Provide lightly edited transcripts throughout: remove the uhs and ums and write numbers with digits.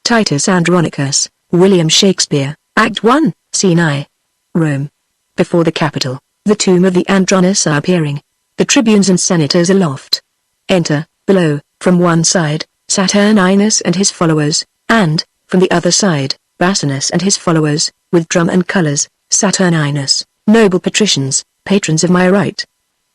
Titus Andronicus, William Shakespeare, Act 1, Scene I. Rome. Before the Capitol, the tomb of the Andronicus are appearing. The tribunes and senators aloft. Enter, below, from one side, Saturninus and his followers, and, from the other side, Bassanus and his followers, with drum and colours. Saturninus, noble patricians, patrons of my right.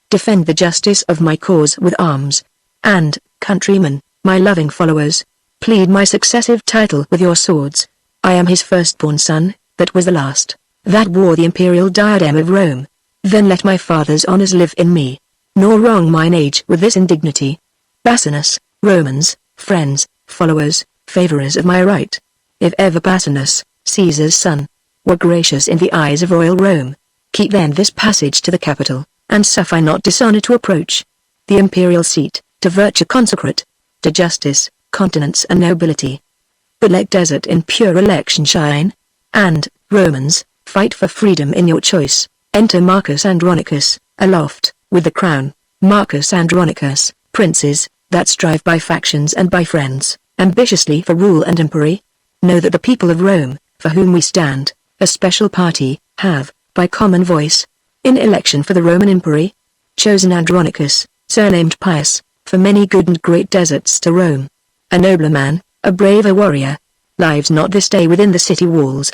Defend the justice of my cause with arms. And, countrymen, my loving followers, plead my successive title with your swords. I am his firstborn son, that was the last, that wore the imperial diadem of Rome. Then let my father's honours live in me, nor wrong mine age with this indignity. Bassanus, Romans, friends, followers, favourers of my right. If ever Bassanus, Caesar's son, were gracious in the eyes of royal Rome, keep then this passage to the Capitol, and suffer not dishonour to approach. The imperial seat, to virtue consecrate, to justice, continence and nobility. But let desert in pure election shine, and, Romans, fight for freedom in your choice. Enter Marcus Andronicus, aloft, with the crown. Marcus Andronicus, princes, that strive by factions and by friends, ambitiously for rule and empery. Know that the people of Rome, for whom we stand, a special party, have, by common voice, in election for the Roman empery, chosen Andronicus, surnamed Pius, for many good and great deserts to Rome. A nobler man, a braver warrior, lives not this day within the city walls.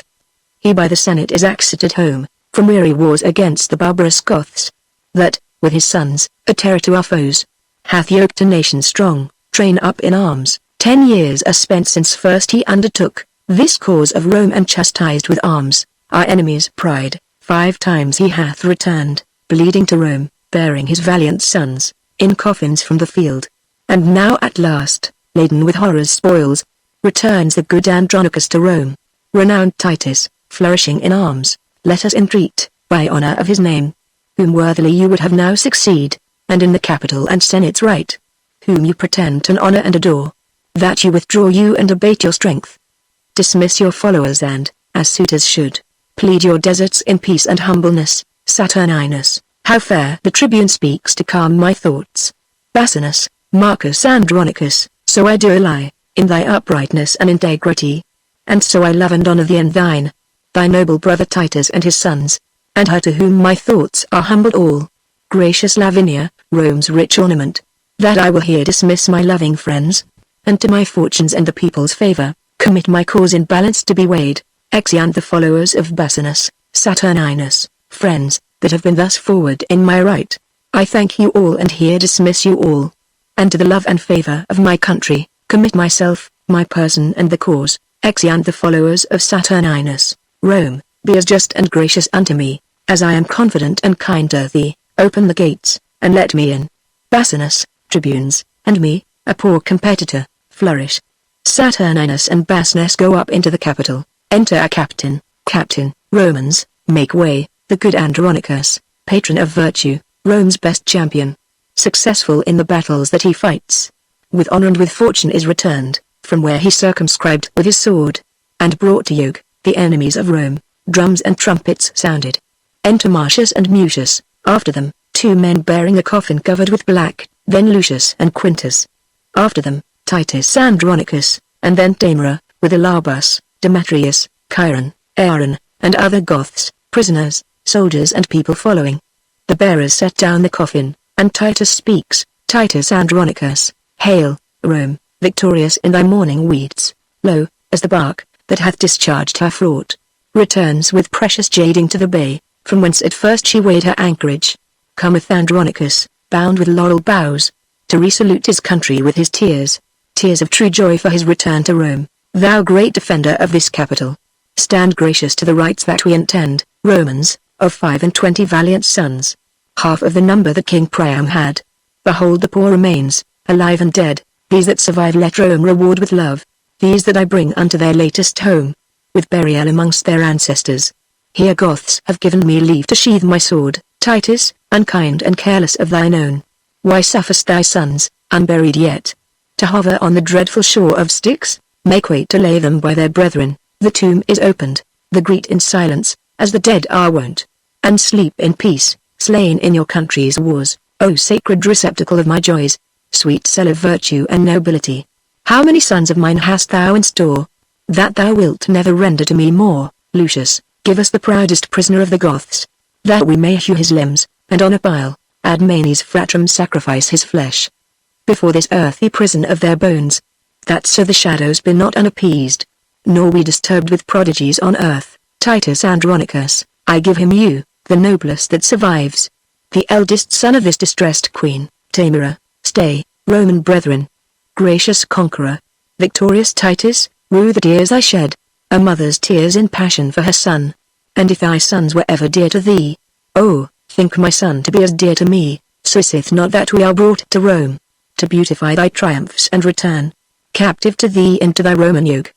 He by the Senate is exited home, from weary wars against the barbarous Goths, that, with his sons, a terror to our foes, hath yoked a nation strong, train up in arms. 10 years are spent since first he undertook this cause of Rome, and chastised with arms our enemies' pride. 5 times he hath returned, bleeding to Rome, bearing his valiant sons, in coffins from the field. And now at last, laden with horror's spoils, returns the good Andronicus to Rome. Renowned Titus, flourishing in arms, let us entreat, by honour of his name, whom worthily you would have now succeed, and in the Capitol and Senate's right, whom you pretend to honour and adore, that you withdraw you and abate your strength. Dismiss your followers and, as suitors should, plead your deserts in peace and humbleness. Saturninus, how fair the tribune speaks to calm my thoughts. Bassanus, Marcus Andronicus, so I do lie, in thy uprightness and integrity. And so I love and honour thee and thine, thy noble brother Titus and his sons, and her to whom my thoughts are humbled all. Gracious Lavinia, Rome's rich ornament, that I will here dismiss my loving friends, and to my fortunes and the people's favour, commit my cause in balance to be weighed. Exeunt the followers of Bassanus, Saturninus, friends, that have been thus forward in my right. I thank you all and here dismiss you all. And to the love and favour of my country, commit myself, my person and the cause. Exeunt the followers of Saturninus. Rome, be as just and gracious unto me, as I am confident and kind to thee. Open the gates, and let me in. Bassanus, tribunes, and me, a poor competitor, flourish. Saturninus and Bassanus go up into the Capitol. Enter a captain. Captain, Romans, make way. The good Andronicus, patron of virtue, Rome's best champion, successful in the battles that he fights, with honour and with fortune is returned, from where he circumscribed with his sword, and brought to yoke, the enemies of Rome. Drums and trumpets sounded. Enter Marcius and Mucius, after them, 2 men bearing a coffin covered with black, then Lucius and Quintus. After them, Titus Andronicus, and then Tamara, with Elarbus, Demetrius, Chiron, Aaron, and other Goths, prisoners, soldiers and people following. The bearers set down the coffin, and Titus speaks. Titus Andronicus, hail, Rome, victorious in thy mourning weeds. Lo, as the bark, that hath discharged her fraught, returns with precious jading to the bay, from whence at first she weighed her anchorage, cometh Andronicus, bound with laurel boughs, to resalute his country with his tears, tears of true joy for his return to Rome. Thou great defender of this capital, stand gracious to the rights that we intend. Romans, of 25 valiant sons, half of the number that King Priam had. Behold the poor remains, alive and dead, these that survive let Rome reward with love, these that I bring unto their latest home, with burial amongst their ancestors. Here Goths have given me leave to sheathe my sword. Titus, unkind and careless of thine own, why sufferest thy sons, unburied yet, to hover on the dreadful shore of Styx? Make way to lay them by their brethren. The tomb is opened, the greet in silence, as the dead are wont, and sleep in peace, slain in your country's wars. O sacred receptacle of my joys, sweet cell of virtue and nobility, how many sons of mine hast thou in store? that thou wilt never render to me more. Lucius, give us the proudest prisoner of the Goths, that we may hew his limbs, and on a pile, ad manes fratrum sacrifice his flesh. Before this earthy prison of their bones, that so the shadows be not unappeased, nor we disturbed with prodigies on earth. Titus Andronicus, I give him you, the noblest that survives, the eldest son of this distressed queen. Tamora, stay, Roman brethren. Gracious conqueror, victorious Titus, rue the tears I shed, a mother's tears in passion for her son. And if thy sons were ever dear to thee, oh, think my son to be as dear to me, so sith not that we are brought to Rome, to beautify thy triumphs and return, captive to thee into thy Roman yoke.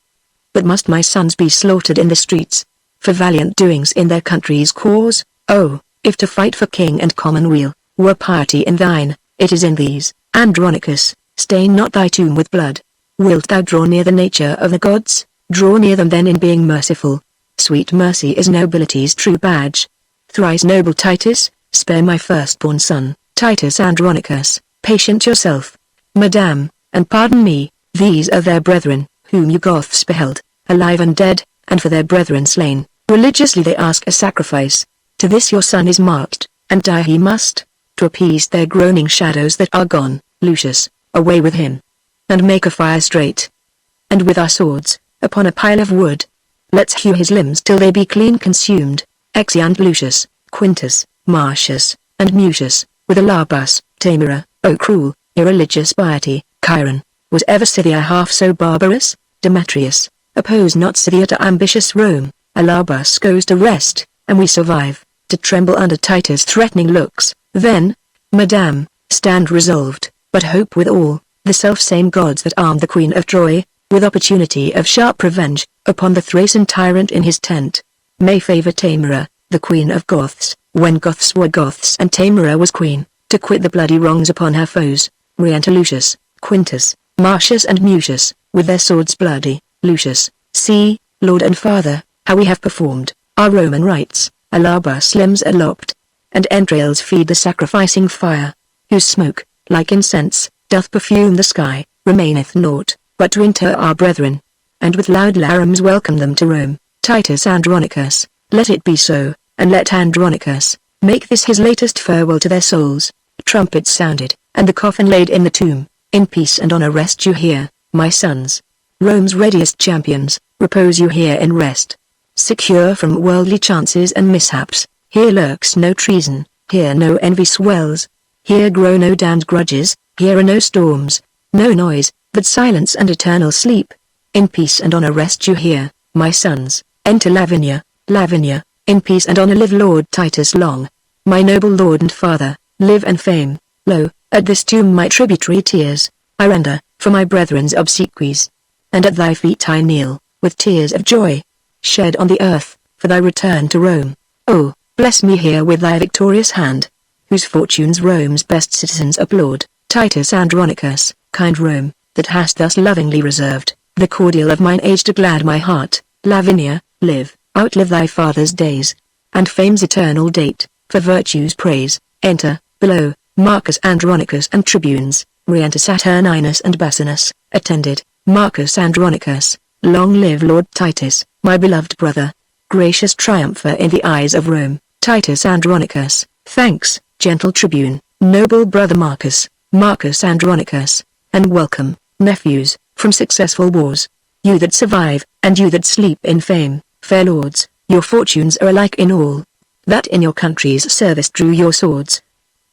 But must my sons be slaughtered in the streets, for valiant doings in their country's cause? Oh, if to fight for king and commonweal, were piety in thine, it is in these. Andronicus, stain not thy tomb with blood. Wilt thou draw near the nature of the gods? Draw near them then in being merciful. Sweet mercy is nobility's true badge. Thrice noble Titus, spare my firstborn son. Titus Andronicus, patient yourself, madame, and pardon me. These are their brethren, whom you Goths beheld, alive and dead, and for their brethren slain. Religiously they ask a sacrifice. To this your son is marked, and die he must, to appease their groaning shadows that are gone. Lucius, away with him, and make a fire straight. And with our swords, upon a pile of wood, let's hew his limbs till they be clean consumed. Exeunt Lucius, Quintus, Marcius, and Mucius, with Alarbus. Tamora, O cruel, irreligious piety. Chiron, was ever Scythia half so barbarous? Demetrius, oppose not Scythia to ambitious Rome. Alarbus goes to rest, and we survive, to tremble under Titus' threatening looks. Then, madame, stand resolved, but hope with all, the self-same gods that armed the queen of Troy, with opportunity of sharp revenge, upon the Thracian tyrant in his tent, may favor Tamora, the queen of Goths, when Goths were Goths and Tamora was queen, to quit the bloody wrongs upon her foes. Re-enter Lucius, Quintus, Marcius and Mucius, with their swords bloody. Lucius, see, lord and father, how we have performed our Roman rites. Alarbus limbs are lopped, and entrails feed the sacrificing fire, whose smoke, like incense, doth perfume the sky, remaineth naught, but to inter our brethren, and with loud larums welcome them to Rome. Titus Andronicus, let it be so, and let Andronicus make this his latest farewell to their souls. Trumpets sounded, and the coffin laid in the tomb. In peace and honor rest you here, my sons. Rome's readiest champions, repose you here in rest. Secure from worldly chances and mishaps, here lurks no treason, here no envy swells, here grow no damned grudges, here are no storms, no noise, but silence and eternal sleep. In peace and honor rest you here, my sons. Enter Lavinia. Lavinia, in peace and honor live Lord Titus long. My noble lord and father, live and fame. Lo, at this tomb my tributary tears, I render, for my brethren's obsequies. And at thy feet I kneel, with tears of joy, shed on the earth, for thy return to Rome. Oh, bless me here with thy victorious hand, whose fortunes Rome's best citizens applaud. Titus Andronicus, kind Rome, that hast thus lovingly reserved the cordial of mine age to glad my heart. Lavinia, live, outlive thy father's days, and fame's eternal date, for virtue's praise. Enter, below, Marcus Andronicus and tribunes. Re-enter Saturninus and Bassianus, attended. Marcus Andronicus, long live Lord Titus, my beloved brother, gracious triumpher in the eyes of Rome. Titus Andronicus, thanks, gentle tribune, noble brother Marcus, Marcus Andronicus, and welcome, nephews, from successful wars. You that survive, and you that sleep in fame, fair lords, your fortunes are alike in all, that in your country's service drew your swords.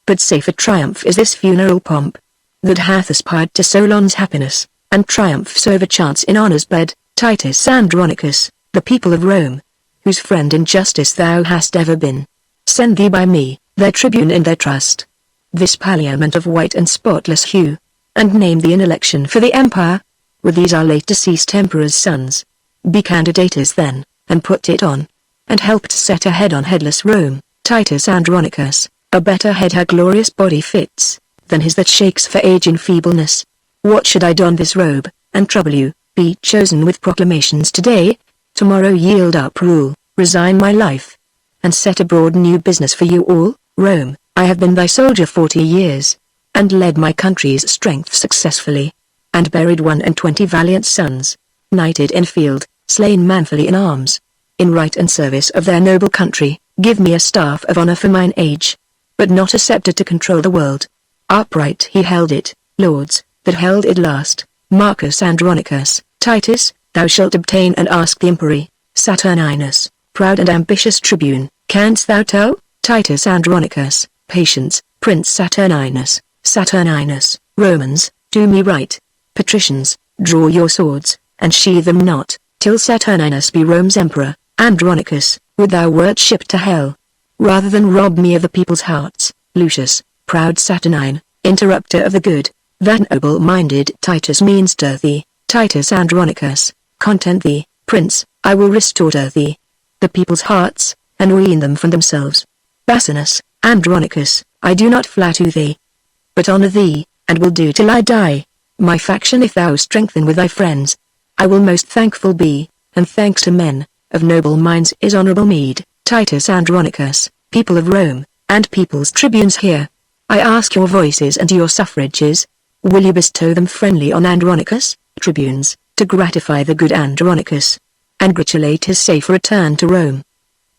But safer triumph is this funeral pomp, that hath aspired to Solon's happiness, and triumphs over chance in honor's bed. Titus Andronicus, the people of Rome, whose friend in justice thou hast ever been, send thee by me, their tribune in their trust, this palliament of white and spotless hue, and name thee in election for the empire, with these our late deceased emperor's sons. Be candidates then, and put it on, and help to set a head on headless Rome. Titus Andronicus, a better head her glorious body fits, than his that shakes for age and feebleness. What should I don this robe, and trouble you, be chosen with proclamations today, tomorrow yield up rule, resign my life, and set abroad new business for you all? Rome, I have been thy soldier 40 years, and led my country's strength successfully, and buried 21 valiant sons. knighted in field, slain manfully in arms. In right and service of their noble country, give me a staff of honor for mine age. But not a scepter to control the world. Upright he held it, lords, that held it last. Marcus Andronicus, Titus, thou shalt obtain and ask the empery. Saturninus, proud and ambitious tribune, canst thou tell? Titus Andronicus, patience, Prince Saturninus, Saturninus, Romans, do me right. Patricians, draw your swords, and sheathe them not, till Saturninus be Rome's emperor. Andronicus, would thou wert shipped to hell, rather than rob me of the people's hearts. Lucius, proud Saturnine, interrupter of the good, that noble-minded Titus means to thee. Titus Andronicus, content thee, prince, I will restore to thee the people's hearts, and wean them from themselves. Basinus, Andronicus, I do not flatter thee, but honor thee, and will do till I die. My faction if thou strengthen with thy friends, I will most thankful be, and thanks to men of noble minds is honorable meed. Titus Andronicus, people of Rome, and people's tribunes here, I ask your voices and your suffrages. Will you bestow them friendly on Andronicus, tribunes, to gratify the good Andronicus, and gratulate his safe return to Rome?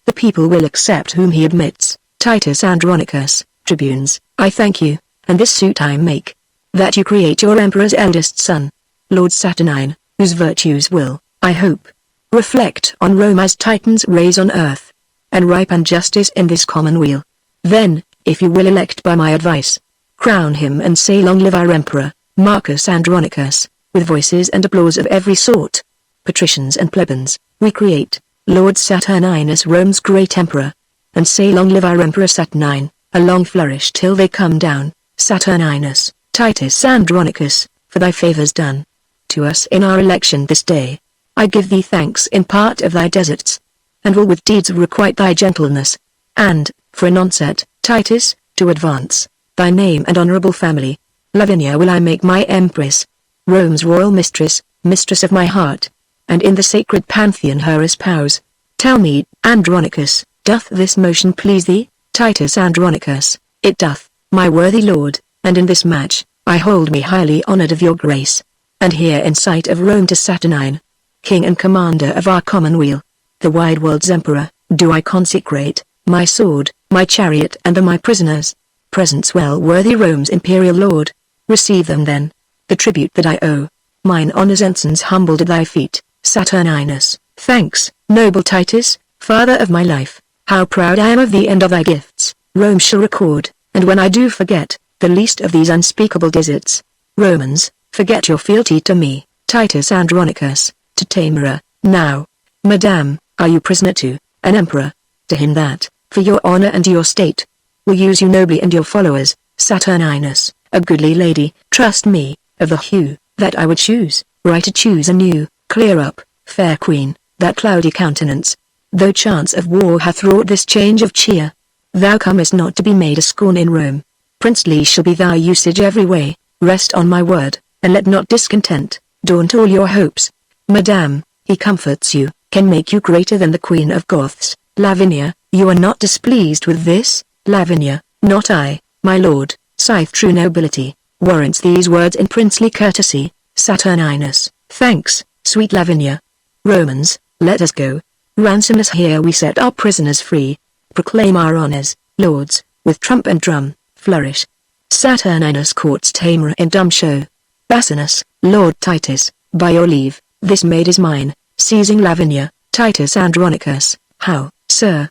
The people will accept whom he admits. Titus Andronicus, tribunes, I thank you, and this suit I make, that you create your emperor's eldest son, Lord Saturnine, whose virtues will, I hope, reflect on Rome as Titans raise on earth, and ripen justice in this commonweal. Then, if you will elect by my advice, crown him and say long live our emperor, Marcus Andronicus, with voices and applause of every sort. Patricians and plebeians, we create, Lord Saturninus Rome's great emperor, and say long live our emperor Saturnine, a long flourish till they come down. Saturninus, Titus Andronicus, for thy favors done to us in our election this day, I give thee thanks in part of thy deserts, and will with deeds requite thy gentleness, and, for an onset, Titus, to advance thy name and honorable family, Lavinia will I make my empress, Rome's royal mistress, mistress of my heart, and in the sacred pantheon her espouse. Tell me, Andronicus, doth this motion please thee? Titus Andronicus, it doth, my worthy lord, and in this match, I hold me highly honored of your grace, and here in sight of Rome to Saturnine, king and commander of our commonweal, the wide world's emperor, do I consecrate my sword, my chariot and my prisoners. Presents well worthy Rome's imperial lord. Receive them then, the tribute that I owe. Mine honor's ensigns humbled at thy feet. Saturninus, thanks, noble Titus, father of my life. How proud I am of thee and of thy gifts. Rome shall record, and when I do forget, the least of these unspeakable deserts, Romans, forget your fealty to me. Titus Andronicus, to Tamara, now, Madame, are you prisoner to an emperor? To him that, for your honor and your state, will use you nobly and your followers. Saturninus, a goodly lady, trust me, of the hue that I would choose, were I to choose a new, clear up, fair queen, that cloudy countenance, though chance of war hath wrought this change of cheer. Thou comest not to be made a scorn in Rome. Princely shall be thy usage every way. Rest on my word, and let not discontent daunt all your hopes. Madame, he comforts you, can make you greater than the Queen of Goths. Lavinia, you are not displeased with this? Lavinia, not I, my lord, scythe true nobility, warrants these words in princely courtesy. Saturninus, thanks, sweet Lavinia. Romans, let us go. Ransom us here we set our prisoners free. Proclaim our honors, lords, with trump and drum, flourish. Saturninus courts Tamara in dumb show. Basinus, Lord Titus, by your leave, this maid is mine. Seizing Lavinia, Titus Andronicus, how, sir?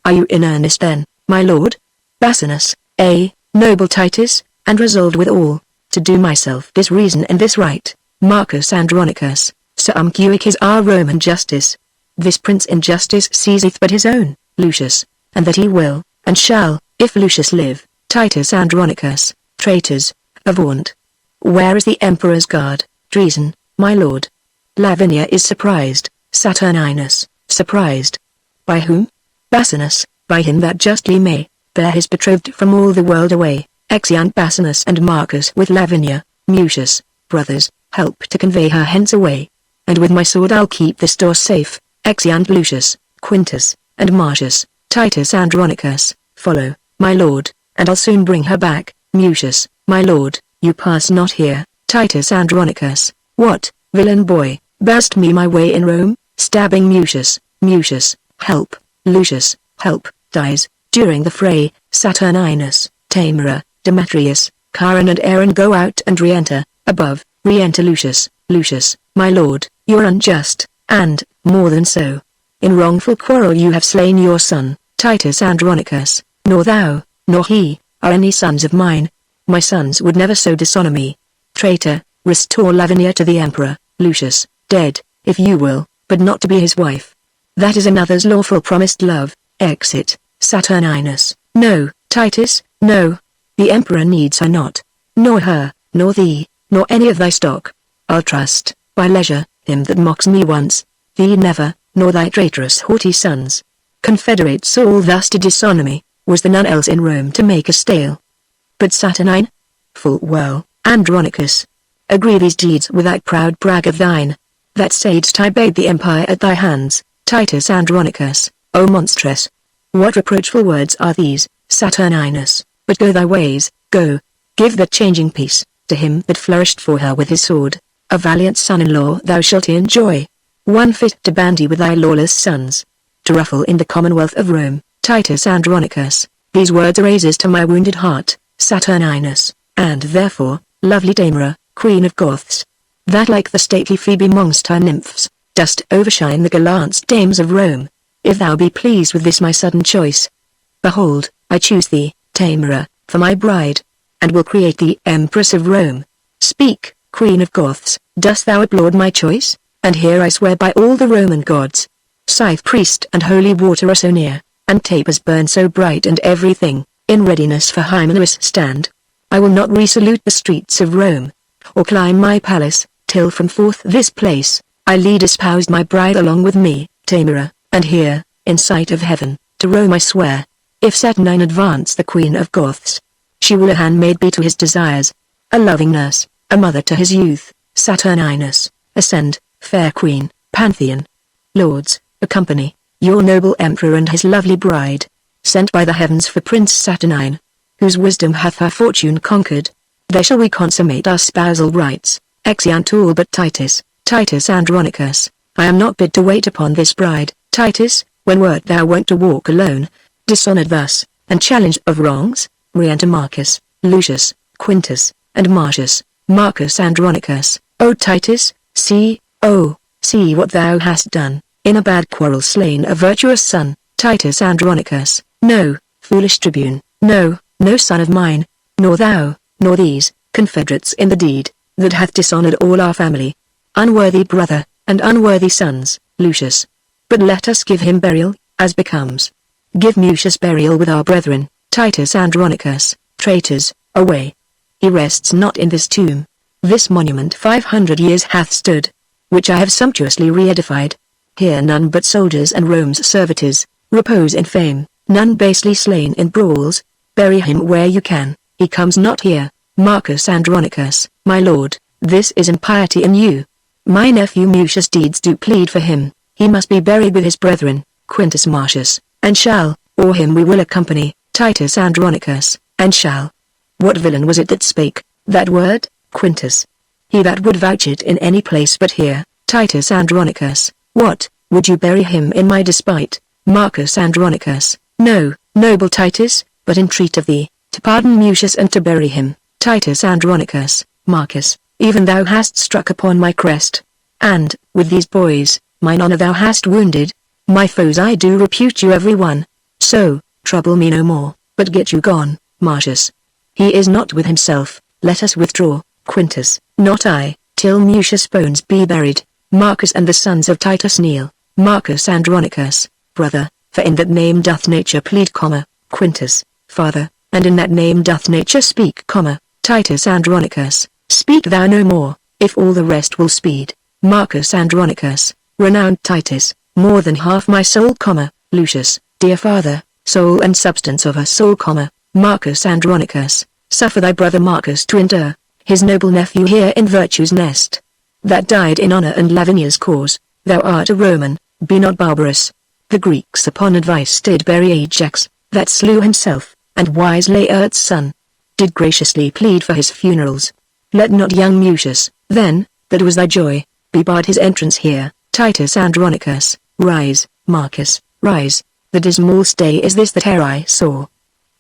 Are you in earnest then, my lord? Basinus, noble Titus, and resolved withal, to do myself this reason and this right. Marcus Andronicus, Circumcuic is our Roman justice. This prince in justice seizeth but his own, Lucius, and that he will, and shall, if Lucius live. Titus Andronicus, traitors, avaunt. Where is the emperor's guard? Treason, my lord. Lavinia is surprised. Saturninus, surprised. By whom? Basinus, by him that justly may bear his betrothed from all the world away. Exeunt Basinus and Marcus with Lavinia. Mucius, brothers, help to convey her hence away, and with my sword I'll keep this door safe. Exeunt Lucius, Quintus, and Marcius. Titus Andronicus, follow, my lord, and I'll soon bring her back. Mucius, my lord, you pass not here. Titus Andronicus, what, villain boy, Burst me my way in Rome, stabbing Mucius. Mucius, help. Lucius, help, dies. During the fray, Saturninus, Tamara, Demetrius, Chiron and Aaron go out and re-enter. Above, re-enter Lucius. Lucius, my lord, you're unjust, and, more than so. In wrongful quarrel you have slain your son, Titus Andronicus. Nor thou, nor he, are any sons of mine. My sons would never so dishonor me. Traitor, restore Lavinia to the emperor. Lucius, dead, if you will, but not to be his wife. That is another's lawful promised love. Exit. Saturninus, no. Titus, no. The emperor needs her not. Nor her, nor thee, nor any of thy stock. I'll trust, by leisure, him that mocks me once. Thee never, nor thy traitorous haughty sons. Confederates all thus to dishonor me. Was there none else in Rome to make us stale? But Saturnine? Full well, Andronicus. Agree these deeds with that proud brag of thine. That sagest I bade the empire at thy hands, Titus Andronicus, O monstrous. What reproachful words are these, Saturninus? But go thy ways, go. Give that changing peace, to him that flourished for her with his sword. A valiant son-in-law thou shalt enjoy. One fit to bandy with thy lawless sons. To ruffle in the commonwealth of Rome, Titus Andronicus. These words are razors to my wounded heart, Saturninus, and therefore, lovely Tamara, queen of Goths, that like the stately Phoebe mongst her nymphs, dost overshine the gallant dames of Rome. If thou be pleased with this my sudden choice, behold, I choose thee, Tamara, for my bride, and will create thee Empress of Rome. Speak, Queen of Goths, dost thou applaud my choice? And here I swear by all the Roman gods. Scythe priest and holy water are so near, and tapers burn so bright and everything, in readiness for Hymenus stand. I will not resalute the streets of Rome, or climb my palace, till from forth this place, I lead espoused my bride along with me, Tamara, and here, in sight of heaven, to Rome I swear. If Saturnine advance the queen of Goths, she will a handmaid be to his desires, a loving nurse, a mother to his youth. Saturninus, ascend, fair queen, Pantheon. Lords, accompany your noble emperor and his lovely bride, sent by the heavens for Prince Saturnine, whose wisdom hath her fortune conquered. There shall we consummate our spousal rites. Exeunt all but Titus. Titus Andronicus, I am not bid to wait upon this bride. Titus, when wert thou wont to walk alone, dishonored thus, and challenged of wrongs? Re-enter Marcus, Lucius, Quintus, and Marcius. Marcus Andronicus, O Titus, see what thou hast done, in a bad quarrel slain a virtuous son. Titus Andronicus, no, foolish tribune, no son of mine, nor thou, nor these, confederates in the deed, that hath dishonored all our family. Unworthy brother, and unworthy sons, Lucius. But let us give him burial, as becomes. Give Mucius burial with our brethren, Titus Andronicus. Traitors, away. He rests not in this tomb. This monument 500 years hath stood, which I have sumptuously re-edified. Here none but soldiers and Rome's servitors repose in fame, none basely slain in brawls. Bury him where you can, he comes not here. Marcus Andronicus, my lord, this is impiety in you. My nephew Mucius' deeds do plead for him. He must be buried with his brethren, Quintus Marcius, and shall, or him we will accompany, Titus Andronicus, and shall. What villain was it that spake that word, Quintus? He that would vouch it in any place but here, Titus Andronicus. What, would you bury him in my despite? Marcus Andronicus, no, noble Titus, but entreat of thee, to pardon Mucius and to bury him, Titus Andronicus. Marcus, even thou hast struck upon my crest, and, with these boys, mine honor thou hast wounded. My foes I do repute you every one. So, trouble me no more, but get you gone, Marcius. He is not with himself, let us withdraw, Quintus, not I, till Mucius' bones be buried. Marcus and the sons of Titus kneel. Marcus Andronicus, brother, for in that name doth nature plead, Quintus, father, and in that name doth nature speak, Titus Andronicus, speak thou no more, if all the rest will speed. Marcus Andronicus, renowned Titus, more than half my soul, Lucius, dear father, soul and substance of her soul, Marcus Andronicus, suffer thy brother Marcus to endure, his noble nephew here in virtue's nest, that died in honor and Lavinia's cause. Thou art a Roman, be not barbarous. The Greeks upon advice did bury Ajax, that slew himself, and wise Laertes' son, did graciously plead for his funerals. Let not young Mucius, then, that was thy joy, be barred his entrance here. Titus Andronicus, rise, Marcus, rise. The dismal stay is this that ere I saw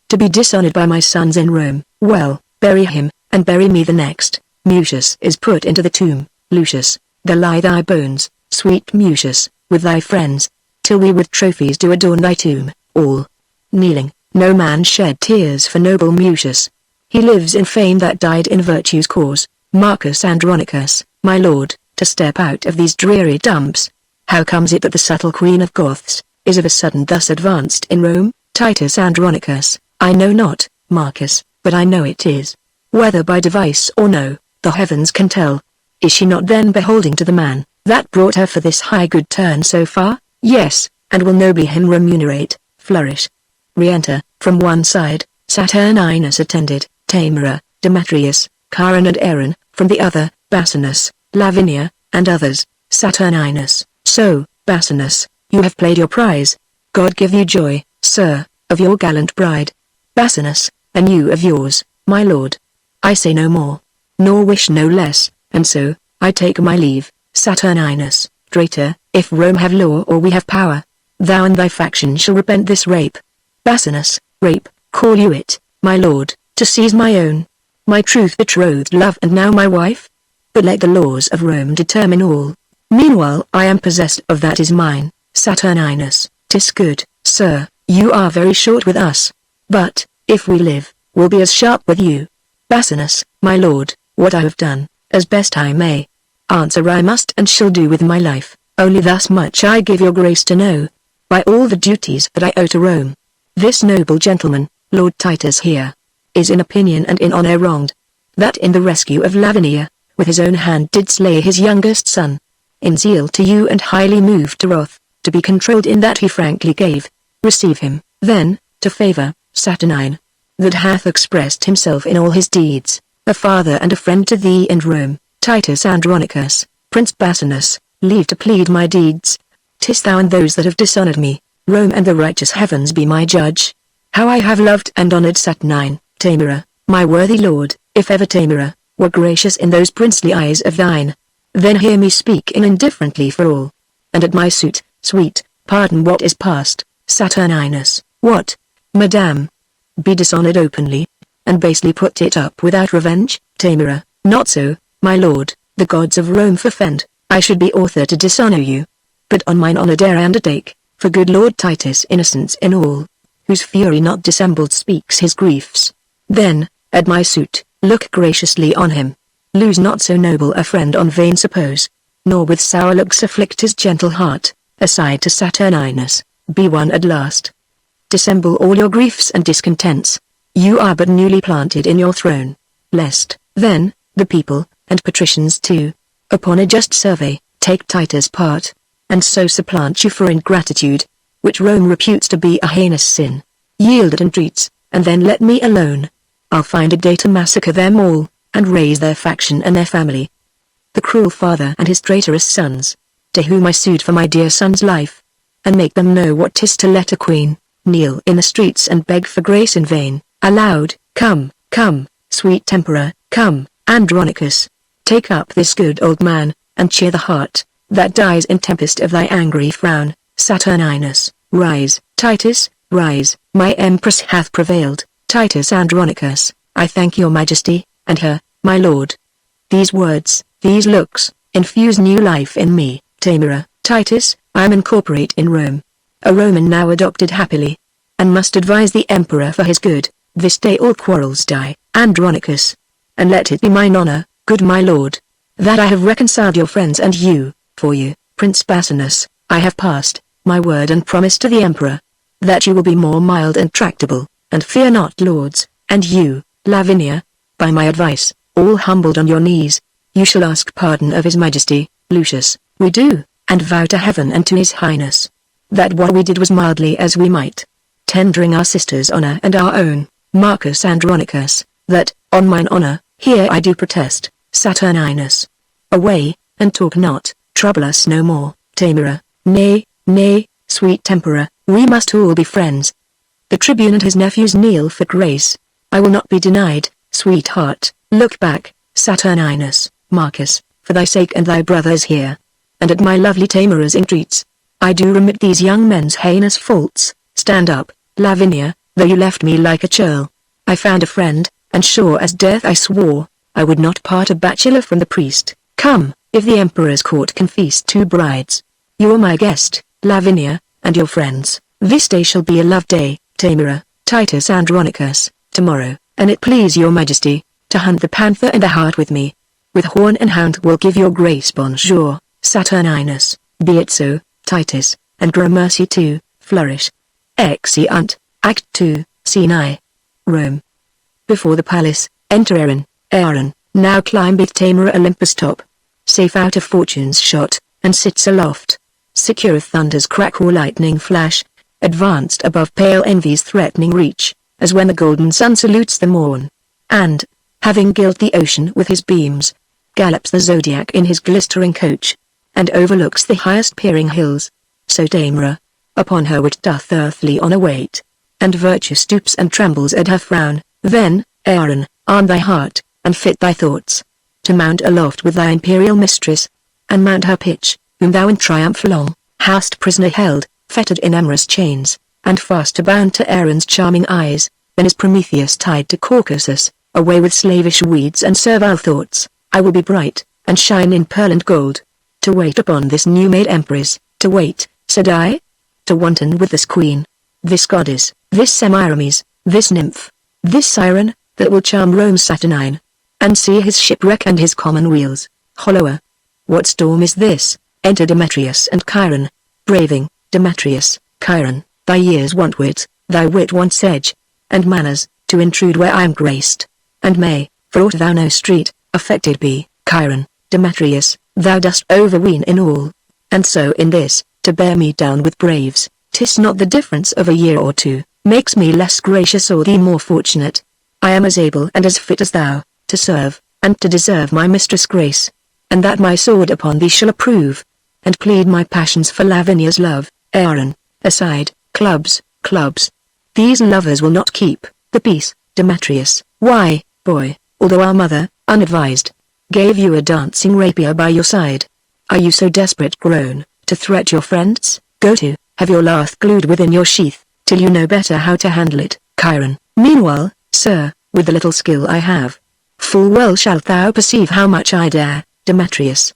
to be dishonored by my sons in Rome. Well, bury him, and bury me the next. Mucius is put into the tomb. Lucius, there lie thy bones, sweet Mucius, with thy friends, till we with trophies do adorn thy tomb. All kneeling, no man shed tears for noble Mucius. He lives in fame that died in virtue's cause. Marcus Andronicus, my lord, to step out of these dreary dumps. How comes it that the subtle queen of Goths is of a sudden thus advanced in Rome? Titus Andronicus, I know not, Marcus, but I know it is. Whether by device or no, the heavens can tell. Is she not then beholding to the man that brought her for this high good turn so far? Yes, and will nobly him remunerate. Flourish. Re-enter. From one side, Saturninus attended, Tamara, Demetrius, Charon and Aaron, from the other, Bassianus, Lavinia, and others. Saturninus, so, Bassianus, you have played your prize. God give you joy, sir, of your gallant bride. Bassianus, and you of yours, my lord. I say no more, nor wish no less, and so, I take my leave. Saturninus, traitor, if Rome have law or we have power, thou and thy faction shall repent this rape. Bassianus, rape, call you it, my lord, to seize my own, my truth betrothed love and now my wife? But let the laws of Rome determine all. Meanwhile I am possessed of that is mine. Saturninus, 'tis good, sir, you are very short with us. But, if we live, we'll be as sharp with you. Bassianus, my lord, what I have done, as best I may, answer I must and shall do with my life. Only thus much I give your grace to know, by all the duties that I owe to Rome. This noble gentleman, Lord Titus here, is in opinion and in honor wronged. That in the rescue of Lavinia, with his own hand did slay his youngest son. In zeal to you and highly moved to wrath, to be controlled in that he frankly gave. Receive him, then, to favor, Saturnine, that hath expressed himself in all his deeds, a father and a friend to thee and Rome. Titus Andronicus, Prince Bassianus, leave to plead my deeds. 'Tis thou and those that have dishonored me, Rome and the righteous heavens be my judge. How I have loved and honored Saturnine, Tamara, my worthy lord. If ever Tamara were gracious in those princely eyes of thine, then hear me speak indifferently for all, and at my suit, sweet, pardon what is past. Saturninus, what, madame? Be dishonored openly, and basely put it up without revenge? Tamara, not so, my lord, the gods of Rome forfend, I should be author to dishonor you. But on mine honor dare I undertake, for good Lord Titus innocence in all, whose fury not dissembled speaks his griefs. Then, at my suit, look graciously on him. Lose not so noble a friend on vain suppose, nor with sour looks afflict his gentle heart. Aside to Saturninus, be one at last. Dissemble all your griefs and discontents. You are but newly planted in your throne, lest, then, the people, and patricians too, upon a just survey, take Titus' part, and so supplant you for ingratitude, which Rome reputes to be a heinous sin. Yield it entreats, and then let me alone. I'll find a day to massacre them all, and raise their faction and their family. The cruel father and his traitorous sons, to whom I sued for my dear son's life, and make them know what 'tis to let a queen kneel in the streets and beg for grace in vain. Aloud, come, come, sweet temperer, come, Andronicus, take up this good old man, and cheer the heart that dies in tempest of thy angry frown. Saturninus, rise. Titus, rise. My empress hath prevailed. Titus Andronicus, I thank your majesty, and her, my lord. These words, these looks, infuse new life in me. Tamara, Titus, I am incorporate in Rome, a Roman now adopted happily, and must advise the emperor for his good. This day all quarrels die. Andronicus, and let it be mine honor, good my lord, that I have reconciled your friends and you. For you, Prince Bassianus, I have passed my word and promise to the emperor, that you will be more mild and tractable, and fear not lords, and you, Lavinia, by my advice, all humbled on your knees, you shall ask pardon of his majesty. Lucius, we do, and vow to heaven and to his highness, that what we did was mildly as we might, tendering our sister's honor and our own. Marcus Andronicus, that, on mine honor, here I do protest. Saturninus, away, and talk not, trouble us no more. Tamara, nay, nay, sweet temperer, we must all be friends. The tribune and his nephews kneel for grace. I will not be denied. Sweetheart, look back. Saturninus, Marcus, for thy sake and thy brother's here, and at my lovely Tamara's entreats, I do remit these young men's heinous faults. Stand up, Lavinia, though you left me like a churl. I found a friend, and sure as death I swore, I would not part a bachelor from the priest. Come, if the emperor's court can feast two brides. You are my guest, Lavinia, and your friends. This day shall be a love day, Tamara, Titus Andronicus, tomorrow, and it please your majesty, to hunt the panther and the hart with me. With horn and hound will give your grace bonjour, Saturninus, be it so, Titus, and gramercy too, flourish. Exeunt, Act 2, Scene I. Rome. Before the palace, enter Aaron, now climbeth Tamara Olympus' top, safe out of fortune's shot, and sits aloft, secure of thunder's crack or lightning flash, advanced above pale envy's threatening reach, as when the golden sun salutes the morn, and, having gilt the ocean with his beams, gallops the zodiac in his glistering coach, and overlooks the highest peering hills. So Tamara, upon her which doth earthly honour wait, and virtue stoops and trembles at her frown, then, Aaron, arm thy heart, and fit thy thoughts, to mount aloft with thy imperial mistress, and mount her pitch, whom thou in triumph long hast prisoner held, fettered in amorous chains, and faster bound to Aaron's charming eyes, then is Prometheus tied to Caucasus. Away with slavish weeds and servile thoughts, I will be bright, and shine in pearl and gold, to wait upon this new-made empress. To wait, said I? To wanton with this queen, this goddess, this Semiramis, this nymph, this siren, that will charm Rome's Saturnine, and see his shipwreck and his commonweals hollower. What storm is this? Enter Demetrius and Chiron. Braving, Demetrius, Chiron, thy years want wit, thy wit wants edge, and manners, to intrude where I am graced, and may, for aught thou know street, affected be. Chiron, Demetrius, thou dost overween in all, and so in this, to bear me down with braves. 'Tis not the difference of a year or two, makes me less gracious or thee more fortunate. I am as able and as fit as thou, to serve, and to deserve my mistress' grace, and that my sword upon thee shall approve, and plead my passions for Lavinia's love. Aaron, aside, clubs, clubs. These lovers will not keep the peace. Demetrius, why, boy, although our mother, unadvised, gave you a dancing rapier by your side, are you so desperate grown, to threat your friends? Go to, have your lath glued within your sheath, till you know better how to handle it. Chiron, meanwhile, sir, with the little skill I have, full well shalt thou perceive how much I dare. Demetrius,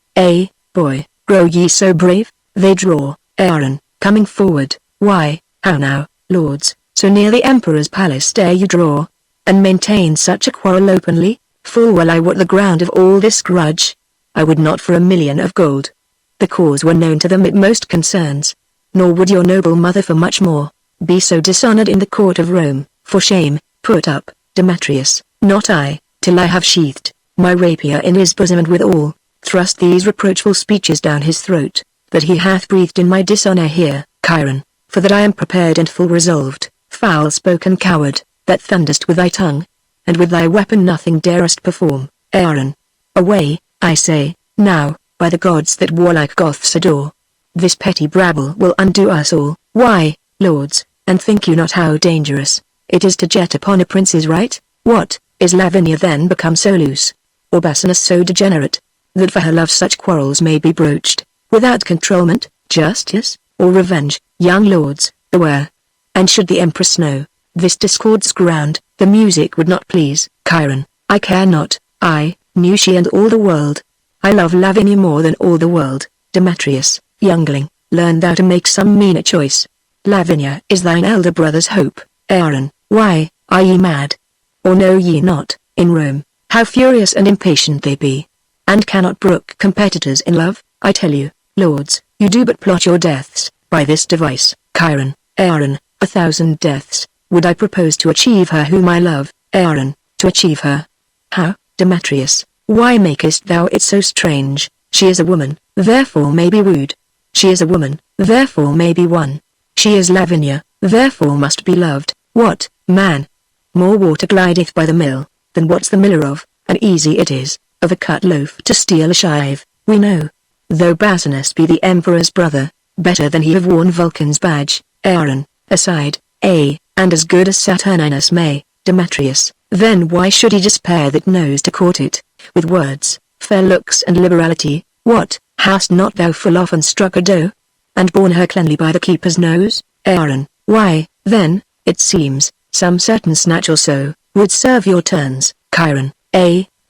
boy, grow ye so brave? They draw. Aaron, coming forward, why, how now, lords, so near the emperor's palace dare you draw, and maintain such a quarrel openly? Full well I wot the ground of all this grudge, I would not for 1,000,000 of gold. The cause were known to them it most concerns, nor would your noble mother for much more, be so dishonored in the court of Rome. For shame, put up, Demetrius, not I, till I have sheathed my rapier in his bosom and withal, thrust these reproachful speeches down his throat, that he hath breathed in my dishonor here. Chiron, for that I am prepared and full resolved. Foul-spoken coward, that thunderest with thy tongue, and with thy weapon nothing darest perform. Aaron, away, I say, now, by the gods that warlike Goths adore. This petty brabble will undo us all. Why, lords, and think you not how dangerous it is to jet upon a prince's right? What, is Lavinia then become so loose, or Bassianus so degenerate, that for her love such quarrels may be broached, without controlment, justice, or revenge? Young lords, beware. And should the empress know this discord's ground, the music would not please. Chiron, I care not, I knew she and all the world. I love Lavinia more than all the world. Demetrius, youngling, learn thou to make some meaner choice. Lavinia is thine elder brother's hope. Aaron, why, are ye mad? Or know ye not, in Rome, how furious and impatient they be, and cannot brook competitors in love? I tell you, lords, you do but plot your deaths, by this device. Chiron, Aaron, 1,000 deaths, would I propose to achieve her whom I love. Aaron, to achieve her. How? Demetrius, why makest thou it so strange? She is a woman, therefore may be wooed. She is a woman, therefore may be won. She is Lavinia, therefore must be loved. What, man? More water glideth by the mill, than what's the miller of, and easy it is, of a cut loaf to steal a shive, we know. Though Bassianus be the emperor's brother, better than he have worn Vulcan's badge. Aaron, aside, and as good as Saturninus may. Demetrius, then why should he despair that knows to court it, with words, fair looks and liberality, what, hast not thou full often struck a doe? And borne her cleanly by the keeper's nose, Aaron? Why, then, it seems, some certain snatch or so, would serve your turns, Chiron.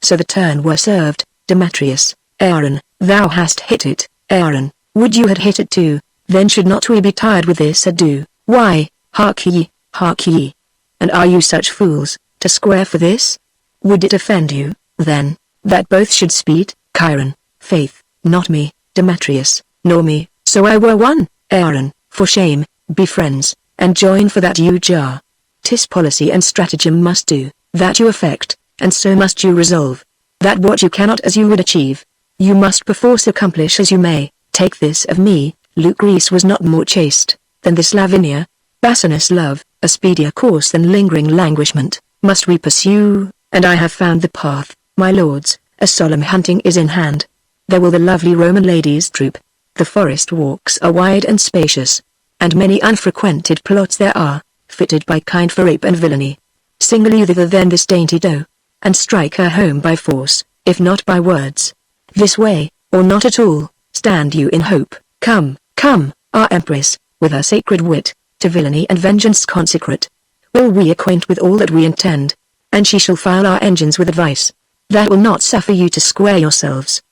So the turn were served, Demetrius. Aaron, thou hast hit it, Aaron, would you had hit it too, then should not we be tired with this ado? Why, hark ye, and are you such fools, to square for this? Would it offend you, then, that both should speed, Chiron? Faith, not me, Demetrius, nor me, so I were one, Aaron, for shame, be friends, and join for that you jar. 'Tis policy and stratagem must do, that you affect, and so must you resolve, that what you cannot as you would achieve, you must perforce accomplish as you may. Take this of me, Lucrece was not more chaste, than this Lavinia. Basinus love, a speedier course than lingering languishment, must we pursue, and I have found the path, my lords, a solemn hunting is in hand. There will the lovely Roman ladies troop, the forest walks are wide and spacious, and many unfrequented plots there are, fitted by kind for rape and villainy. Single you thither then this dainty doe, and strike her home by force, if not by words. This way, or not at all, stand you in hope. Come, our empress, with her sacred wit, to villainy and vengeance consecrate. Will we acquaint with all that we intend, and she shall file our engines with advice, that will not suffer you to square yourselves,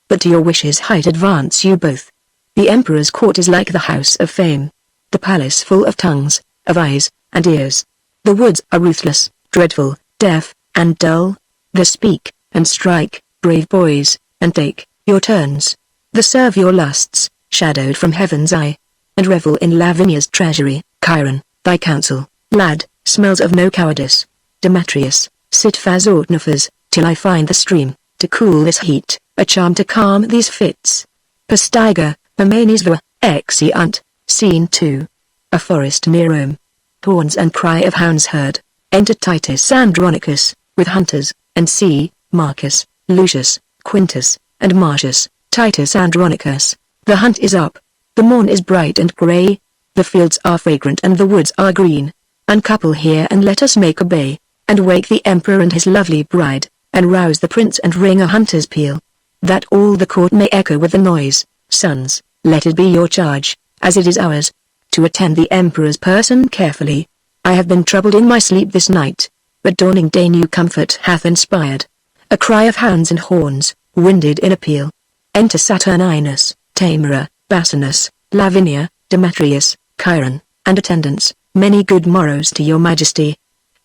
but to your wishes' height advance you both. The emperor's court is like the house of fame, the palace full of tongues, of eyes, and ears. The woods are ruthless, dreadful, deaf, and dull. The speak, and strike, brave boys, and take your turns. The serve your lusts, shadowed from heaven's eye, and revel in Lavinia's treasury. Chiron, thy counsel, lad, smells of no cowardice. Demetrius, sit phasortnophers, till I find the stream, to cool this heat, a charm to calm these fits. Postiga, Pomanes the, exeunt. Scene 2. A forest near Rome. Horns and cry of hounds heard. Enter Titus Andronicus, with hunters, and see, Marcus, Lucius, Quintus, and Marcius. Titus Andronicus. The hunt is up. The morn is bright and grey. The fields are fragrant and the woods are green. Uncouple here and let us make a bay, and wake the emperor and his lovely bride, and rouse the prince and ring a hunter's peal, that all the court may echo with the noise. Sons, let it be your charge, as it is ours, to attend the emperor's person carefully. I have been troubled in my sleep this night, but dawning day new comfort hath inspired. A cry of hounds and horns, winded in appeal. Enter Saturninus, Tamara, Basinus, Lavinia, Demetrius, Chiron, and attendants. Many good morrows to your majesty.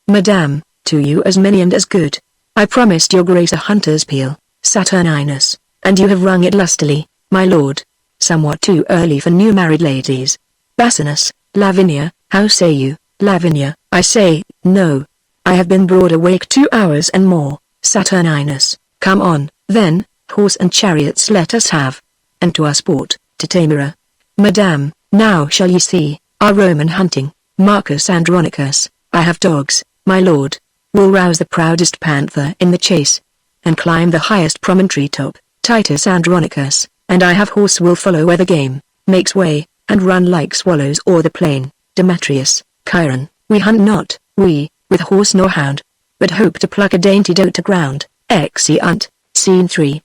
Madame, to you as many and as good. I promised your grace a hunter's peal, Saturninus, and you have rung it lustily, my lord. Somewhat too early for new married ladies. Basinus, Lavinia, how say you? Lavinia, I say, no. I have been broad awake 2 hours and more. Saturninus, come on, then, horse and chariots let us have. And to our sport, to Tamara. Madame, now shall ye see, our Roman hunting. Marcus Andronicus, I have dogs, my lord. We'll rouse the proudest panther in the chase, and climb the highest promontory top. Titus Andronicus, and I have horse will follow where the game makes way, and run like swallows o'er the plain. Demetrius, Chiron, we hunt not, we, with horse nor hound, but hope to pluck a dainty doe to ground. Exeunt. Scene 3.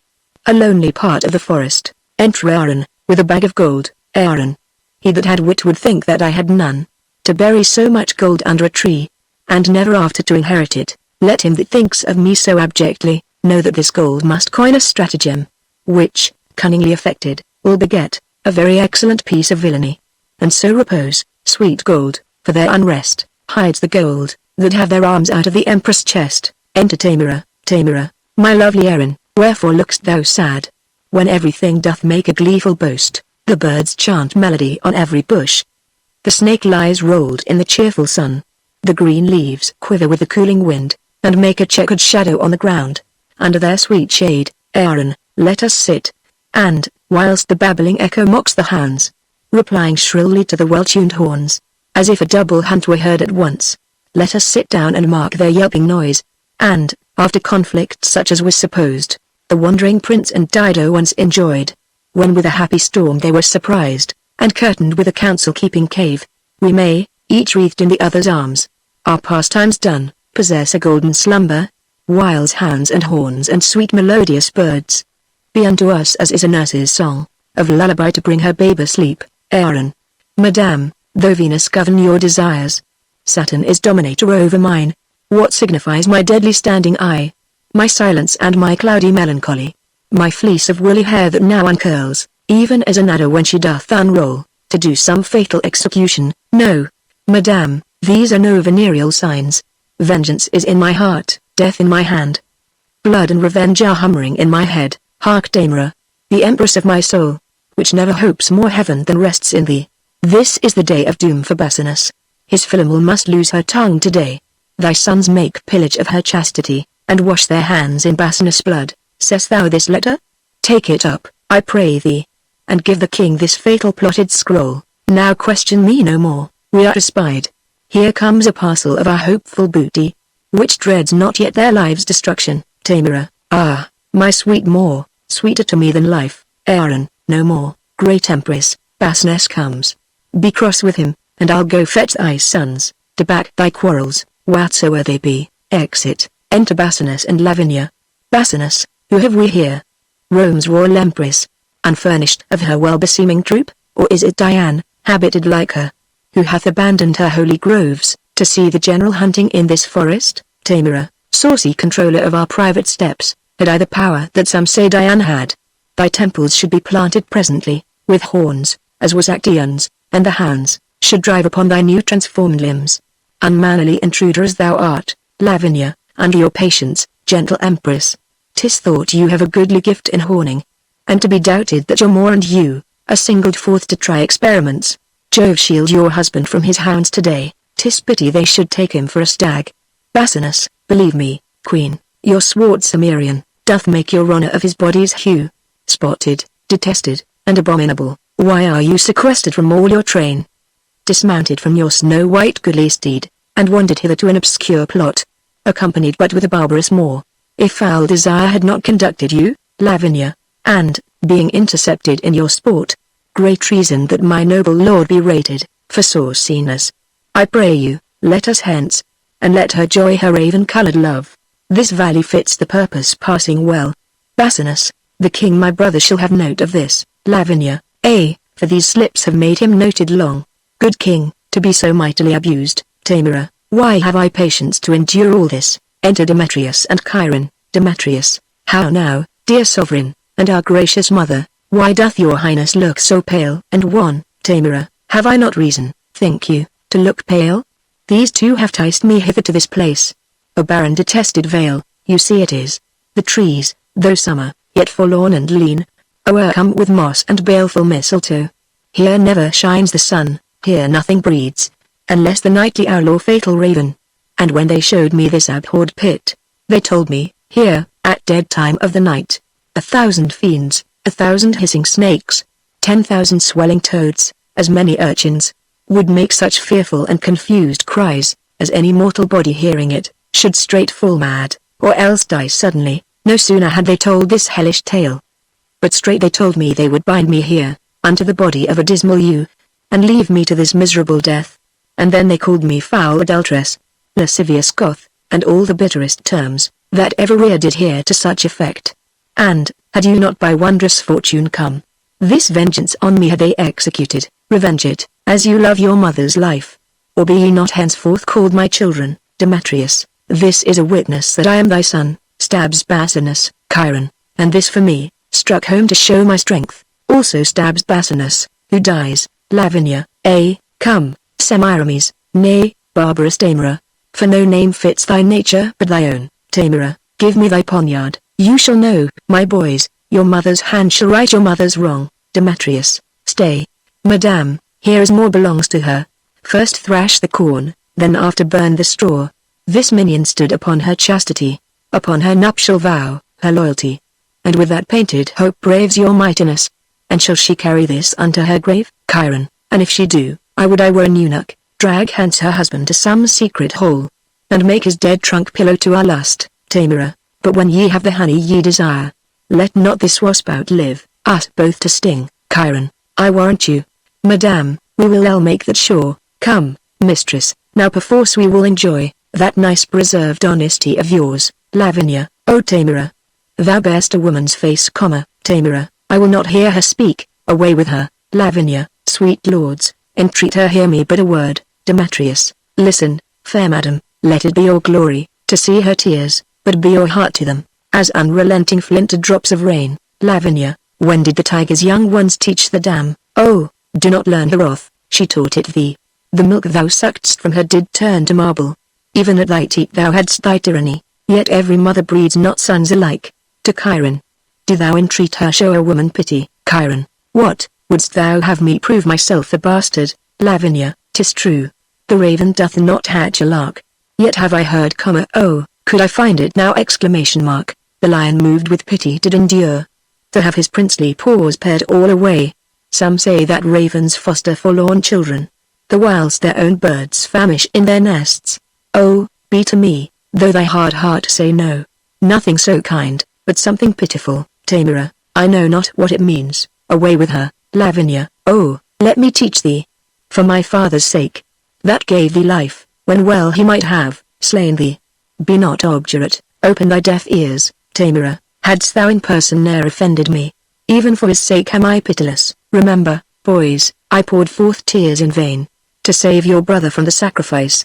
A lonely part of the forest. Enter Aaron, with a bag of gold. Aaron. He that had wit would think that I had none, to bury so much gold under a tree, and never after to inherit it. Let him that thinks of me so abjectly, know that this gold must coin a stratagem, which, cunningly effected, will beget a very excellent piece of villainy. And so repose, sweet gold, for their unrest, hides the gold, that have their arms out of the empress' chest. Enter Tamara. Tamara, my lovely Aaron, wherefore look'st thou sad? When everything doth make a gleeful boast, the birds chant melody on every bush. The snake lies rolled in the cheerful sun. The green leaves quiver with the cooling wind, and make a checkered shadow on the ground. Under their sweet shade, Aaron, let us sit, and, whilst the babbling echo mocks the hounds, replying shrilly to the well-tuned horns, as if a double hunt were heard at once, let us sit down and mark their yelping noise, and, after conflict such as was supposed, the wandering prince and Dido once enjoyed, when with a happy storm they were surprised, and curtained with a counsel-keeping cave, we may, each wreathed in the other's arms, our pastimes done, possess a golden slumber. whiles hounds and horns and sweet melodious birds. Be unto us as is a nurse's song, of lullaby to bring her babe asleep, Aaron. Madame, though Venus govern your desires, Saturn is dominator over mine. What signifies my deadly standing eye, my silence and my cloudy melancholy, my fleece of woolly hair that now uncurls, even as an adder when she doth unroll, to do some fatal execution? No, Madame, these are no venereal signs. Vengeance is in my heart, death in my hand. Blood and revenge are hummering in my head. Hark Daimara, the empress of my soul, which never hopes more heaven than rests in thee. This is the day of doom for Bassianus. His Philomel must lose her tongue today. Thy sons make pillage of her chastity, and wash their hands in Bassianus' blood. Sayest thou this letter? Take it up, I pray thee, and give the king this fatal plotted scroll. Now question me no more, we are espied. Here comes a parcel of our hopeful booty, which dreads not yet their lives' destruction. Daimara, ah, my sweet more, sweeter to me than life, Aaron, no more, great empress, Bassianus comes. Be cross with him, and I'll go fetch thy sons, to back thy quarrels, whatsoever they be. Exit, enter Bassianus and Lavinia. Bassianus, who have we here? Rome's royal empress, unfurnished of her well-beseeming troop, or is it Diane, habited like her, who hath abandoned her holy groves, to see the general hunting in this forest? Daimara, saucy controller of our private steps, had I the power that some say Diane had, thy temples should be planted presently, with horns, as was Actaeon's, and the hounds should drive upon thy new transformed limbs. Unmannerly intruder as thou art, Lavinia, under your patience, gentle empress, 'tis thought you have a goodly gift in horning, and to be doubted that your more and you are singled forth to try experiments. Jove shield your husband from his hounds today, 'tis pity they should take him for a stag. Bassianus, believe me, queen, your swart Cimmerian, doth make your honour of his body's hue spotted, detested, and abominable. Why are you sequestered from all your train, dismounted from your snow-white goodly steed, and wandered hither to an obscure plot, accompanied but with a barbarous Moor? If foul desire had not conducted you, Lavinia, and, being intercepted in your sport, great treason that my noble lord be rated, for sauciness. I pray you, let us hence, and let her joy her raven-coloured love. This valley fits the purpose passing well. Bassianus, the king my brother shall have note of this. Lavinia, for these slips have made him noted long. Good king, to be so mightily abused. Daimara, why have I patience to endure all this? Enter Demetrius and Chiron. Demetrius, how now, dear sovereign, and our gracious mother, why doth your highness look so pale and wan? Daimara, have I not reason, think you, to look pale? These two have ticed me hither to this place. A barren detested vale, you see it is. The trees, though summer, yet forlorn and lean, o'ercome with moss and baleful mistletoe. Here never shines the sun, here nothing breeds, unless the nightly owl or fatal raven. And when they showed me this abhorred pit, they told me, here, at dead time of the night, 1,000 fiends, 1,000 hissing snakes, 10,000 swelling toads, as many urchins, would make such fearful and confused cries, as any mortal body hearing it, should straight fall mad, or else die suddenly. No sooner had they told this hellish tale, but straight they told me they would bind me here, unto the body of a dismal ewe, and leave me to this miserable death. And then they called me foul adulteress, lascivious Goth, and all the bitterest terms, that ever ear did hear to such effect. And, had you not by wondrous fortune come, this vengeance on me had they executed, revenge it, as you love your mother's life. Or be ye not henceforth called my children. Demetrius, this is a witness that I am thy son, stabs Bassianus. Chiron, and this for me, struck home to show my strength, also stabs Bassianus, who dies. Lavinia, come, Semiramis, nay, barbarous Daimara, for no name fits thy nature but thy own. Daimara, give me thy poniard, you shall know, my boys, your mother's hand shall right your mother's wrong. Demetrius, stay. Madame, here is more belongs to her. First thrash the corn, then after burn the straw. This minion stood upon her chastity, upon her nuptial vow, her loyalty. And with that painted hope braves your mightiness. And shall she carry this unto her grave? Chiron, and if she do, I would I were an eunuch, drag hence her husband to some secret hole, and make his dead trunk pillow to our lust. Daimara, but when ye have the honey ye desire, let not this wasp outlive us both to sting. Chiron, I warrant you. Madame, we will well make that sure. Come, mistress, now perforce we will enjoy that nice preserved honesty of yours. Lavinia, O Tamara. Thou bear'st a woman's face, Tamara, I will not hear her speak, away with her. Lavinia, sweet lords, entreat her hear me but a word. Demetrius, listen, fair madam, let it be your glory, to see her tears, but be your heart to them, as unrelenting flint to drops of rain. Lavinia, when did the tiger's young ones teach the dam? Oh, do not learn her wrath, she taught it thee. The milk thou suckedst from her did turn to marble. Even at thy teat thou hadst thy tyranny, yet every mother breeds not sons alike. To Chiron, do thou entreat her show a woman pity. Chiron, what, wouldst thou have me prove myself a bastard? Lavinia, 'tis true. The raven doth not hatch a lark. Yet have I heard, oh, could I find it now! The lion moved with pity did endure, to have his princely paws pared all away. Some say that ravens foster forlorn children, the whilst their own birds famish in their nests. Oh, be to me, though thy hard heart say no, nothing so kind, but something pitiful. Tamara, I know not what it means, away with her. Lavinia, oh, let me teach thee. For my father's sake, that gave thee life, when well he might have slain thee. Be not obdurate, open thy deaf ears. Tamara, hadst thou in person ne'er offended me, even for his sake am I pitiless. Remember, boys, I poured forth tears in vain, to save your brother from the sacrifice.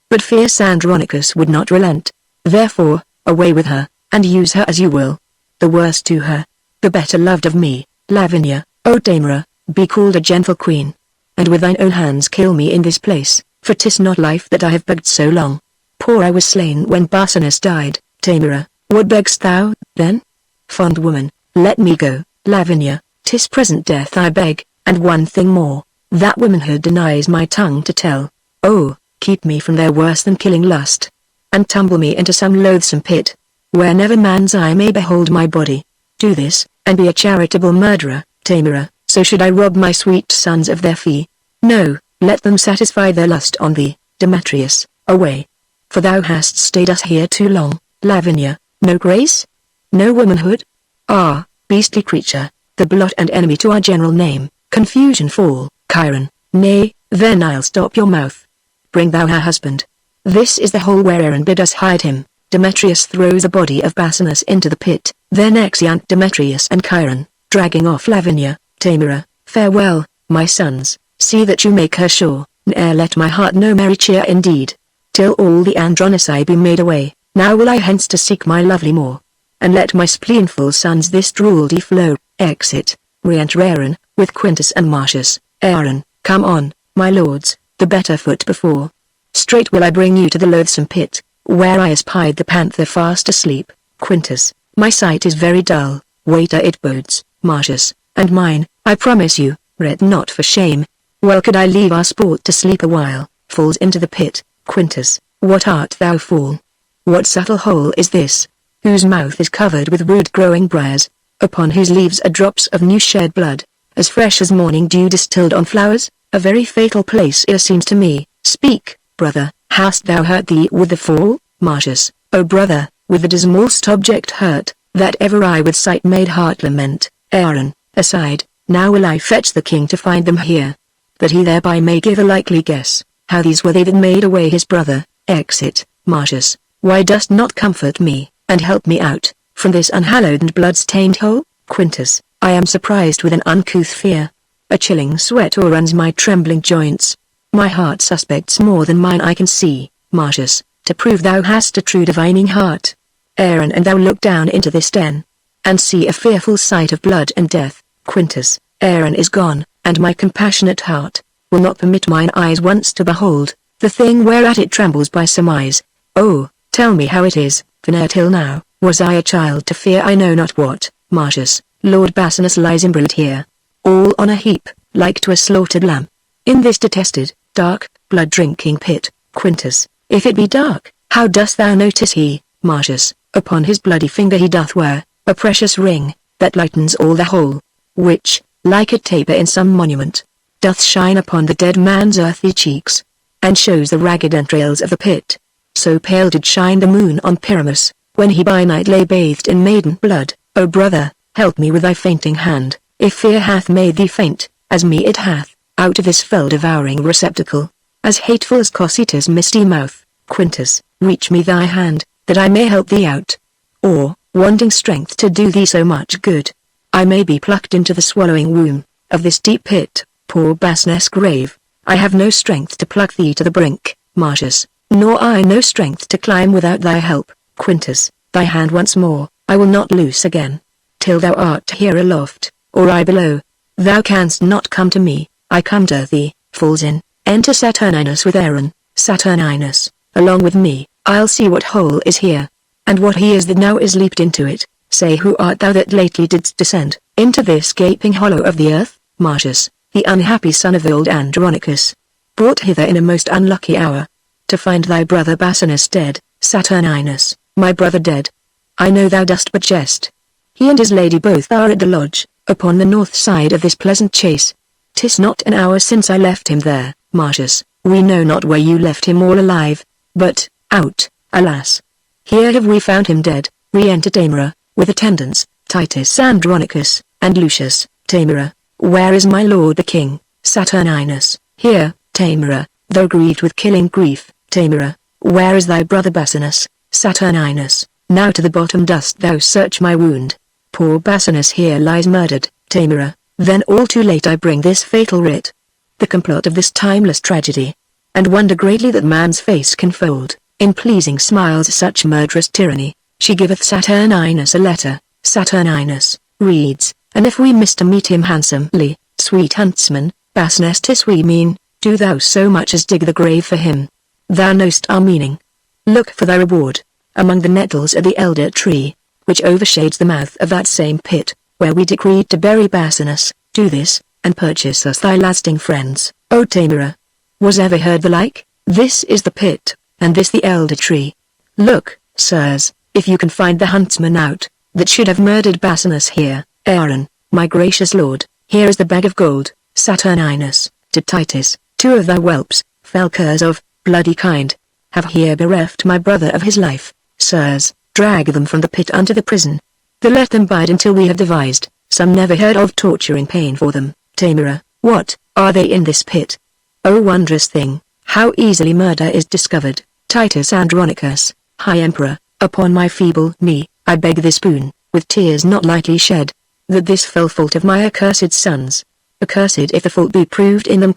But fierce Andronicus would not relent. Therefore, away with her, and use her as you will. The worse to her, the better loved of me. Lavinia, O Tamara, be called a gentle queen, and with thine own hands kill me in this place, for 'tis not life that I have begged so long. Poor I was slain when Barsanus died. Tamara, what begg'st thou, then? Fond woman, let me go. Lavinia, 'tis present death I beg, and one thing more, that womanhood denies my tongue to tell. Oh, keep me from their worse than killing lust, and tumble me into some loathsome pit, where never man's eye may behold my body. Do this, and be a charitable murderer. Tamara, so should I rob my sweet sons of their fee? No, let them satisfy their lust on thee. Demetrius, away. For thou hast stayed us here too long. Lavinia, no grace? No womanhood? Ah, beastly creature, the blot and enemy to our general name. Confusion fall. Chiron, nay, then I'll stop your mouth. Bring thou her husband. This is the hole wherein bid us hide him. Demetrius throws the body of Barsanus into the pit. Then exeunt Demetrius and Chiron, dragging off Lavinia. Tamara, farewell, my sons, see that you make her sure, ne'er let my heart know merry cheer indeed, till all the Andronici be made away. Now will I hence to seek my lovely more, and let my spleenful sons this droldy flow. Exit. Re-enter Aaron, with Quintus and Marcius. Aaron, come on, my lords, the better foot before. Straight will I bring you to the loathsome pit, where I espied the panther fast asleep. Quintus, my sight is very dull, waiter it bodes. Marcius, and mine, I promise you, ret not for shame. Well could I leave our sport to sleep a while. Falls into the pit. Quintus, what art thou, fool? What subtle hole is this, whose mouth is covered with rude growing briars, upon whose leaves are drops of new shed blood, as fresh as morning dew distilled on flowers? A very fatal place it seems to me. Speak, brother, hast thou hurt thee with the fall? Marcius, O brother, with the dismalst object hurt, that ever I with sight made heart lament. Aaron, aside, now will I fetch the king to find them here, that he thereby may give a likely guess, how these were they that made away his brother. Exit. Marcius, why dost not comfort me, and help me out, from this unhallowed and blood-stained hole? Quintus, I am surprised with an uncouth fear. A chilling sweat o'erruns my trembling joints. My heart suspects more than mine I can see. Marcius, to prove thou hast a true divining heart. Aaron, and thou look down into this den, and see a fearful sight of blood and death. Quintus, Aaron is gone, and my compassionate heart will not permit mine eyes once to behold the thing whereat it trembles by surmise. Oh, tell me how it is, for ne'er till now was I a child to fear I know not what. Marcius, Lord Barsanus lies imbroiled here, all on a heap, like to a slaughtered lamb, in this detested, dark, blood-drinking pit. Quintus, if it be dark, how dost thou notice he? Marcius, upon his bloody finger he doth wear a precious ring, that lightens all the whole, which, like a taper in some monument, doth shine upon the dead man's earthy cheeks, and shows the ragged entrails of the pit. So pale did shine the moon on Pyramus, when he by night lay bathed in maiden blood. O brother, help me with thy fainting hand, if fear hath made thee faint, as me it hath, out of this fell-devouring receptacle, as hateful as Cocytus' misty mouth. Quintus, reach me thy hand, that I may help thee out. Or, wanting strength to do thee so much good, I may be plucked into the swallowing womb of this deep pit, poor Bassness grave. I have no strength to pluck thee to the brink, Marcius, nor I no strength to climb without thy help, Quintus. Thy hand once more, I will not loose again, till thou art here aloft, or I below. Thou canst not come to me, I come to thee. Falls in, enter Saturninus with Aaron. Saturninus, along with me, I'll see what hole is here, and what he is that now is leaped into it. Say, who art thou that lately didst descend into this gaping hollow of the earth? Marcius, the unhappy son of old Andronicus, brought hither in a most unlucky hour, to find thy brother Bassianus dead. Saturninus, my brother dead? I know thou dost but jest. He and his lady both are at the lodge, upon the north side of this pleasant chase. 'Tis not an hour since I left him there, Marcius. We know not where you left him all alive, but, out, alas. Here have we found him dead. Re-enter Tamara, with attendants, Titus Andronicus, and Lucius. Tamara, where is my lord the king? Saturninus, here. Tamara, though grieved with killing grief. Tamara, where is thy brother Bassianus? Saturninus, now to the bottom dost thou search my wound. Poor Bassianus here lies murdered. Tamara, then all too late I bring this fatal writ, the complot of this timeless tragedy, and wonder greatly that man's face can fold, in pleasing smiles, such murderous tyranny. She giveth Saturninus a letter. Saturninus reads, and if we miss to meet him handsomely, sweet huntsman, Bassianus 'tis we mean, do thou so much as dig the grave for him. Thou knowst our meaning. Look for thy reward, among the nettles of the elder tree, which overshades the mouth of that same pit, where we decreed to bury Bassianus. Do this, and purchase us thy lasting friends, O Tamara. Was ever heard the like? This is the pit, and this the elder tree. Look, sirs, if you can find the huntsman out, that should have murdered Bassianus here. Aaron, my gracious lord, here is the bag of gold. Saturninus, to Titus, two of thy whelps, fell curs of, bloody kind, have here bereft my brother of his life. Sirs, drag them from the pit unto the prison. There let them bide until we have devised some never heard of torturing pain for them. Tamara, what, are they in this pit? O wondrous thing, how easily murder is discovered. Titus Andronicus, High Emperor, upon my feeble knee, I beg this boon, with tears not lightly shed, that this fell fault of my accursed sons, accursed if the fault be proved in them,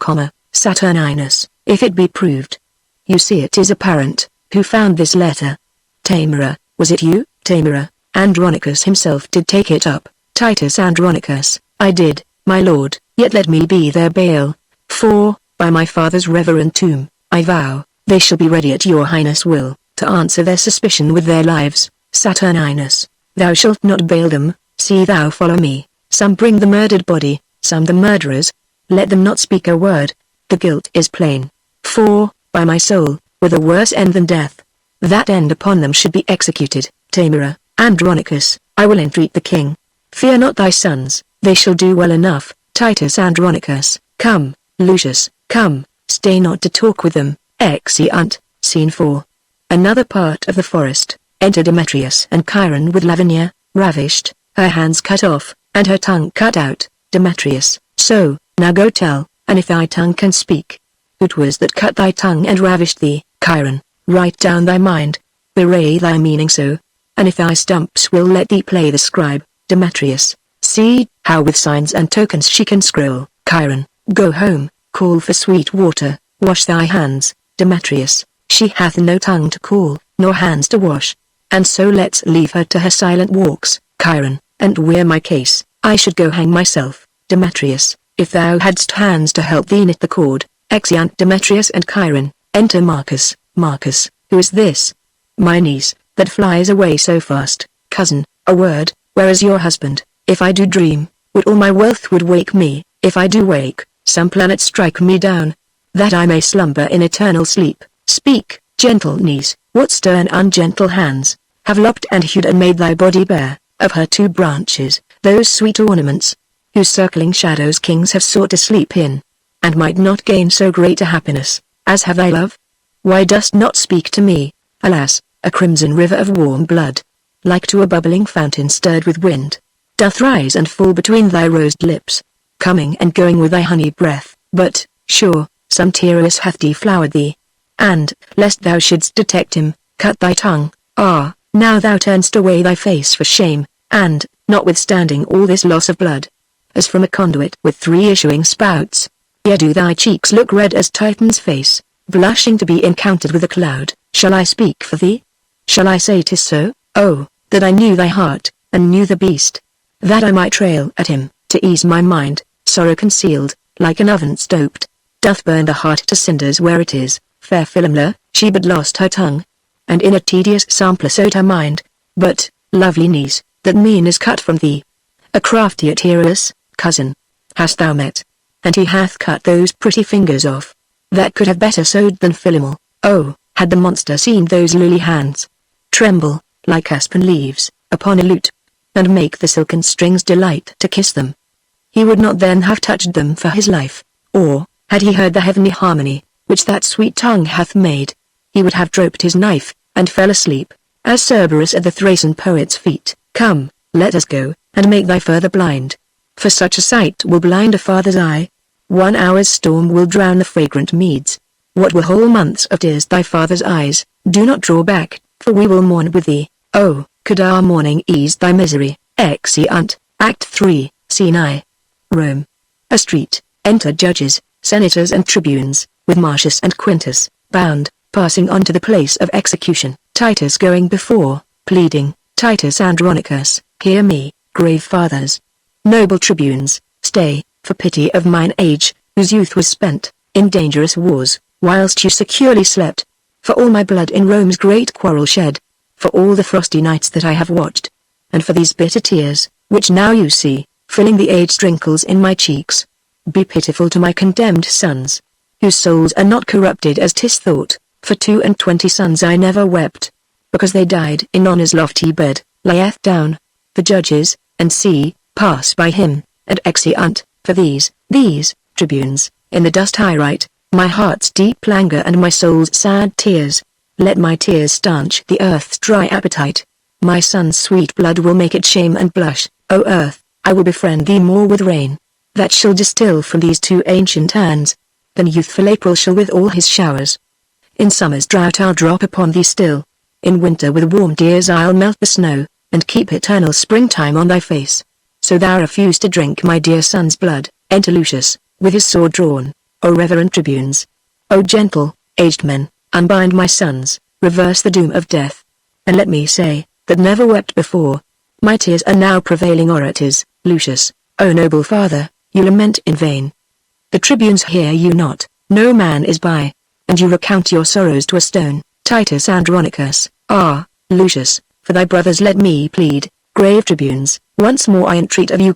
Saturninus, if it be proved. You see it is apparent, who found this letter. Tamara, was it you? Tamara, Andronicus himself did take it up. Titus Andronicus, I did, my lord, yet let me be their bail, for, by my father's reverend tomb, I vow, they shall be ready at your highness' will, to answer their suspicion with their lives. Saturninus, thou shalt not bail them, see thou follow me, some bring the murdered body, some the murderers, let them not speak a word, the guilt is plain, for, by my soul, with a worse end than death, that end upon them should be executed. Tamara, Andronicus, I will entreat the king. Fear not thy sons, they shall do well enough. Titus Andronicus, come. Lucius, come, stay not to talk with them. Exeunt. Scene 4. Another part of the forest. Enter Demetrius and Chiron with Lavinia, ravished, her hands cut off, and her tongue cut out. Demetrius, so, now go tell, and if thy tongue can speak, who 'twas that cut thy tongue and ravished thee. Chiron, write down thy mind, bewray thy meaning so, and if thy stumps will let thee play the scribe. Demetrius, see, how with signs and tokens she can scroll. Chiron, go home, call for sweet water, wash thy hands. Demetrius, she hath no tongue to call, nor hands to wash, and so let's leave her to her silent walks. Chiron, and wear my case, I should go hang myself. Demetrius, if thou hadst hands to help thee knit the cord. Exeunt Demetrius and Chiron. Enter Marcus. Marcus, who is this? My niece, that flies away so fast. Cousin, a word, where is your husband? If I do dream, would all my wealth would wake me, if I do wake, some planet strike me down, that I may slumber in eternal sleep. Speak, gentle niece, what stern ungentle hands have lopped and hewed and made thy body bare, of her two branches, those sweet ornaments, whose circling shadows kings have sought to sleep in, and might not gain so great a happiness, as have thy love? Why dost not speak to me? Alas, a crimson river of warm blood, like to a bubbling fountain stirred with wind, doth rise and fall between thy rosed lips, coming and going with thy honey breath, but, sure, some Tyrrheus hath deflowered thee, and, lest thou shouldst detect him, cut thy tongue. Ah, now thou turnest away thy face for shame, and, notwithstanding all this loss of blood, as from a conduit with 3 issuing spouts, yet do thy cheeks look red as Titan's face, blushing to be encountered with a cloud. Shall I speak for thee? Shall I say 'tis so? Oh, that I knew thy heart, and knew the beast, that I might rail at him, to ease my mind. Sorrow concealed, like an oven stoped, doth burn the heart to cinders where it is. Fair Philomela, she but lost her tongue, and in a tedious sampler sowed her mind. But, lovely niece, that mean is cut from thee. A crafty Titus, cousin, hast thou met, and he hath cut those pretty fingers off, that could have better sewed than Philomel. Oh, had the monster seen those lily hands tremble, like aspen leaves, upon a lute, and make the silken strings delight to kiss them, he would not then have touched them for his life, or, had he heard the heavenly harmony, which that sweet tongue hath made, he would have dropped his knife, and fell asleep, as Cerberus at the Thracian poet's feet. Come, let us go, and make thy further blind, for such a sight will blind a father's eye. 1 hour's storm will drown the fragrant meads. What were whole months of tears thy father's eyes? Do not draw back, for we will mourn with thee. Oh, could our mourning ease thy misery? Exeunt. Act 3, Scene I. Rome. A street. Enter judges, senators and tribunes, with Marcius and Quintus, bound, passing on to the place of execution. Titus going before, pleading. Titus Andronicus, hear me, grave fathers. Noble tribunes, stay, for pity of mine age, whose youth was spent, in dangerous wars, whilst you securely slept. For all my blood in Rome's great quarrel shed, for all the frosty nights that I have watched, and for these bitter tears, which now you see, filling the aged wrinkles in my cheeks. Be pitiful to my condemned sons, whose souls are not corrupted as 'tis thought. For 22 sons I never wept, because they died in honor's lofty bed. Lieth down, the judges, and see, pass by him, and exeunt, for these tribunes, in the dust I write, my heart's deep languor and my soul's sad tears. Let my tears stanch the earth's dry appetite. My son's sweet blood will make it shame and blush. O earth, I will befriend thee more with rain, that shall distill from these 2 ancient hands, than youthful April shall with all his showers. In summer's drought I'll drop upon thee still, in winter with warm tears I'll melt the snow, and keep eternal springtime on thy face. So thou refuse to drink my dear son's blood. Enter Lucius, with his sword drawn. O reverend tribunes, O gentle, aged men, unbind my sons, reverse the doom of death, and let me say, that never wept before. My tears are now prevailing orators. Lucius, O noble father, you lament in vain. The tribunes hear you not, no man is by, and you recount your sorrows to a stone. Titus Andronicus, ah, Lucius, for thy brothers let me plead. Grave tribunes, once more I entreat of you,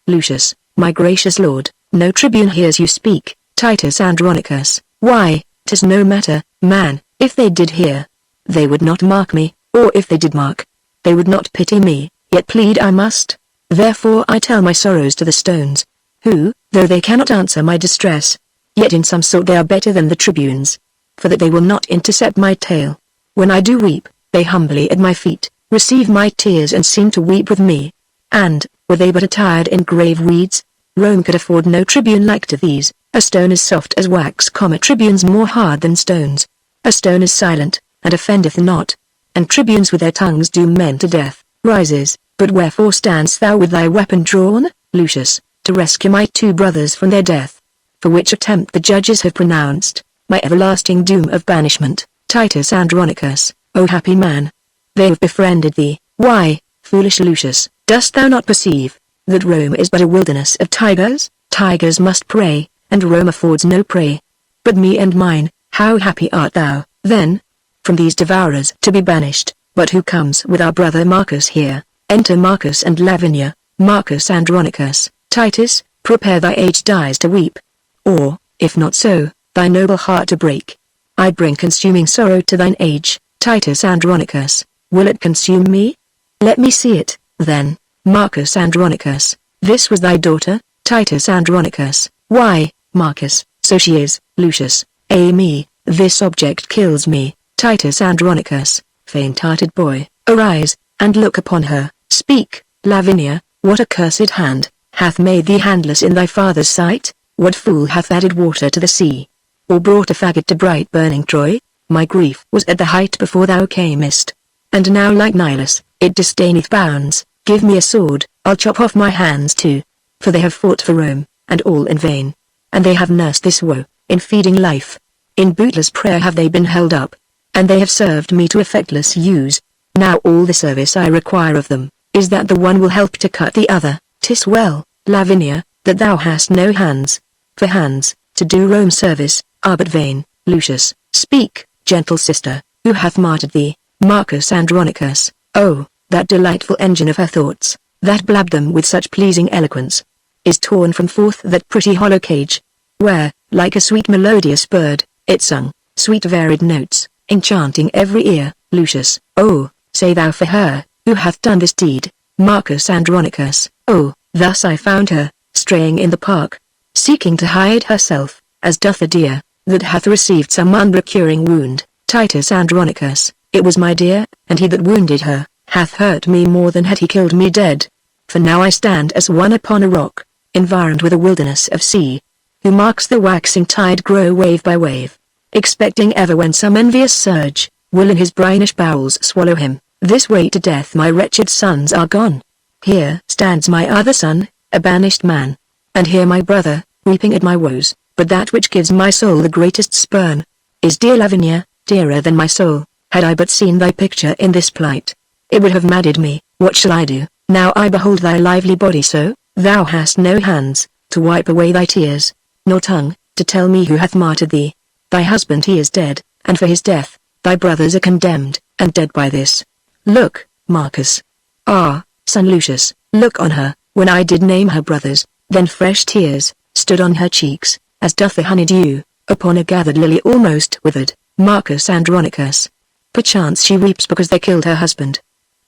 Lucius, my gracious lord, no tribune hears you speak. Titus Andronicus, why, 'tis no matter, man, if they did hear, they would not mark me, or if they did mark, they would not pity me, yet plead I must. Therefore I tell my sorrows to the stones, who, though they cannot answer my distress, yet in some sort they are better than the tribunes, for that they will not intercept my tale. When I do weep, they humbly at my feet, receive my tears and seem to weep with me. And, were they but attired in grave weeds, Rome could afford no tribune like to these. A stone is soft as wax, tribunes more hard than stones. A stone is silent, and offendeth not, and tribunes with their tongues doom men to death. Rises, but wherefore standst thou with thy weapon drawn, Lucius, to rescue my 2 brothers from their death? For which attempt the judges have pronounced my everlasting doom of banishment. Titus Andronicus, O happy man, they have befriended thee. Why, foolish Lucius, dost thou not perceive that Rome is but a wilderness of tigers? Tigers must prey, and Rome affords no prey. But me and mine, how happy art thou, then, from these devourers to be banished. But who comes with our brother Marcus here? Enter Marcus and Lavinia. Marcus Andronicus, Titus, prepare thy aged eyes to weep, or, if not so, thy noble heart to break. I bring consuming sorrow to thine age. Titus Andronicus, will it consume me? Let me see it, then. Marcus Andronicus, this was thy daughter? Titus Andronicus, why, Marcus, so she is. Lucius, me, this object kills me. Titus Andronicus, faint-hearted boy, arise, and look upon her. Speak, Lavinia, what accursed hand hath made thee handless in thy father's sight? What fool hath added water to the sea, or brought a faggot to bright burning Troy? My grief was at the height before thou camest, And now like Nilus, it disdaineth bounds. Give me a sword, I'll chop off my hands too. For they have fought for Rome, and all in vain. And they have nursed this woe, in feeding life. In bootless prayer have they been held up. And they have served me to effectless use. Now all the service I require of them, is that the one will help to cut the other. 'Tis well, Lavinia, that thou hast no hands. For hands, to do Rome service, are but vain. Lucius, speak, gentle sister, who hath martyred thee? Marcus Andronicus. Oh, that delightful engine of her thoughts, that blabbed them with such pleasing eloquence, is torn from forth that pretty hollow cage, where, like a sweet melodious bird, it sung, sweet varied notes, enchanting every ear. Lucius, oh, say thou for her, who hath done this deed? Marcus Andronicus, oh, thus I found her, straying in the park, seeking to hide herself, as doth a deer, that hath received some unrecuring wound. Titus Andronicus, it was my dear, and he that wounded her, hath hurt me more than had he killed me dead. For now I stand as one upon a rock, environed with a wilderness of sea, who marks the waxing tide grow wave by wave, expecting ever when some envious surge, will in his brinish bowels swallow him. This way to death my wretched sons are gone. Here stands my other son, a banished man. And here my brother, weeping at my woes, but that which gives my soul the greatest spurn, is dear Lavinia, dearer than my soul. Had I but seen thy picture in this plight, it would have madded me. What shall I do, now I behold thy lively body so? Thou hast no hands, to wipe away thy tears, nor tongue, to tell me who hath martyred thee. Thy husband he is dead, and for his death, thy brothers are condemned, and dead by this. Look, Marcus. Ah, son Lucius, look on her. When I did name her brothers, then fresh tears stood on her cheeks, as doth the honeydew upon a gathered lily almost withered. Marcus Andronicus. Perchance she weeps because they killed her husband.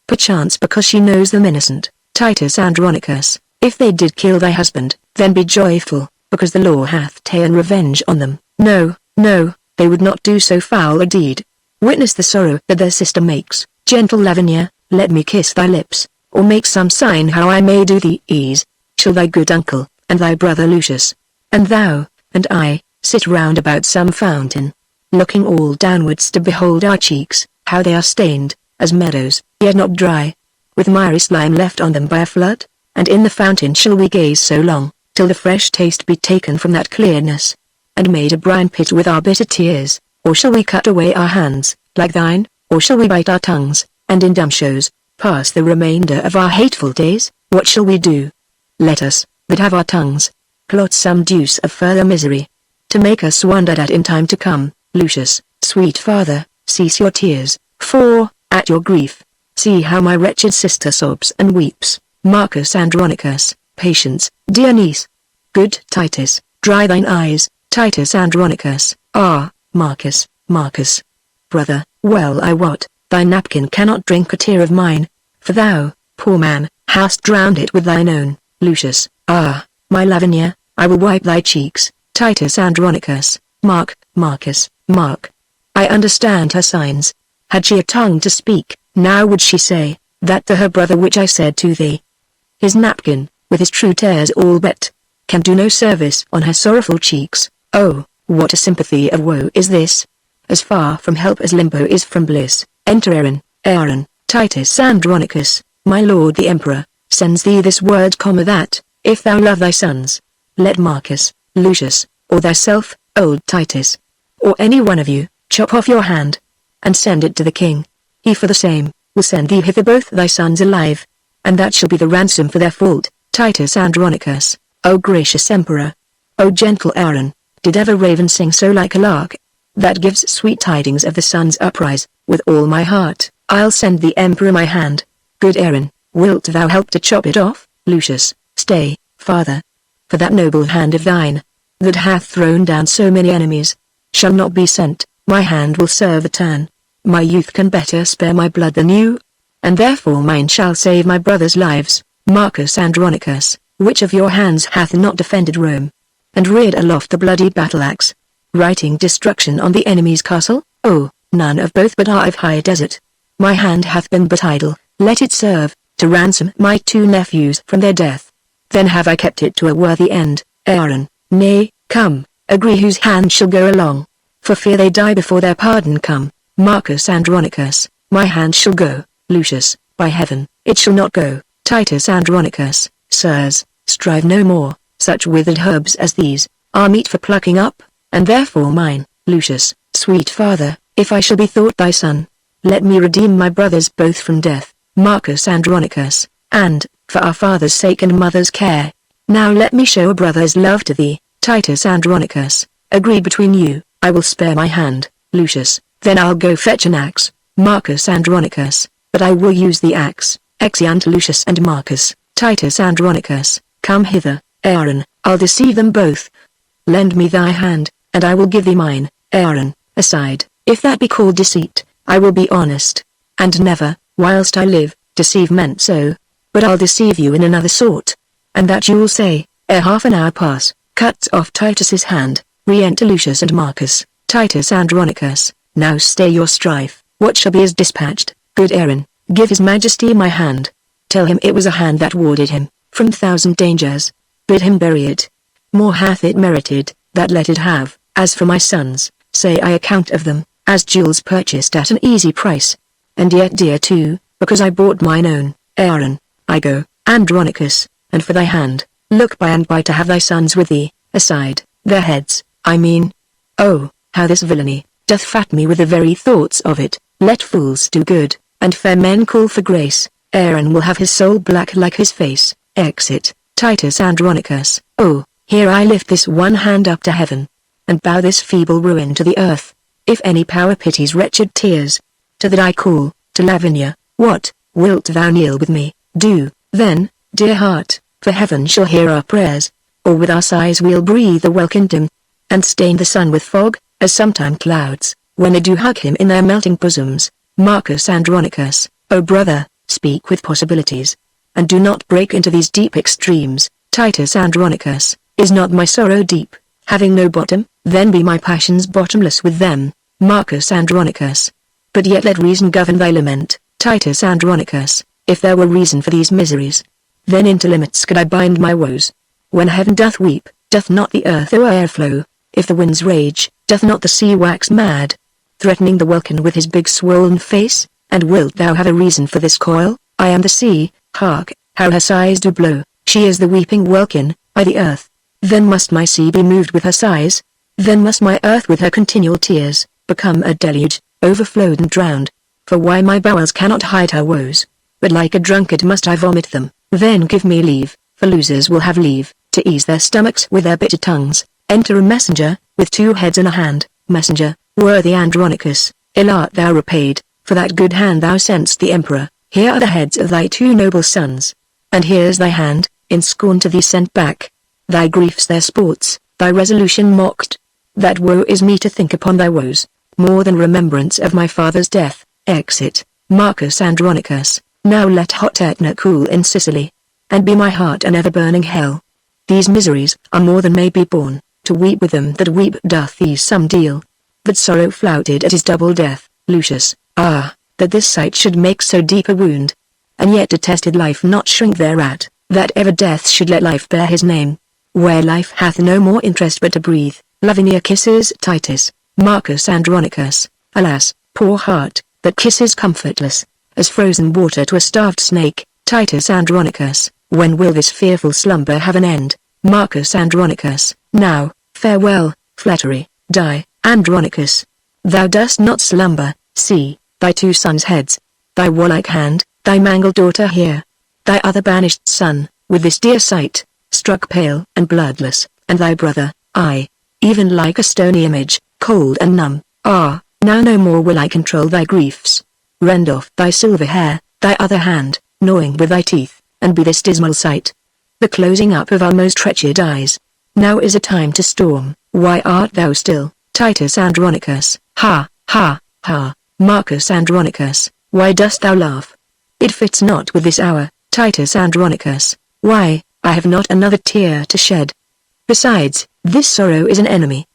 Perchance because she knows them innocent. Titus Andronicus. If they did kill thy husband, then be joyful, because the law hath ta'en revenge on them. No, no, they would not do so foul a deed. Witness the sorrow that their sister makes. Gentle Lavinia, let me kiss thy lips, or make some sign how I may do thee ease. Shall thy good uncle, and thy brother Lucius, and thou, and I, sit round about some fountain, looking all downwards to behold our cheeks, how they are stained, as meadows, yet not dry, with miry slime left on them by a flood? And in the fountain shall we gaze so long, till the fresh taste be taken from that clearness, and made a brine pit with our bitter tears? Or shall we cut away our hands, like thine? Or shall we bite our tongues, and in dumb shows, pass the remainder of our hateful days? What shall we do? Let us, that have our tongues, plot some deuce of further misery, to make us wondered at in time to come. Lucius, sweet father, cease your tears, for, at your grief, see how my wretched sister sobs and weeps. Marcus Andronicus, patience, dear niece. Good Titus, dry thine eyes. Titus Andronicus, ah, Marcus, Marcus. Brother, well I wot, thy napkin cannot drink a tear of mine, for thou, poor man, hast drowned it with thine own. Lucius, ah, my Lavinia, I will wipe thy cheeks. Titus Andronicus, Marcus, Mark. I understand her signs. Had she a tongue to speak, now would she say, that to her brother which I said to thee. His napkin, with his true tears all wet, can do no service on her sorrowful cheeks. Oh, what a sympathy of woe is this! As far from help as limbo is from bliss. Enter Aaron, Titus Andronicus, my lord the emperor, sends thee this word, that, if thou love thy sons, let Marcus, Lucius, or thyself, old Titus, or any one of you, chop off your hand, and send it to the king. He for the same, will send thee hither both thy sons alive, and that shall be the ransom for their fault. Titus Andronicus, O gracious emperor, O gentle Aaron, did ever raven sing so like a lark, that gives sweet tidings of the sun's uprise? With all my heart, I'll send the emperor my hand. Good Aaron, wilt thou help to chop it off? Lucius, stay, father. For that noble hand of thine, that hath thrown down so many enemies, shall not be sent. My hand will serve a turn. My youth can better spare my blood than you, and therefore mine shall save my brothers' lives. Marcus Andronicus, which of your hands hath not defended Rome, and reared aloft the bloody battle-axe, writing destruction on the enemy's castle? Oh, none of both, but I of high desert. My hand hath been but idle, let it serve, to ransom my two nephews from their death. Then have I kept it to a worthy end. Aaron, nay, come, agree whose hand shall go along, for fear they die before their pardon come. Marcus Andronicus, My hand shall go, Lucius, by heaven, it shall not go. Titus Andronicus, sirs, strive no more, such withered herbs as these, are meet for plucking up, and therefore mine, Lucius, sweet father, if I shall be thought thy son, let me redeem my brothers both from death, Marcus Andronicus, and, for our father's sake and mother's care, now let me show a brother's love to thee, Titus Andronicus. Agreed between you, I will spare my hand, Lucius, then I'll go fetch an axe, Marcus Andronicus, but I will use the axe. Exeunt Lucius and Marcus. Titus Andronicus, come hither, Aaron, I'll deceive them both. Lend me thy hand, and I will give thee mine. Aaron, aside, if that be called deceit, I will be honest, and never, whilst I live, deceive men so, but I'll deceive you in another sort, and that you'll say, ere half an hour pass. Cuts off Titus's hand, re-enter Lucius and Marcus. Titus Andronicus, now stay your strife, what shall be is dispatched. Good Aaron, give his majesty my hand. Tell him it was a hand that warded him from 1,000 dangers. Bid him bury it. More hath it merited, that let it have. As for my sons, say I account of them, as jewels purchased at an easy price. And yet dear too, because I bought mine own. Aaron, I go, Andronicus, and for thy hand, look by and by to have thy sons with thee, aside, their heads, I mean. Oh, how this villainy, doth fat me with the very thoughts of it. Let fools do good, and fair men call for grace. Aaron will have his soul black like his face. Exit. Titus Andronicus, oh, here I lift this one hand up to heaven, and bow this feeble ruin to the earth. If any power pities wretched tears, to that I call, to Lavinia, what, wilt thou kneel with me? Do, then, dear heart, for heaven shall hear our prayers, or with our sighs we'll breathe a welkin dim, and stain the sun with fog, as sometime clouds, when they do hug him in their melting bosoms. Marcus Andronicus, O brother, speak with possibilities, and do not break into these deep extremes. Titus Andronicus, is not my sorrow deep, having no bottom? Then be my passions bottomless with them. Marcus Andronicus, but yet let reason govern thy lament. Titus Andronicus, if there were reason for these miseries, then into limits could I bind my woes. When heaven doth weep, doth not the earth o'er flow? If the winds rage, doth not the sea wax mad, threatening the welkin with his big swollen face? And wilt thou have a reason for this coil? I am the sea, hark, how her sighs do blow. She is the weeping welkin, I the earth. Then must my sea be moved with her sighs? Then must my earth with her continual tears, become a deluge, overflowed and drowned. For why my bowels cannot hide her woes, but like a drunkard must I vomit them. Then give me leave, for losers will have leave, to ease their stomachs with their bitter tongues. Enter a messenger, with 2 heads in a hand. Messenger, worthy Andronicus, ill art thou repaid, for that good hand thou sent'st the emperor. Here are the heads of thy 2 noble sons, and here's thy hand, in scorn to thee sent back. Thy griefs their sports, thy resolution mocked. That woe is me to think upon thy woes, more than remembrance of my father's death. Exit. Marcus Andronicus, now let hot Etna cool in Sicily, and be my heart an ever-burning hell. These miseries are more than may be borne, to weep with them that weep doth ease some deal. But sorrow flouted at his double death. Lucius, ah, that this sight should make so deep a wound, and yet detested life not shrink thereat, that ever death should let life bear his name, where life hath no more interest but to breathe. Lavinia kisses Titus. Marcus Andronicus, alas, poor heart, that kisses comfortless, as frozen water to a starved snake. Titus Andronicus, when will this fearful slumber have an end? Marcus Andronicus, now, farewell, flattery, die. Andronicus, thou dost not slumber, see, thy 2 sons' heads, thy warlike hand, thy mangled daughter here, thy other banished son, with this dear sight, struck pale and bloodless, and thy brother, I, even like a stony image, cold and numb. Ah, now no more will I control thy griefs. Rend off thy silver hair, thy other hand, gnawing with thy teeth, and be this dismal sight the closing up of our most wretched eyes. Now is a time to storm. Why art thou still? Titus Andronicus, ha, ha, ha. Marcus Andronicus, why dost thou laugh? It fits not with this hour. Titus Andronicus, why, I have not another tear to shed. Besides, this sorrow is an enemy,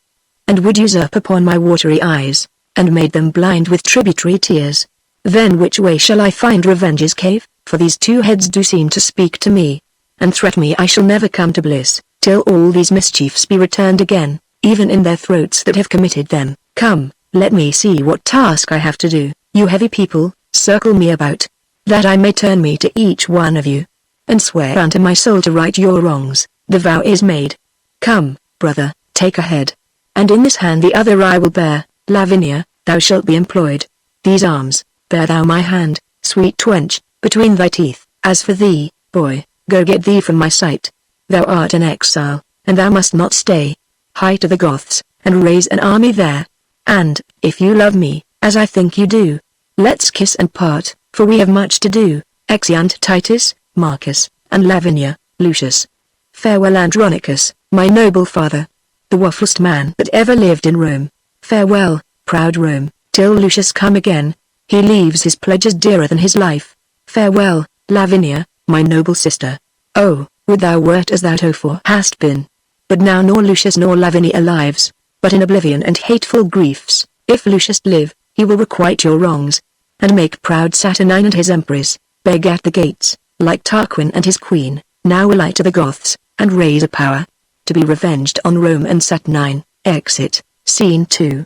and would usurp upon my watery eyes, and made them blind with tributary tears. Then which way shall I find revenge's cave? For these 2 heads do seem to speak to me, and threat me I shall never come to bliss, till all these mischiefs be returned again, even in their throats that have committed them. Come, let me see what task I have to do. You heavy people, circle me about, that I may turn me to each one of you, and swear unto my soul to right your wrongs. The vow is made. Come, brother, take a head, and in this hand the other I will bear. Lavinia, thou shalt be employed. These arms, bear thou my hand, sweet wench, between thy teeth. As for thee, boy, go get thee from my sight. Thou art an exile, and thou must not stay. Hie to the Goths, and raise an army there. And, if you love me, as I think you do, let's kiss and part, for we have much to do. Exeunt Titus, Marcus, and Lavinia. Lucius. Farewell Andronicus, my noble father, the wafflest man that ever lived in Rome. Farewell, proud Rome, till Lucius come again. He leaves his pledges dearer than his life. Farewell, Lavinia, my noble sister. Oh, would thou wert as thou tofore hast been. But now nor Lucius nor Lavinia lives, but in oblivion and hateful griefs. If Lucius live, he will requite your wrongs, and make proud Saturnine and his emperors beg at the gates, like Tarquin and his queen. Now will I to the Goths, and raise a power, to be revenged on Rome and Saturnine. Exit. Scene 2.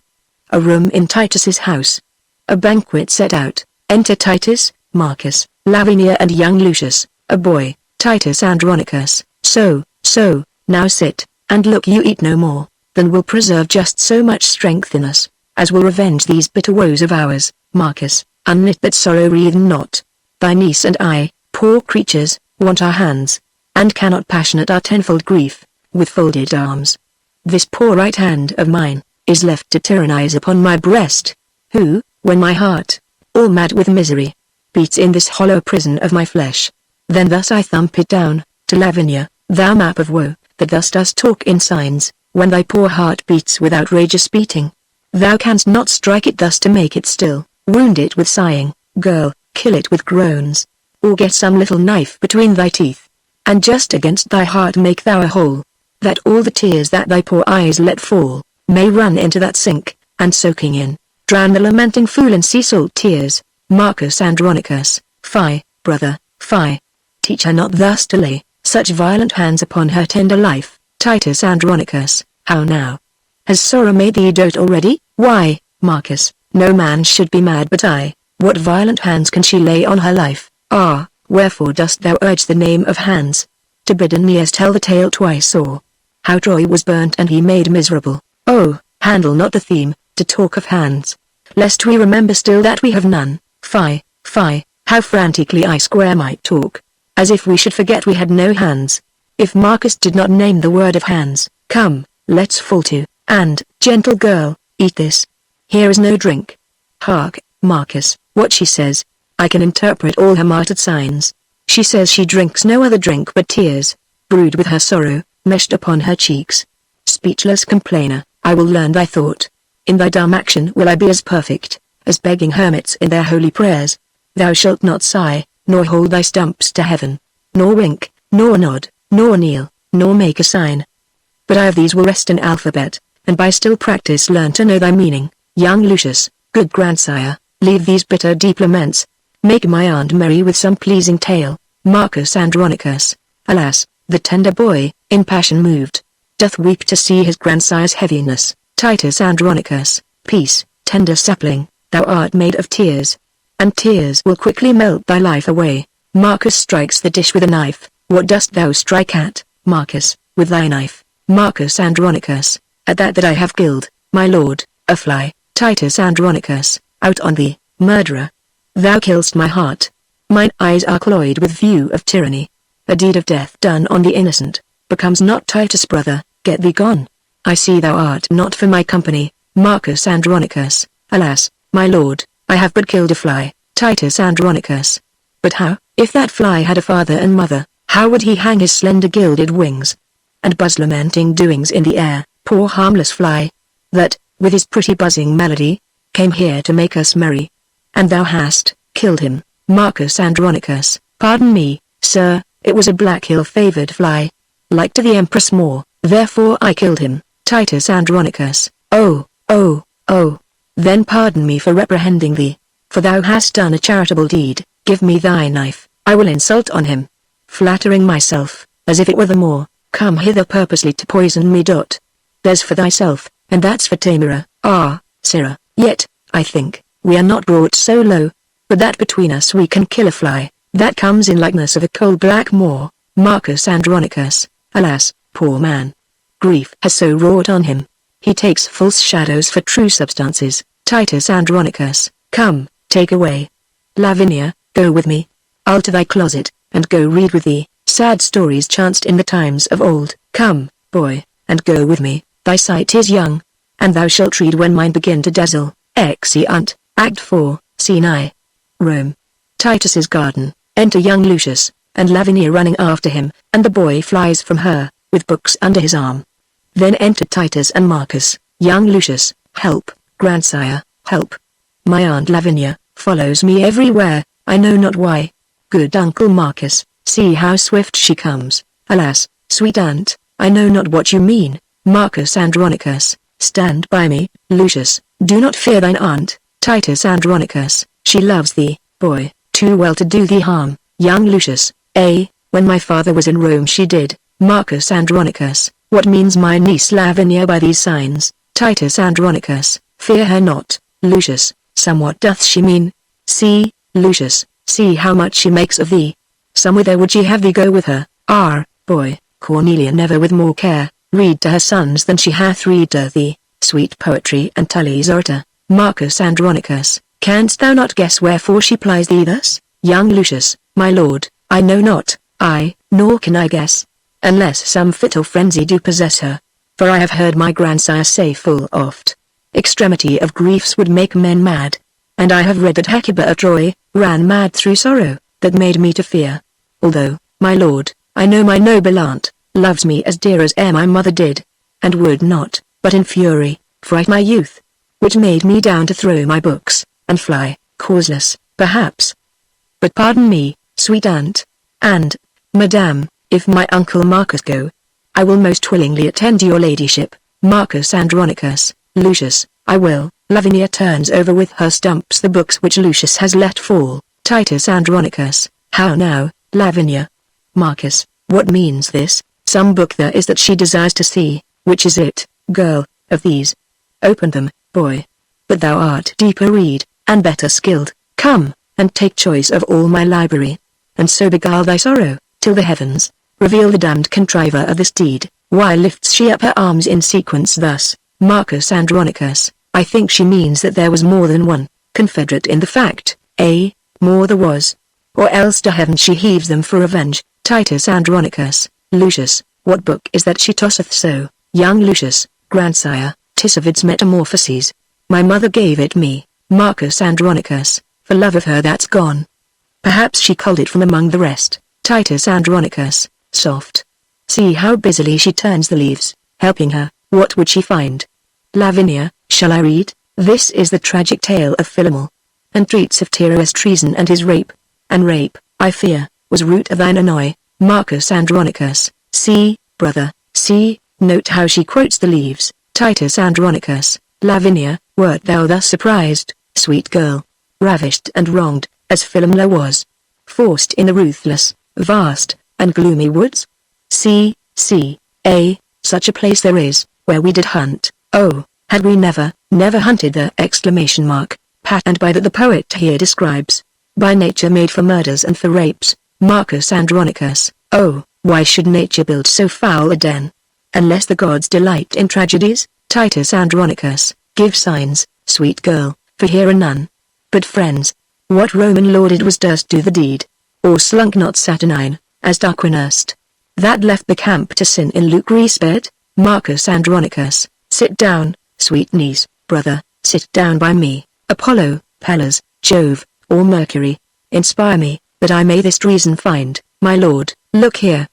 A room in Titus's house. A banquet set out. Enter Titus, Marcus, Lavinia and young Lucius, a boy, Titus Andronicus. So, now sit, and look you eat no more, than will preserve just so much strength in us, as will revenge these bitter woes of ours. Marcus, unknit that sorrow wreathe not. Thy niece and I, poor creatures, want our hands, and cannot passionate our tenfold grief, with folded arms. This poor right hand of mine, is left to tyrannize upon my breast, who, when my heart, all mad with misery, beats in this hollow prison of my flesh, then thus I thump it down. To Lavinia, thou map of woe, that thus dost talk in signs, when thy poor heart beats with outrageous beating. Thou canst not strike it thus to make it still, wound it with sighing, girl, kill it with groans, or get some little knife between thy teeth, and just against thy heart make thou a hole, that all the tears that thy poor eyes let fall, may run into that sink, and soaking in, drown the lamenting fool in sea salt tears. Marcus Andronicus. Fie, brother, fie. Teach her not thus to lay such violent hands upon her tender life. Titus Andronicus. How now? Has sorrow made thee dote already? Why, Marcus, no man should be mad but I. What violent hands can she lay on her life? Ah, wherefore dost thou urge the name of hands? To bid Aeneas tell the tale twice or how Troy was burnt and he made miserable. Oh, handle not the theme, to talk of hands, lest we remember still that we have none. Fie, how frantically I square might talk, as if we should forget we had no hands. If Marcus did not name the word of hands, come, let's fall to, and, gentle girl, eat this. Here is no drink. Hark, Marcus, what she says. I can interpret all her martyred signs. She says she drinks no other drink but tears, brewed with her sorrow, meshed upon her cheeks. Speechless complainer, I will learn thy thought. In thy dumb action will I be as perfect, as begging hermits in their holy prayers. Thou shalt not sigh, nor hold thy stumps to heaven, nor wink, nor nod, nor kneel, nor make a sign. But I of these will rest an alphabet, and by still practice learn to know thy meaning. Young Lucius, good grandsire, leave these bitter deep laments. Make my aunt merry with some pleasing tale. Marcus Andronicus. Alas, the tender boy, in passion moved, doth weep to see his grandsire's heaviness. Titus Andronicus. Peace, tender sapling, thou art made of tears, and tears will quickly melt thy life away. Marcus strikes the dish with a knife. What dost thou strike at, Marcus, with thy knife? Marcus Andronicus. At that I have killed, my lord, a fly. Titus Andronicus. Out on thee, murderer. Thou kill'st my heart. Mine eyes are cloyed with view of tyranny. A deed of death done on the innocent, becomes not Titus brother, get thee gone. I see thou art not for my company. Marcus Andronicus. Alas, my lord, I have but killed a fly. Titus Andronicus. But how, if that fly had a father and mother, how would he hang his slender gilded wings, and buzz lamenting doings in the air, poor harmless fly, that, with his pretty buzzing melody, came here to make us merry? And thou hast killed him, Marcus Andronicus. Pardon me, sir, it was a black ill-favored fly, like to the empress more, therefore I killed him. Titus Andronicus. Oh, then pardon me for reprehending thee, for thou hast done a charitable deed. Give me thy knife, I will insult on him. Flattering myself, as if it were the more, come hither purposely to poison me. There's for thyself, and that's for Tamara. Ah, sirrah, yet, I think, we are not brought so low. but that between us we can kill a fly, that comes in likeness of a coal-black Moor, Marcus Andronicus. Alas, poor man. Grief has so wrought on him. He takes false shadows for true substances. Titus Andronicus, come, take away. Lavinia, go with me. I'll to thy closet, and go read with thee, sad stories chanced in the times of old. Come, boy, and go with me, thy sight is young, and thou shalt read when mine begin to dazzle. Exeunt, Act 4, Scene I. Rome. Titus's garden, enter young Lucius, and Lavinia running after him, and the boy flies from her, with books under his arm. Then enter Titus and Marcus. Young Lucius, help, grandsire, help. My aunt Lavinia follows me everywhere, I know not why. Good Uncle Marcus, see how swift she comes. Alas, sweet aunt, I know not what you mean. Marcus Andronicus, stand by me. Lucius, do not fear thine aunt. Titus Andronicus, she loves thee, boy, too well to do thee harm. Young Lucius, when my father was in Rome she did. Marcus Andronicus, what means my niece Lavinia by these signs? Titus Andronicus, fear her not. Lucius, somewhat doth she mean. See, Lucius, see how much she makes of thee. Somewhither would she have thee go with her. Boy, Cornelia never with more care, read to her sons than she hath read to thee, sweet poetry and Tully's orator. Marcus Andronicus, canst thou not guess wherefore she plies thee thus? Young Lucius, my lord, I know not, nor can I guess, unless some fit or frenzy do possess her. For I have heard my grandsire say full oft, extremity of griefs would make men mad. And I have read that Hecuba of Troy ran mad through sorrow, that made me to fear. Although, my lord, I know my noble aunt loves me as dear as e'er my mother did, and would not, but in fury, fright my youth, which made me down to throw my books, and fly, causeless, perhaps. But pardon me, sweet aunt, and, madame, if my uncle Marcus go, I will most willingly attend your ladyship. Marcus Andronicus, Lucius, I will. Lavinia turns over with her stumps the books which Lucius has let fall. Titus Andronicus, how now, Lavinia? Marcus, what means this? Some book there is that she desires to see. Which is it, girl, of these? Open them, boy. But thou art deeper read, and better skilled. Come, and take choice of all my library, and so beguile thy sorrow, till the heavens reveal the damned contriver of this deed. Why lifts she up her arms in sequence thus? Marcus Andronicus, I think she means that there was more than one confederate in the fact, more there was. Or else to heaven she heaves them for revenge. Titus Andronicus, Lucius, what book is that she tosseth so? Young Lucius, grandsire, 'tis Ovid's Metamorphoses. My mother gave it me. Marcus Andronicus, for love of her that's gone. Perhaps she culled it from among the rest. Titus Andronicus, soft. See how busily she turns the leaves, helping her, what would she find? Lavinia, shall I read? This is the tragic tale of Philomel, and treats of Tyrrheus' treason and his rape. And rape, I fear, was root of thine annoy. Marcus Andronicus, see, brother, see, note how she quotes the leaves. Titus Andronicus, Lavinia, wert thou thus surprised, sweet girl, ravished and wronged, as Philomela was, forced in the ruthless, vast, and gloomy woods? See, such a place there is, where we did hunt. Oh, had we never hunted there! Patterned by that the poet here describes, by nature made for murders and for rapes. Marcus Andronicus, oh, why should nature build so foul a den? Unless the gods delight in tragedies? Titus Andronicus, give signs, sweet girl, for here are none. But friends, what Roman lord it was durst do the deed? Or slunk not Saturnine, as Tarquin erst, that left the camp to sin in Lucre's bed? Marcus Andronicus, sit down, sweet niece, brother, sit down by me. Apollo, Pallas, Jove, or Mercury, inspire me, that I may this reason find. My lord, look here,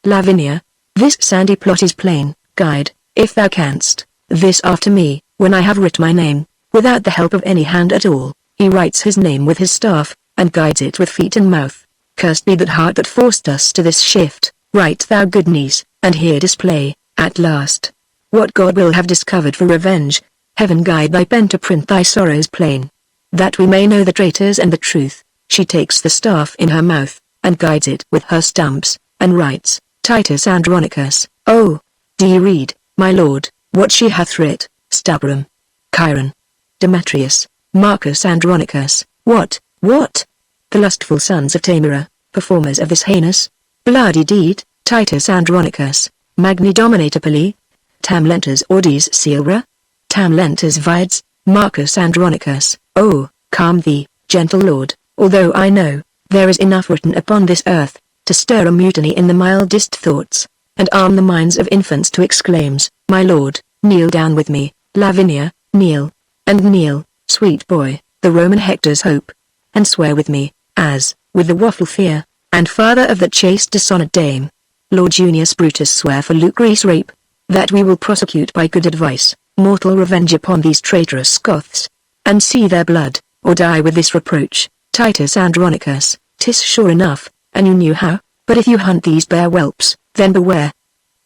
Lavinia. This sandy plot is plain. Guide, if thou canst, this after me, when I have writ my name, without the help of any hand at all. He writes his name with his staff, and guides it with feet and mouth. Cursed be that heart that forced us to this shift. Write thou, good niece, and here display, at last, what God will have discovered for revenge. Heaven guide thy pen to print thy sorrows plain, that we may know the traitors and the truth. She takes the staff in her mouth, and guides it with her stumps, and writes, Titus Andronicus. Oh, do ye read, my lord, what she hath writ? Stubrum, Chiron, Demetrius, Marcus Andronicus, What? The lustful sons of Tamara, performers of this heinous, bloody deed, Titus Andronicus, Magni Dominator Pili, Tam Lentes Ordis Silra, Tam Lentes Vides, Marcus Andronicus. Oh, calm thee, gentle lord, although I know, there is enough written upon this earth, to stir a mutiny in the mildest thoughts, and arm the minds of infants to exclaims, my lord, kneel down with me, Lavinia, kneel, and kneel, sweet boy, the Roman Hector's hope, and swear with me, as, with the waffle fear, and father of that chaste dishonored dame, Lord Junius Brutus swear for Lucrece rape, that we will prosecute by good advice, mortal revenge upon these traitorous Goths, and see their blood, or die with this reproach, Titus Andronicus, 'tis sure enough, and you knew how, but if you hunt these bare whelps, then beware.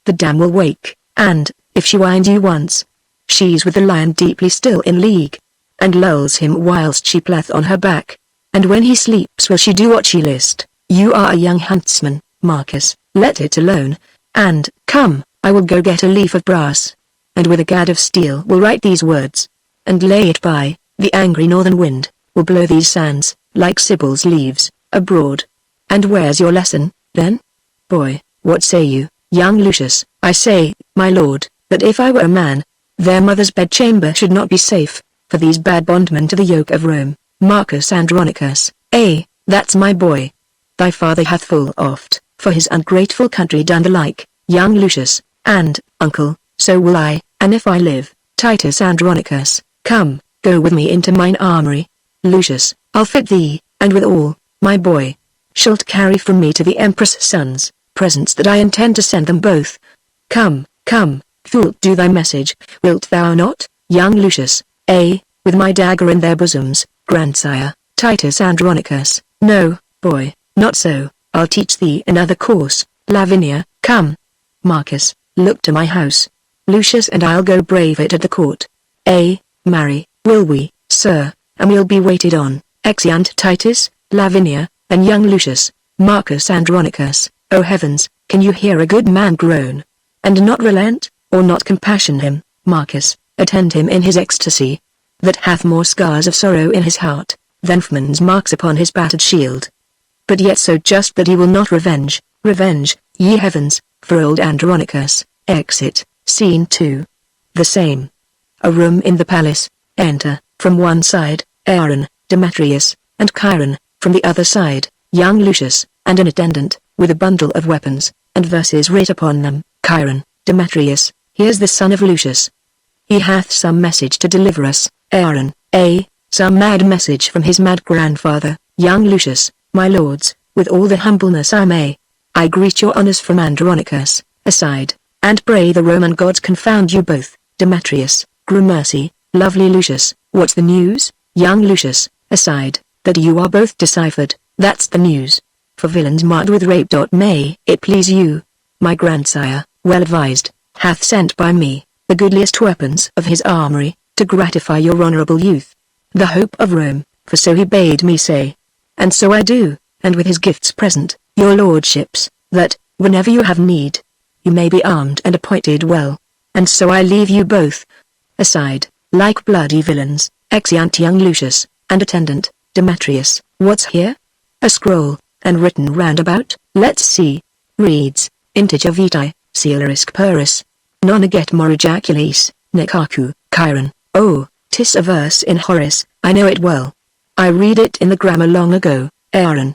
The dam will wake, and, if she wind you once, she's with the lion deeply still in league, and lulls him whilst she plieth on her back, and when he sleeps will she do what she list. You are a young huntsman, Marcus, let it alone, and, come, I will go get a leaf of brass, and with a gad of steel will write these words, and lay it by, the angry northern wind, will blow these sands, like Sibyl's leaves, abroad. And where's your lesson, then? Boy, what say you, young Lucius? I say, my lord, that if I were a man, their mother's bedchamber should not be safe, for these bad bondmen to the yoke of Rome, Marcus Andronicus. That's my boy. Thy father hath full oft, for his ungrateful country done the like, young Lucius, and, uncle, so will I, and if I live, Titus Andronicus, come, go with me into mine armory. Lucius, I'll fit thee, and withal, my boy, shalt carry from me to the empress' sons, presents that I intend to send them both. Come, fool, do thy message, wilt thou not, young Lucius? With my dagger in their bosoms, grandsire, Titus Andronicus. No, boy, not so, I'll teach thee another course, Lavinia, come. Marcus, look to my house. Lucius and I'll go brave it at the court. Marry, will we, sir, and we'll be waited on. Exeunt Titus, Lavinia, and young Lucius, Marcus Andronicus. O heavens, can you hear a good man groan, and not relent, or not compassion him, Marcus, attend him in his ecstasy, that hath more scars of sorrow in his heart, than Fman's marks upon his battered shield. But yet so just that he will not revenge, ye heavens, for old Andronicus. Exit, Scene 2. The same. A room in the palace. Enter, from one side, Aaron, Demetrius, and Chiron, from the other side, young Lucius, and an attendant, with a bundle of weapons, and verses writ upon them. Chiron, Demetrius, here's the son of Lucius. He hath some message to deliver us. Aaron, some mad message from his mad grandfather. Young Lucius, my lords, with all the humbleness I may, I greet your honors from Andronicus, aside, and pray the Roman gods confound you both. Demetrius, gramercy, lovely Lucius, what's the news? Young Lucius, aside, that you are both deciphered, that's the news. For villains marked with rape. May it please you, my grandsire, well advised, hath sent by me, the goodliest weapons of his armory, to gratify your honorable youth, the hope of Rome, for so he bade me say. And so I do, and with his gifts present, your lordships, that, whenever you have need, you may be armed and appointed well. And so I leave you both, aside, like bloody villains. Exeunt young Lucius, and attendant, Demetrius. What's here? A scroll, and written round about, let's see. Reads, Integer vitae, Caelirisque puris, non aget mor ejaculis, nekaku. Chiron, oh, 'tis a verse in Horace, I know it well. I read it in the grammar long ago. Aaron,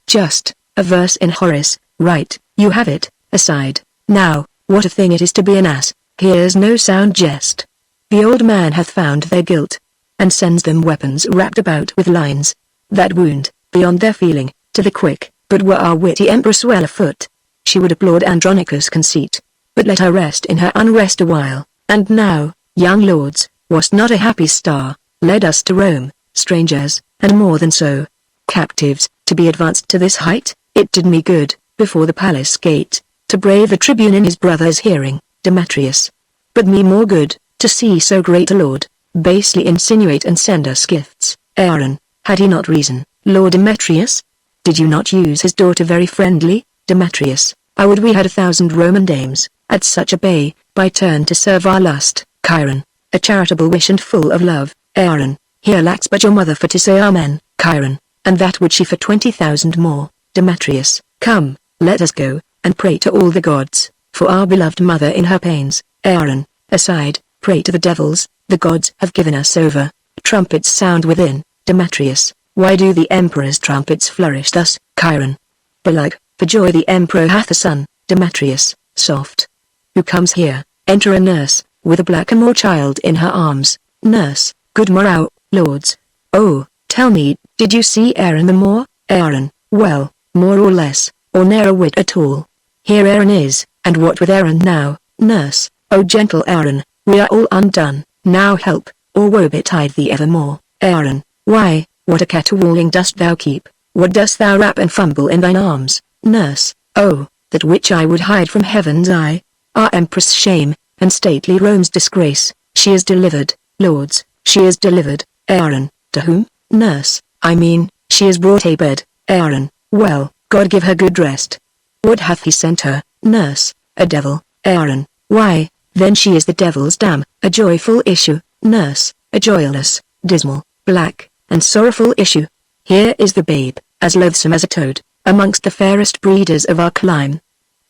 just, a verse in Horace, right, you have it, aside. Now, what a thing it is to be an ass. Here's no sound jest. The old man hath found their guilt, and sends them weapons wrapped about with lines, that wound, beyond their feeling, to the quick. But were our witty empress well afoot, she would applaud Andronicus' conceit, but let her rest in her unrest a while. And now, young lords, was not a happy star, led us to Rome, strangers, and more than so, captives, to be advanced to this height. It did me good, before the palace gate, to brave the tribune in his brother's hearing, Demetrius. But me more good, to see so great a lord, basely insinuate and send us gifts. Aaron, had he not reason, Lord Demetrius? Did you not use his daughter very friendly, Demetrius? I would we had 1,000 Roman dames, at such a bay, by turn to serve our lust. Chiron, a charitable wish and full of love. Aaron, Here lacks but your mother for to say amen, Chiron, and that would she for 20,000 more, Demetrius. Come, let us go, and pray to all the gods, for our beloved mother in her pains. Aaron, aside, pray to the devils, the gods have given us over. Trumpets sound within, Demetrius. Why do the emperor's trumpets flourish thus, Chiron? Belike, for joy the emperor hath a son, Demetrius. Soft. Who comes here? Enter a nurse, with a blackamoor child in her arms. Nurse, good morrow, lords. Oh, tell me, did you see Aaron the Moor? Aaron, well, more or less, or ne'er a whit at all. Here Aaron is, and what with Aaron now? Nurse, O gentle Aaron, we are all undone. Now help, or woe betide thee evermore. Aaron, why, what a caterwauling dost thou keep? What dost thou wrap and fumble in thine arms? Nurse, oh, that which I would hide from heaven's eye. Our empress' shame, and stately Rome's disgrace. She is delivered, lords, she is delivered. Aaron, to whom? Nurse, I mean, she is brought a bed. Aaron, well, God give her good rest. What hath he sent her? Nurse, a devil. Aaron, why, then she is the devil's dam. A joyful issue. Nurse, a joyless, dismal, black, and sorrowful issue. Here is the babe, as loathsome as a toad, amongst the fairest breeders of our clime.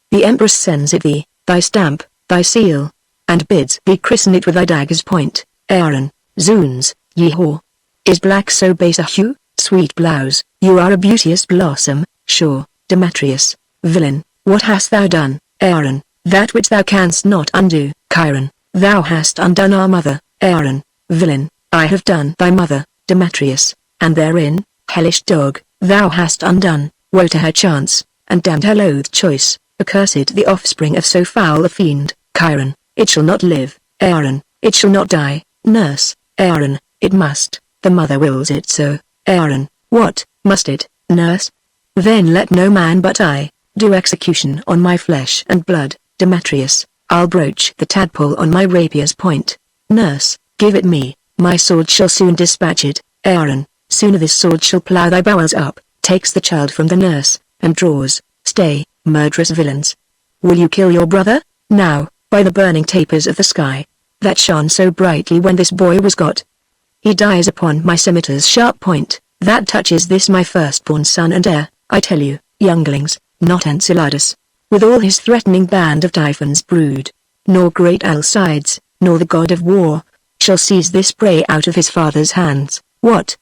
The empress sends it thee, thy stamp, thy seal, and bids thee christen it with thy dagger's point. Aaron, zoons, ye whore. Is black so base a hue? Sweet blouse, you are a beauteous blossom, sure. Demetrius, villain, what hast thou done? Aaron, that which thou canst not undo. Chiron, thou hast undone our mother. Aaron, villain, I have done thy mother. Demetrius, and therein, hellish dog, thou hast undone, woe to her chance, and damned her loathed choice, accursed the offspring of so foul a fiend. Chiron, it shall not live. Aaron, it shall not die. Nurse, Aaron, it must, the mother wills it so. Aaron, what, must it, nurse? Then let no man but I, do execution on my flesh and blood. Demetrius, I'll broach the tadpole on my rapier's point. Nurse, give it me, my sword shall soon dispatch it. Aaron, sooner this sword shall plough thy bowels up. Takes the child from the nurse, and draws. Stay, murderous villains. Will you kill your brother? Now, by the burning tapers of the sky, that shone so brightly when this boy was got. He dies upon my scimitar's sharp point, that touches this my firstborn son and heir. I tell you, younglings, not Enceladus, with all his threatening band of Typhon's brood, nor great Alcides, nor the god of war, shall seize this prey out of his father's hands. What,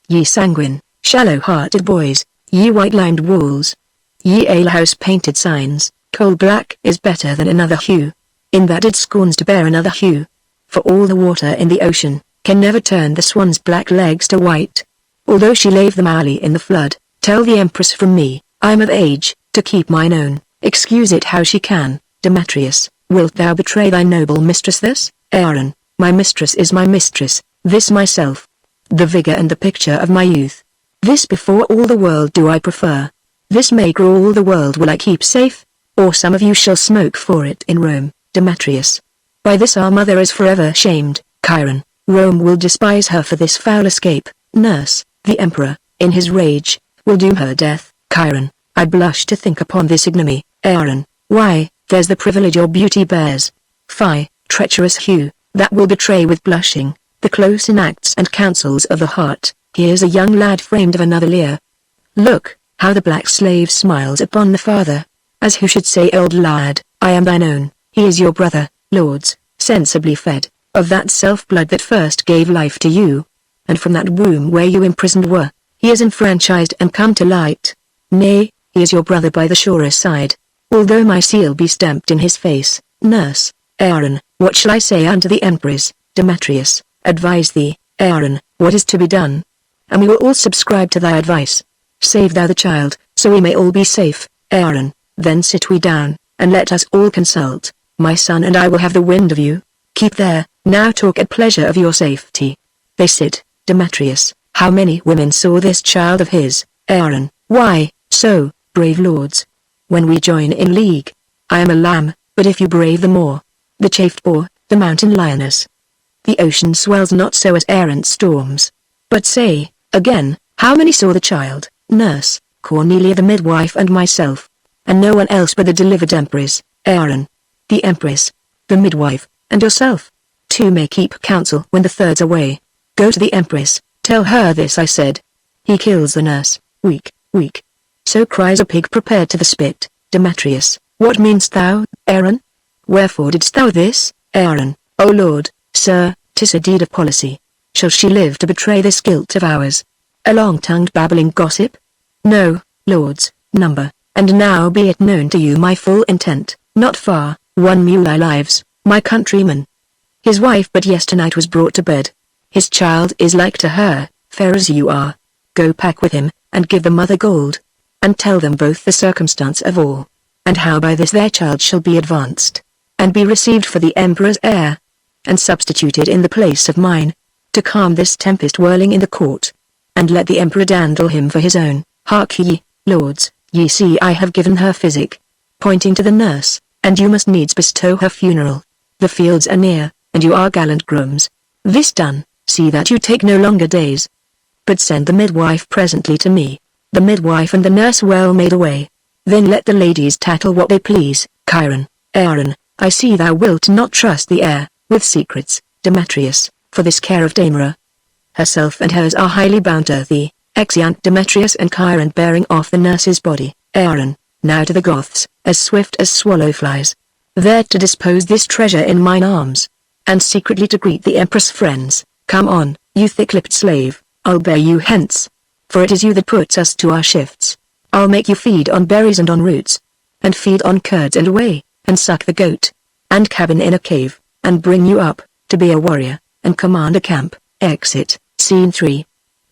ye sanguine, shallow-hearted boys, ye white-limed walls, ye alehouse-painted signs, coal black is better than another hue, in that it scorns to bear another hue. For all the water in the ocean, can never turn the swan's black legs to white. Although she lave them early in the flood, tell the empress from me, I'm of age, to keep mine own, excuse it how she can. Demetrius, wilt thou betray thy noble mistress thus? Aaron, my mistress is my mistress, this myself, the vigor and the picture of my youth. This before all the world do I prefer. This maker all the world will I keep safe, or some of you shall smoke for it in Rome. Demetrius, by this our mother is forever shamed. Chiron, Rome will despise her for this foul escape. Nurse, the emperor, in his rage, will doom her death. Chiron, I blush to think upon this ignominy. Aaron, why, there's the privilege your beauty bears. Fie, treacherous hue, that will betray with blushing, the close enacts and counsels of the heart. Here's a young lad framed of another leer. Look, how the black slave smiles upon the father, as who should say, old lad, I am thine own, he is your brother, lords, sensibly fed, of that self-blood that first gave life to you, and from that womb where you imprisoned were, he is enfranchised and come to light. Nay, he is your brother by the surer side, although my seal be stamped in his face. Nurse, Aaron, what shall I say unto the emperors? Demetrius, advise thee, Aaron, what is to be done? And we will all subscribe to thy advice. Save thou the child, so we may all be safe. Aaron, then sit we down, and let us all consult. My son and I will have the wind of you. Keep there, now talk at pleasure of your safety. They sit. Demetrius, how many women saw this child of his? Aaron, why, so, brave lords. When we join in league, I am a lamb, but if you brave the moor, the chafed boar, the mountain lioness, the ocean swells not so as errant storms. But say, again, how many saw the child? Nurse, Cornelia the midwife and myself, and no one else but the delivered empress. Aaron, the empress, the midwife, and yourself. Two may keep counsel when the third's away. Go to the Empress, tell her this I said. He kills the nurse, weak, weak. So cries a pig prepared to the spit. Demetrius, what meanst thou, Aaron? Wherefore didst thou this, Aaron? O Lord, sir, 'tis a deed of policy. Shall she live to betray this guilt of ours? A long-tongued babbling gossip? No, lords, number, and now be it known to you my full intent, not far, 1 mule lives, my countrymen. His wife but yesternight was brought to bed. His child is like to her, fair as you are. Go pack with him, and give the mother gold. And tell them both the circumstance of all, and how by this their child shall be advanced, and be received for the emperor's heir, and substituted in the place of mine, to calm this tempest whirling in the court. And let the emperor dandle him for his own. Hark ye, lords, ye see I have given her physic, pointing to the nurse, and you must needs bestow her funeral. The fields are near, and you are gallant grooms. This done, see that you take no longer days, but send the midwife presently to me. The midwife and the nurse well made away. Then let the ladies tattle what they please. Chiron, Aaron, I see thou wilt not trust the heir, with secrets, Demetrius, for this care of Daimra. Herself and hers are highly bound to thee. Exeunt Demetrius and Chiron bearing off the nurse's body. Aaron, now to the Goths, as swift as swallow flies. There to dispose this treasure in mine arms, and secretly to greet the empress' friends. Come on, you thick-lipped slave, I'll bear you hence. For it is you that puts us to our shifts. I'll make you feed on berries and on roots, and feed on curds and whey, and suck the goat, and cabin in a cave, and bring you up, to be a warrior, and command a camp. Exit, Scene 3.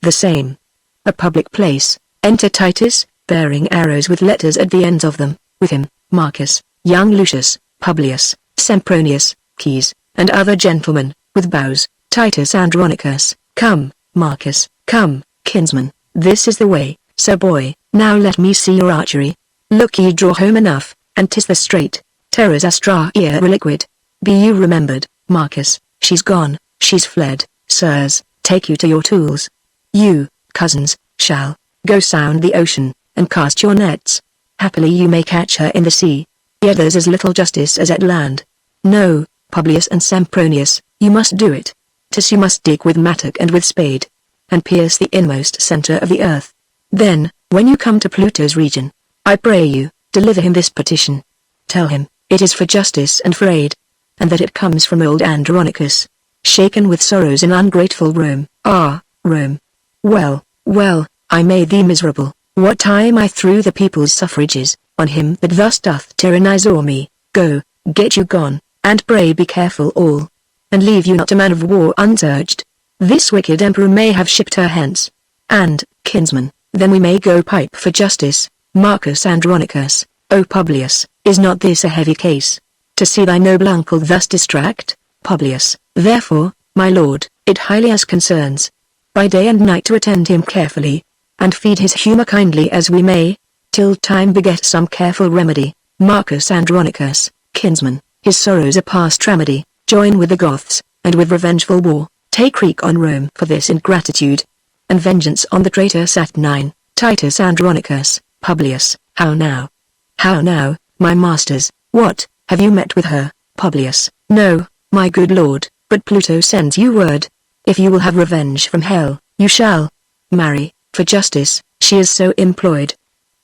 The same. A public place. Enter Titus, bearing arrows with letters at the ends of them, with him, Marcus, young Lucius, Publius, Sempronius, Keys, and other gentlemen, with bows. Titus Andronicus, come, Marcus, come, kinsman. This is the way, sir boy, now let me see your archery. Look ye draw home enough, and 'tis the straight, terras astra reliquid. Be you remembered, Marcus, she's gone, she's fled, sirs, take you to your tools. You, cousins, shall, go sound the ocean, and cast your nets. Happily you may catch her in the sea, yet there's as little justice as at land. No, Publius and Sempronius, you must do it. 'Tis you must dig with mattock and with spade, and pierce the inmost center of the earth. Then, when you come to Pluto's region, I pray you, deliver him this petition. Tell him, it is for justice and for aid, and that it comes from old Andronicus, shaken with sorrows in ungrateful Rome. Ah, Rome. Well, well, I made thee miserable, what time I threw the people's suffrages, on him that thus doth tyrannize o'er me. Go, get you gone, and pray be careful all, and leave you not a man of war unsurged. This wicked emperor may have shipped her hence. And, kinsman, then we may go pipe for justice. Marcus Andronicus, O Publius, is not this a heavy case, to see thy noble uncle thus distract? Publius, therefore, my lord, it highly as concerns, by day and night to attend him carefully, and feed his humour kindly as we may, till time beget some careful remedy. Marcus Andronicus, kinsman, his sorrows are past remedy, join with the Goths, and with revengeful war, take wreak on Rome for this ingratitude, and vengeance on the traitor Saturnine. Titus Andronicus, Publius, how now? How now, my masters, what, have you met with her? Publius, no, my good lord, but Pluto sends you word. If you will have revenge from hell, you shall. Marry, for justice, she is so employed.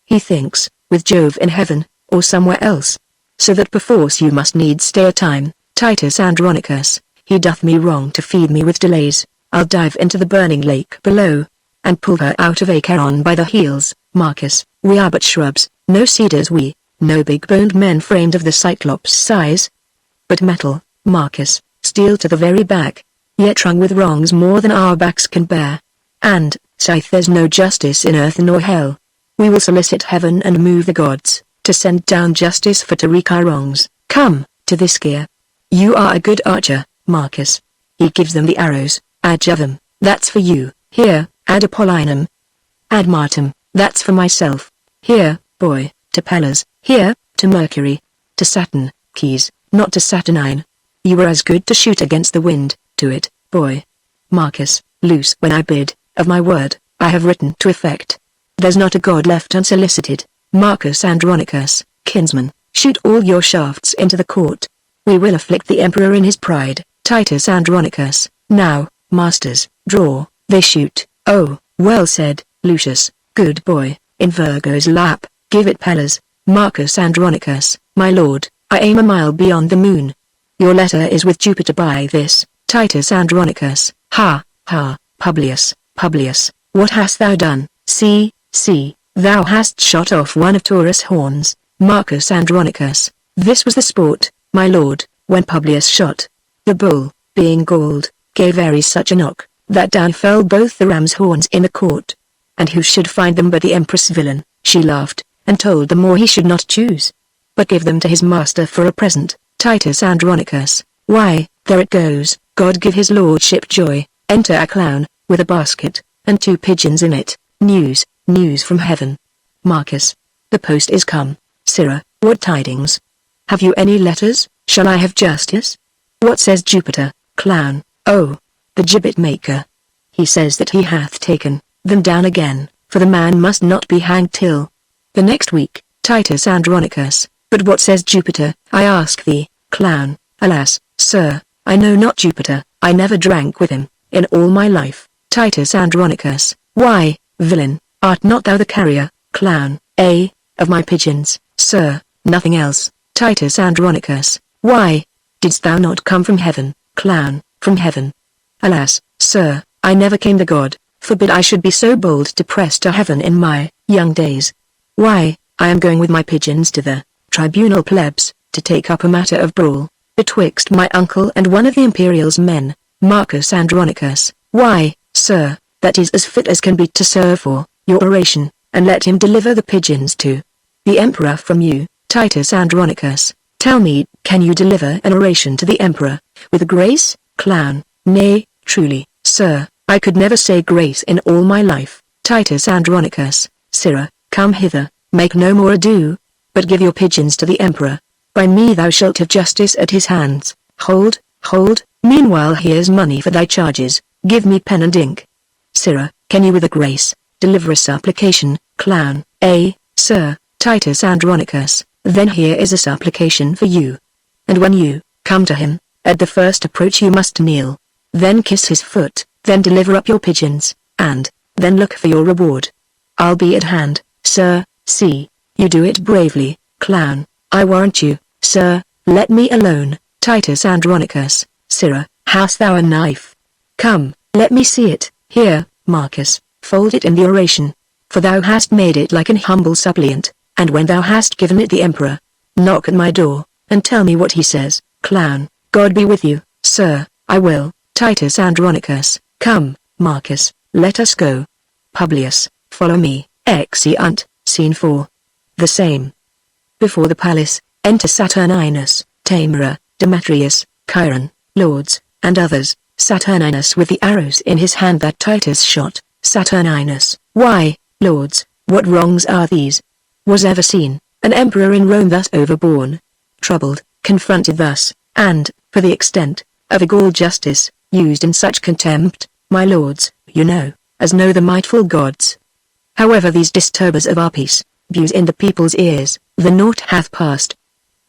He thinks, with Jove in heaven, or somewhere else. So that perforce you must needs stay a time. Titus Andronicus, he doth me wrong to feed me with delays. I'll dive into the burning lake below, and pull her out of Acheron by the heels. Marcus, we are but shrubs, no cedars we, no big-boned men framed of the Cyclops size, but metal, Marcus, steel to the very back, yet wrung with wrongs more than our backs can bear. And, sith there's no justice in earth nor hell, we will solicit heaven and move the gods, to send down justice for to wreak our wrongs. Come, to this gear. You are a good archer, Marcus. He gives them the arrows. Ad Jovem, that's for you. Here, ad Apollinum. Ad Martem, that's for myself. Here, boy, to Pallas. Here, to Mercury. To Saturn, Keys, not to Saturnine. You were as good to shoot against the wind, to it, boy. Marcus, loose when I bid, of my word, I have written to effect. There's not a god left unsolicited. Marcus Andronicus, kinsman, shoot all your shafts into the court. We will afflict the emperor in his pride. Titus Andronicus, now, Masters, draw, they shoot. Oh, well said, Lucius, good boy, in Virgo's lap, give it Pallas. Marcus Andronicus, my lord, I aim a mile beyond the moon. Your letter is with Jupiter by this, Titus Andronicus. Ha, ha, Publius, what hast thou done? See, thou hast shot off one of Taurus' horns. Marcus Andronicus, this was the sport, my lord, when Publius shot. The bull, being galled, gave Ares such a knock, that down fell both the ram's horns in the court. And who should find them but the empress villain? She laughed, and told the more he should not choose, but give them to his master for a present. Titus Andronicus, why, there it goes, God give his lordship joy. Enter a clown, with a basket, and 2 pigeons in it. News from heaven. Marcus, the post is come. Sirrah, what tidings? Have you any letters? Shall I have justice? What says Jupiter? Clown, oh, the gibbet maker. He says that he hath taken them down again, for the man must not be hanged till the next week. Titus Andronicus, but what says Jupiter, I ask thee? Clown, alas, sir, I know not Jupiter, I never drank with him in all my life. Titus Andronicus, why, villain, art not thou the carrier? Clown, of my pigeons, sir, nothing else. Titus Andronicus, why, didst thou not come from heaven? Clown, from heaven. Alas, sir, I never came. The god forbid I should be so bold to press to heaven in my young days. Why, I am going with my pigeons to the tribunal plebs, to take up a matter of brawl betwixt my uncle and one of the imperial's men. Marcus Andronicus, why, sir, that is as fit as can be to serve for your oration, and let him deliver the pigeons to the emperor from you. Titus Andronicus, tell me, can you deliver an oration to the emperor with grace? Clown, nay, truly, sir, I could never say grace in all my life. Titus Andronicus, sirrah, come hither, make no more ado, but give your pigeons to the emperor. By me thou shalt have justice at his hands. Hold, meanwhile here's money for thy charges, give me pen and ink. Sirrah, can you with a grace deliver a supplication? Clown, sir. Titus Andronicus, then here is a supplication for you. And when you come to him, at the first approach you must kneel, then kiss his foot, then deliver up your pigeons, and then look for your reward. I'll be at hand, sir. See, you do it bravely. Clown, I warrant you, sir. Let me alone. Titus Andronicus, sirrah, hast thou a knife? Come, let me see it. Here, Marcus, fold it in the oration, for thou hast made it like an humble suppliant, and when thou hast given it the emperor, knock at my door, and tell me what he says. Clown, God be with you, sir. I will. Titus Andronicus, come, Marcus, let us go. Publius, follow me. Exeunt. Scene 4. The same. Before the palace, enter Saturninus, Tamara, Demetrius, Chiron, lords, and others. Saturninus with the arrows in his hand that Titus shot. Saturninus, why, lords, what wrongs are these? Was ever seen an emperor in Rome thus overborne, troubled, confronted thus, and, for the extent of a Gaul justice, used in such contempt, my lords, you know, as know the mightful gods. However these disturbers of our peace, views in the people's ears, the naught hath passed.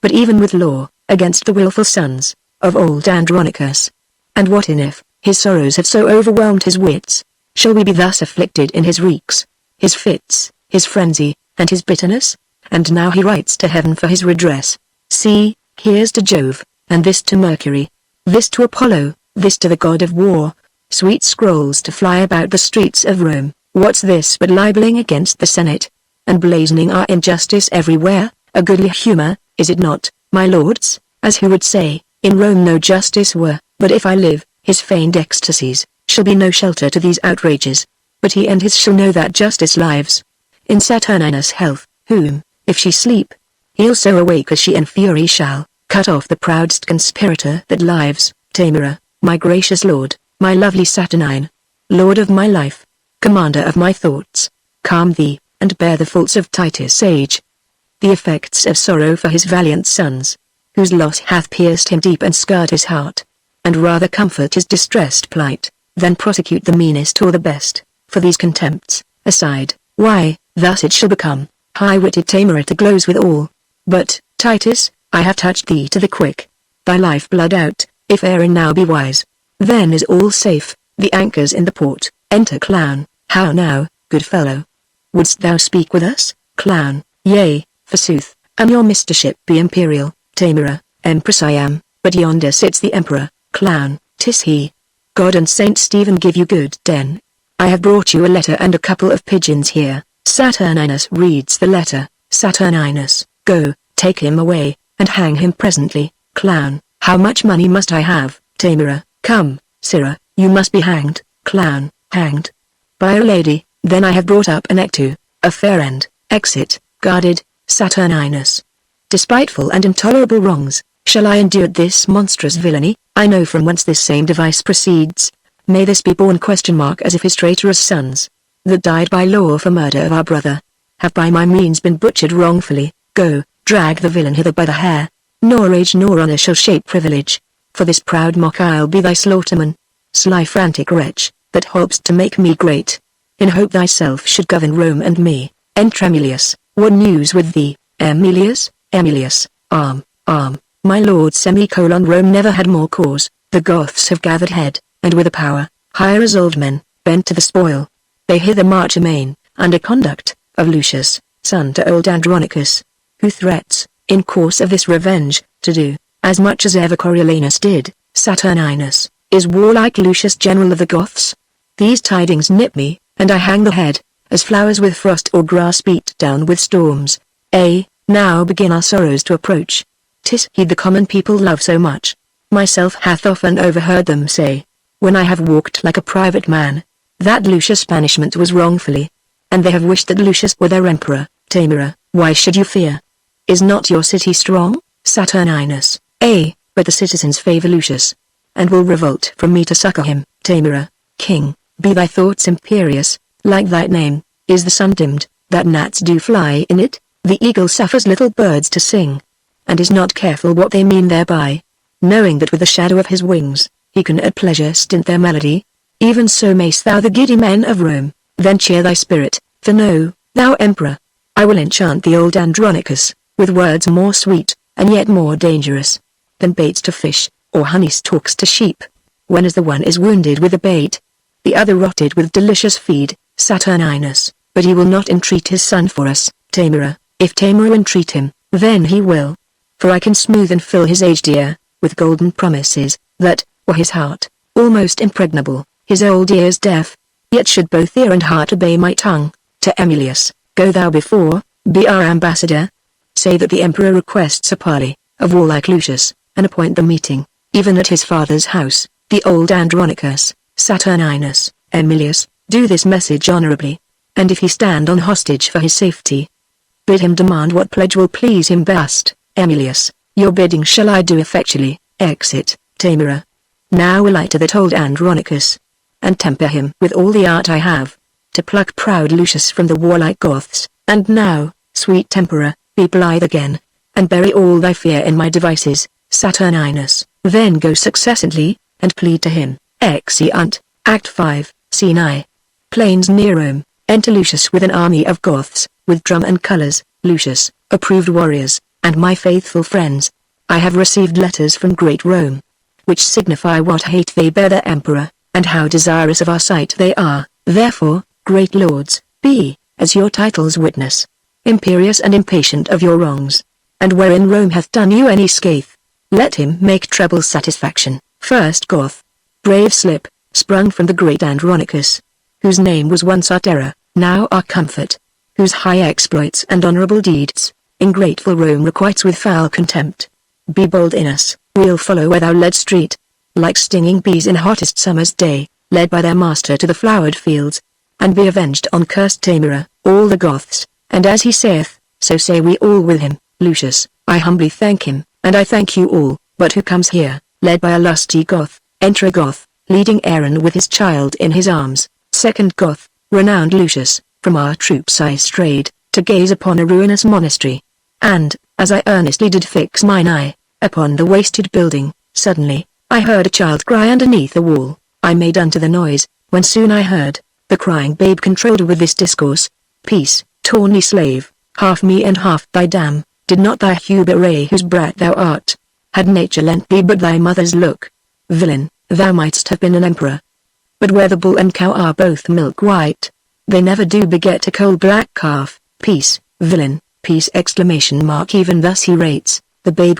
But even with law, against the wilful sons of old Andronicus. And what in if his sorrows have so overwhelmed his wits, shall we be thus afflicted in his reeks, his fits, his frenzy, and his bitterness? And now he writes to heaven for his redress. See, here's to Jove, and this to Mercury, this to Apollo, this to the god of war. Sweet scrolls to fly about the streets of Rome. What's this but libeling against the Senate, and blazoning our injustice everywhere? A goodly humor, is it not, my lords? As who would say, in Rome no justice were, but if I live, his feigned ecstasies shall be no shelter to these outrages. But he and his shall know that justice lives in Saturninus' health, whom, if she sleep, he'll so awake as she in fury shall cut off the proudest conspirator that lives. Tamara, my gracious lord, my lovely Saturnine, lord of my life, commander of my thoughts, calm thee, and bear the faults of Titus sage, the effects of sorrow for his valiant sons, whose loss hath pierced him deep and scarred his heart, and rather comfort his distressed plight, than prosecute the meanest or the best, for these contempts, aside. Why, thus it shall become, high-witted Tamara to gloze with all. But, Titus, I have touched thee to the quick, thy life blood out, if Aaron now be wise, then is all safe. The anchor's in the port. Enter clown. How now, good fellow? Wouldst thou speak with us, clown? Yea, forsooth, and your Mr. Ship be imperial, Tamara, empress I am, but yonder sits the emperor, clown, 'tis he. God and Saint Stephen give you good den. I have brought you a letter and a couple of pigeons here. Saturninus reads the letter. Saturninus, go, take him away, and hang him presently, clown. How much money must I have, Tamara? Come, sirrah, you must be hanged, clown, hanged. By Our Lady, then I have brought up an neck to, a fair end, exit, guarded, Saturninus. Despiteful and intolerable wrongs, shall I endure this monstrous villainy? I know from whence this same device proceeds. May this be born ? As if his traitorous sons, that died by law for murder of our brother, have by my means been butchered wrongfully. Go, drag the villain hither by the hair. Nor age nor honor shall shape privilege. For this proud mock I'll be thy slaughterman. Sly frantic wretch, that hopest to make me great. In hope thyself should govern Rome and me. Enter Emilius. What news with thee, Emilius? Emilius, arm. My lord Rome never had more cause. The Goths have gathered head, and with a power, high resolved men, bent to the spoil. They hither march amain, under conduct, of Lucius, son to old Andronicus, who threats, in course of this revenge, to do, as much as ever Coriolanus did. Saturninus, is warlike Lucius general of the Goths? These tidings nip me, and I hang the head, as flowers with frost or grass beat down with storms. Now begin our sorrows to approach. 'Tis he the common people love so much. Myself hath often overheard them say, when I have walked like a private man, that Lucius' banishment was wrongfully. And they have wished that Lucius were their emperor. Tamara, why should you fear? Is not your city strong, Saturninus? But the citizens favor Lucius, and will revolt from me to succor him. Tamara, king, be thy thoughts imperious, like thy name, is the sun dimmed, that gnats do fly in it, the eagle suffers little birds to sing, and is not careful what they mean thereby, knowing that with the shadow of his wings, he can at pleasure stint their melody. Even so mayst thou the giddy men of Rome, then cheer thy spirit, for know, thou emperor, I will enchant the old Andronicus, with words more sweet, and yet more dangerous, than baits to fish, or honey stalks to sheep. When as the one is wounded with the bait, the other rotted with delicious feed, Saturninus, but he will not entreat his son for us, Tamara. If Tamara entreat him, then he will. For I can smooth and fill his aged ear, with golden promises, that, were his heart, almost impregnable, his old ears deaf, yet should both ear and heart obey my tongue. To Emilius, go thou before, be our ambassador. Say that the emperor requests a parley, of warlike Lucius, and appoint the meeting, even at his father's house, the old Andronicus. Saturninus, Emilius, do this message honorably. And if he stand on hostage for his safety, bid him demand what pledge will please him best. Emilius, your bidding shall I do effectually. Exit, Tamara. Now will I to that old Andronicus, and temper him with all the art I have, to pluck proud Lucius from the warlike Goths. And now, sweet temperer, be blithe again, and bury all thy fear in my devices. Saturninus, then go successively, and plead to him. Exeunt, Act 5, Scene I. Plains near Rome. Enter Lucius with an army of Goths, with drum and colours. Lucius, approved warriors, and my faithful friends, I have received letters from great Rome, which signify what hate they bear their emperor, and how desirous of our sight they are. Therefore, great lords, be, as your titles witness, imperious and impatient of your wrongs, and wherein Rome hath done you any scathe, let him make treble satisfaction. First Goth, brave slip, sprung from the great Andronicus, whose name was once our terror, now our comfort, whose high exploits and honorable deeds, ingrateful Rome requites with foul contempt. Be bold in us, we'll follow where thou led street, like stinging bees in hottest summer's day, led by their master to the flowered fields, and be avenged on cursed Tamara, all the Goths, and as he saith, so say we all with him. Lucius, I humbly thank him, and I thank you all, but who comes here, led by a lusty Goth? Enter a Goth, leading Aaron with his child in his arms. Second Goth, renowned Lucius, from our troops I strayed, to gaze upon a ruinous monastery. And, as I earnestly did fix mine eye, upon the wasted building, suddenly, I heard a child cry underneath the wall. I made unto the noise, when soon I heard, the crying babe controlled with this discourse. Peace, tawny slave, half me and half thy dam, did not thy hue bewray whose brat thou art? Had nature lent thee but thy mother's look? Villain, thou mightst have been an emperor, but where the bull and cow are both milk white, they never do beget a coal black calf. Peace, villain, peace! ! Even thus he rates the babe,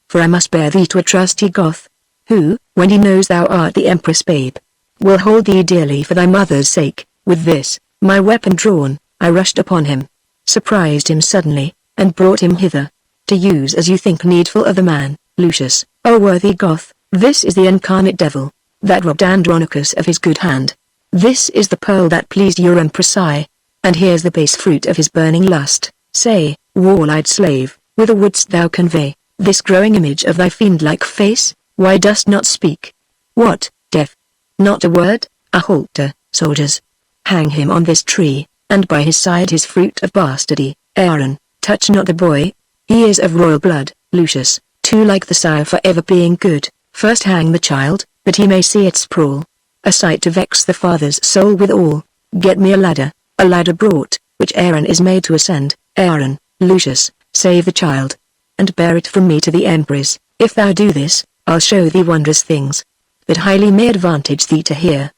for I must bear thee to a trusty Goth, who, when he knows thou art the Empress babe, will hold thee dearly for thy mother's sake. With this, my weapon drawn, I rushed upon him, surprised him suddenly, and brought him hither, to use as you think needful of the man. Lucius, O worthy Goth, this is the incarnate devil, that robbed Andronicus of his good hand. This is the pearl that pleased your Empress eye, and here's the base fruit of his burning lust. Say, wall-eyed slave, whither wouldst thou convey this growing image of thy fiend-like face? Why dost not speak? What, deaf? Not a word? A halter, soldiers! Hang him on this tree, and by his side his fruit of bastardy. Aaron, touch not the boy. He is of royal blood. Lucius, too like the sire for ever being good. First hang the child, that he may see it sprawl, a sight to vex the father's soul withal. Get me a ladder brought, which Aaron is made to ascend. Aaron, Lucius, save the child, and bear it from me to the Empress. If thou do this, I'll show thee wondrous things, that highly may advantage thee to hear.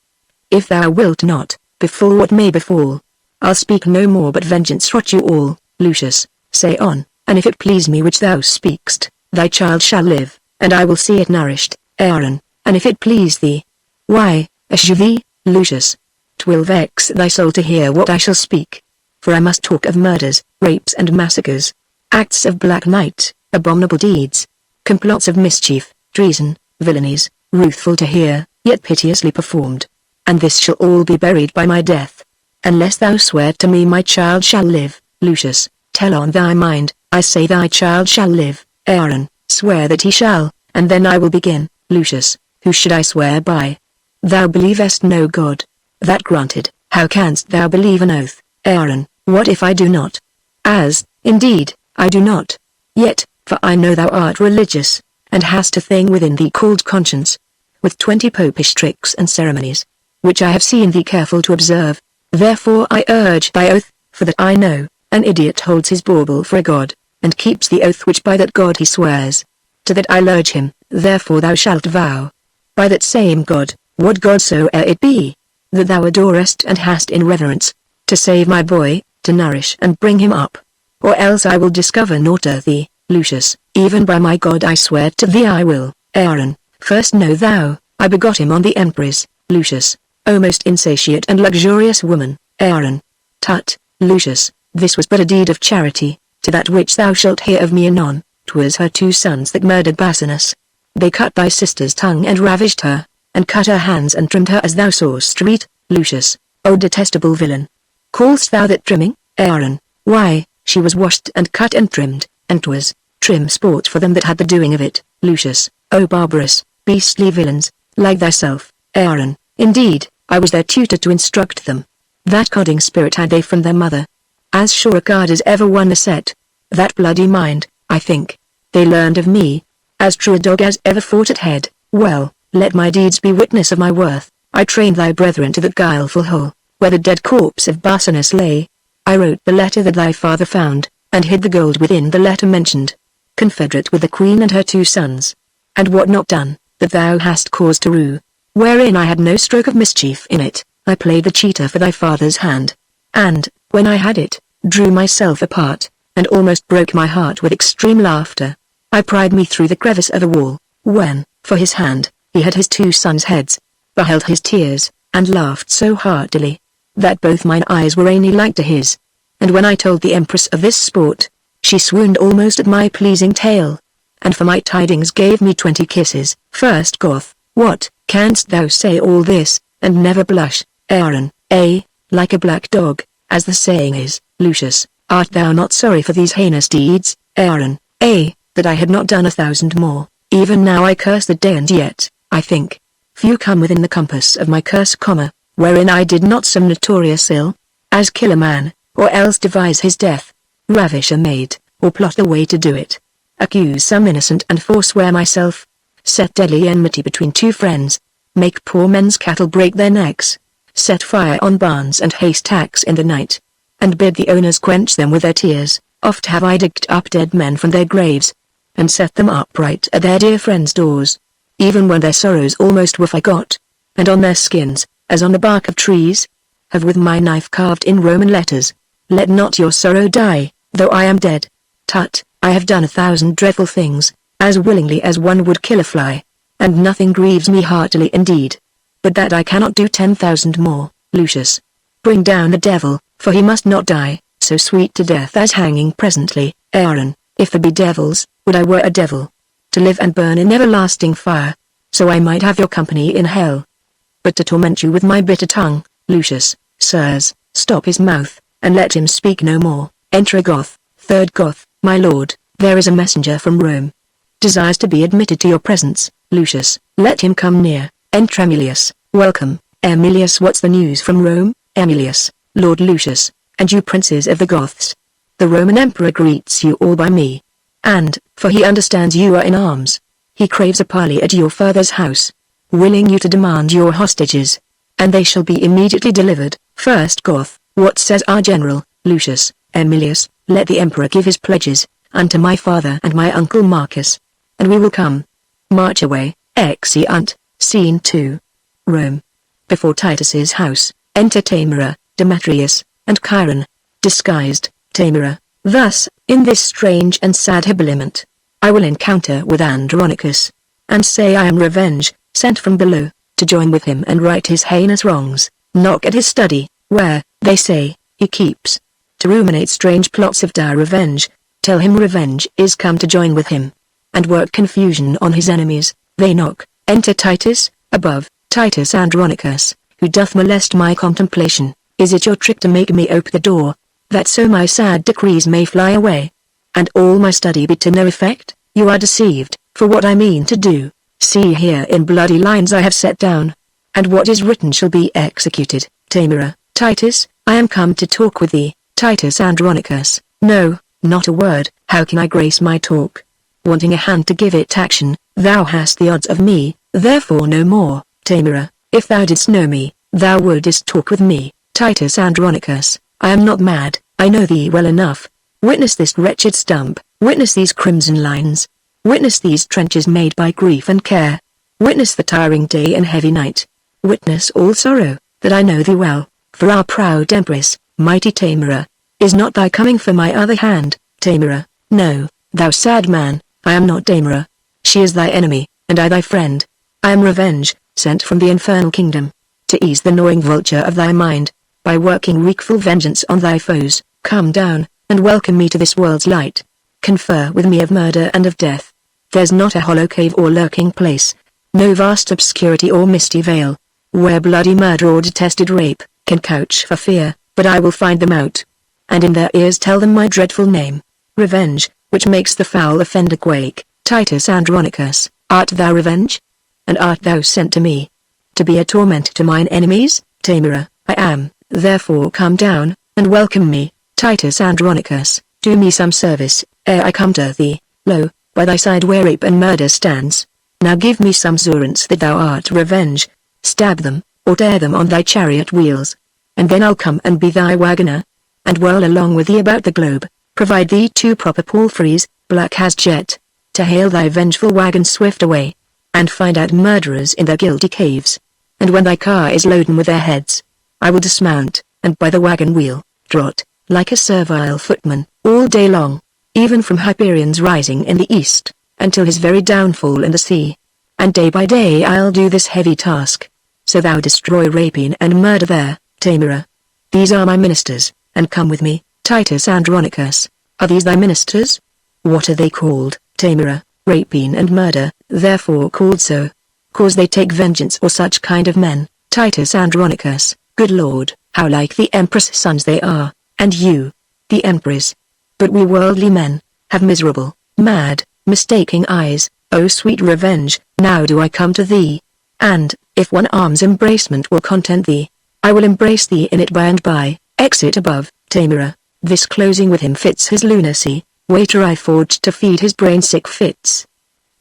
If thou wilt not, befall what may befall, I'll speak no more but vengeance rot you all. Lucius, say on, and if it please me which thou speak'st, thy child shall live, and I will see it nourished. Aaron, and if it please thee, why, assure thee, Lucius, 'twill vex thy soul to hear what I shall speak, for I must talk of murders, rapes and massacres, acts of black night, abominable deeds, complots of mischief, treason, villainies, ruthful to hear, yet piteously performed. And this shall all be buried by my death, unless thou swear to me my child shall live. Lucius, tell on thy mind, I say thy child shall live. Aaron, swear that he shall, and then I will begin. Lucius, who should I swear by? Thou believest no God. That granted, how canst thou believe an oath? Aaron, what if I do not? As, indeed, I do not. Yet, for I know thou art religious, and hast a thing within thee called conscience, with 20 popish tricks and ceremonies, which I have seen thee careful to observe. Therefore I urge thy oath, for that I know, an idiot holds his bauble for a god, and keeps the oath which by that god he swears. To that I'll urge him, therefore thou shalt vow, by that same god, what god soe'er it be, that thou adorest and hast in reverence, to save my boy, to nourish and bring him up, or else I will discover naught of thee. Lucius, even by my God I swear to thee I will. Aaron, first know thou, I begot him on the Empress. Lucius, O most insatiate and luxurious woman. Aaron, tut, Lucius, this was but a deed of charity, to that which thou shalt hear of me anon. 'Twas her 2 sons that murdered Bassianus. They cut thy sister's tongue and ravished her, and cut her hands and trimmed her as thou saw'st. Lucius, O detestable villain! Call'st thou that trimming? Aaron, why, she was washed and cut and trimmed, and 'twas trim sport for them that had the doing of it. Lucius, O barbarous, beastly villains, like thyself. Aaron, indeed, I was their tutor to instruct them. That codding spirit had they from their mother. As sure a card as ever won the set. That bloody mind, I think, they learned of me. As true a dog as ever fought at head. Well, let my deeds be witness of my worth. I trained thy brethren to that guileful hole, where the dead corpse of Bassianus lay. I wrote the letter that thy father found, and hid the gold within the letter mentioned, confederate with the queen and her 2 sons. And what not done, that thou hast cause to rue, wherein I had no stroke of mischief in it, I played the cheater for thy father's hand, and, when I had it, drew myself apart, and almost broke my heart with extreme laughter. I pried me through the crevice of a wall, when, for his hand, he had his 2 sons' heads, beheld his tears, and laughed so heartily, that both mine eyes were rainy like to his. And when I told the Empress of this sport, she swooned almost at my pleasing tale, and for my tidings gave me 20 kisses. First Goth, what, canst thou say all this, and never blush? Aaron, like a black dog, as the saying is. Lucius, art thou not sorry for these heinous deeds? Aaron, that I had not done 1,000 more. Even now I curse the day, and yet, I think, few come within the compass of my curse, wherein I did not some notorious ill, as kill a man, or else devise his death, ravish a maid, or plot the way to do it, accuse some innocent and forswear myself, set deadly enmity between 2 friends, make poor men's cattle break their necks, set fire on barns and haystacks in the night, and bid the owners quench them with their tears. Oft have I digged up dead men from their graves, and set them upright at their dear friends' doors, even when their sorrows almost were forgot, and on their skins, as on the bark of trees? Have with my knife carved in Roman letters, "Let not your sorrow die, though I am dead." Tut, I have done 1,000 dreadful things, as willingly as one would kill a fly, and nothing grieves me heartily indeed, but that I cannot do 10,000 more. Lucius, bring down the devil, for he must not die, so sweet to death as hanging presently. Aaron, if there be devils, would I were a devil, to live and burn in everlasting fire, so I might have your company in hell. But to torment you with my bitter tongue, Lucius, sirs, stop his mouth, and let him speak no more. Enter a Goth. Third Goth, my lord, there is a messenger from Rome. Desires to be admitted to your presence. Lucius, let him come near. Enter Emilius. Welcome, Emilius. What's the news from Rome? Emilius, Lord Lucius, and you princes of the Goths. The Roman emperor greets you all by me. And, for he understands you are in arms, he craves a parley at your father's house, willing you to demand your hostages, and they shall be immediately delivered. First Goth, what says our general? Lucius, Emilius, let the emperor give his pledges, unto my father and my uncle Marcus, and we will come. March away. Exeunt. Scene 2. Rome. Before Titus's house, enter Tamara, Demetrius, and Chiron, disguised. Tamara, thus, in this strange and sad habiliment, I will encounter with Andronicus, and say I am revenge, sent from below, to join with him and right his heinous wrongs. Knock at his study, where, they say, he keeps, to ruminate strange plots of dire revenge. Tell him revenge is come to join with him, and work confusion on his enemies. They knock. Enter Titus, above, Titus Andronicus, who doth molest my contemplation. Is it your trick to make me ope the door, that so my sad decrees may fly away, and all my study be to no effect? You are deceived, for what I mean to do, see here in bloody lines I have set down, and what is written shall be executed. Tamara, Titus, I am come to talk with thee. Titus Andronicus, no, not a word. How can I grace my talk? Wanting a hand to give it action, thou hast the odds of me, therefore no more. Tamara, if thou didst know me, thou wouldst talk with me. Titus Andronicus, I am not mad, I know thee well enough. Witness this wretched stump, witness these crimson lines, witness these trenches made by grief and care, witness the tiring day and heavy night, witness all sorrow, that I know thee well, for our proud empress, mighty Tamara, is not thy coming for my other hand. Tamara, no, thou sad man, I am not Tamara. She is thy enemy, and I thy friend. I am revenge, sent from the infernal kingdom, to ease the gnawing vulture of thy mind, by working wreakful vengeance on thy foes. Come down, and welcome me to this world's light. Confer with me of murder and of death. There's not a hollow cave or lurking place, no vast obscurity or misty veil, where bloody murder or detested rape can couch for fear, but I will find them out, and in their ears tell them my dreadful name. Revenge, which makes the foul offender quake. Titus Andronicus, art thou revenge? And art thou sent to me, to be a torment to mine enemies? Tamara, I am, therefore come down, and welcome me. Titus Andronicus, do me some service, ere I come to thee. Lo, by thy side where rape and murder stands. Now give me some assurance that thou art revenge. Stab them, or tear them on thy chariot wheels, and then I'll come and be thy wagoner, and whirl along with thee about the globe. Provide thee 2 proper palfreys, black as jet, to hail thy vengeful wagon swift away, and find out murderers in their guilty caves. And when thy car is loaden with their heads, I will dismount, and by the wagon wheel, trot, like a servile footman, all day long, even from Hyperion's rising in the east, until his very downfall in the sea. And day by day I'll do this heavy task, so thou destroy rapine and murder there. Tamara, these are my ministers, and come with me. Titus Andronicus, are these thy ministers? What are they called? Tamara, rapine and murder, therefore called so, cause they take vengeance or such kind of men. Titus Andronicus, good lord, how like the empress' sons they are, and you, the empress. But we worldly men, have miserable, mad, mistaking eyes. O sweet revenge, now do I come to thee, and, if one arm's embracement will content thee, I will embrace thee in it by and by. Exit above. Tamara, this closing with him fits his lunacy, waiter I forged to feed his brain-sick fits.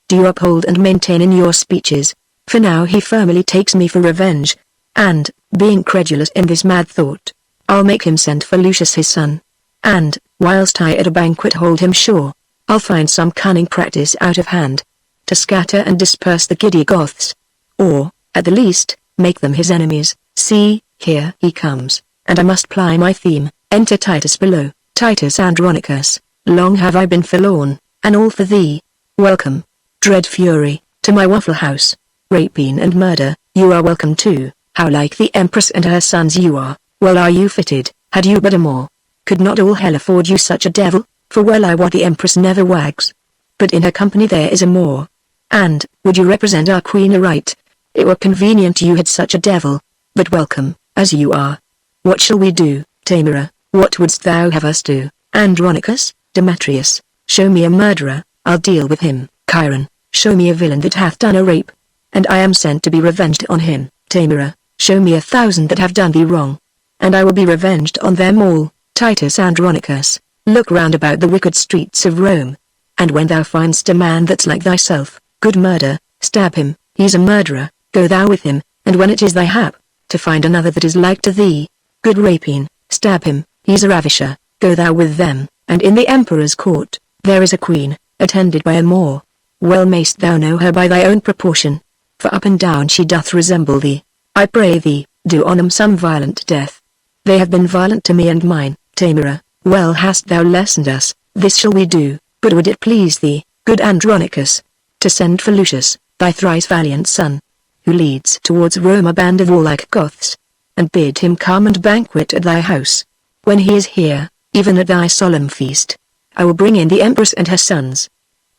Do you uphold and maintain in your speeches, for now he firmly takes me for revenge, and, being credulous in this mad thought, I'll make him send for Lucius his son, and, whilst I at a banquet hold him sure, I'll find some cunning practice out of hand, to scatter and disperse the giddy Goths, or, at the least, make them his enemies. See, here he comes, and I must ply my theme. Enter Titus below. Titus Andronicus, long have I been forlorn, and all for thee. Welcome, dread fury, to my waffle house. Rapine and murder, you are welcome too. How like the Empress and her sons you are. Well are you fitted, had you but a more. Could not all hell afford you such a devil? For well I wot the Empress never wags. But in her company there is a more. And, would you represent our queen aright, it were convenient you had such a devil. But welcome, as you are. What shall we do, Tamara? What wouldst thou have us do? Andronicus, Demetrius, show me a murderer, I'll deal with him. Chiron, show me a villain that hath done a rape, and I am sent to be revenged on him. Tamara, show me 1,000 that have done thee wrong, and I will be revenged on them all. Titus Andronicus, look round about the wicked streets of Rome, and when thou find'st a man that's like thyself, good murder, stab him, he's a murderer, go thou with him, and when it is thy hap, to find another that is like to thee, good rapine, stab him, he's a ravisher, go thou with them, and in the emperor's court, there is a queen, attended by a Moor. Well mayst thou know her by thy own proportion, for up and down she doth resemble thee. I pray thee, do on 'em some violent death. They have been violent to me and mine. Tamara, well hast thou lessoned us, this shall we do, but would it please thee, good Andronicus, to send for Lucius, thy thrice valiant son, who leads towards Rome a band of warlike Goths, and bid him come and banquet at thy house. When he is here, even at thy solemn feast, I will bring in the Empress and her sons,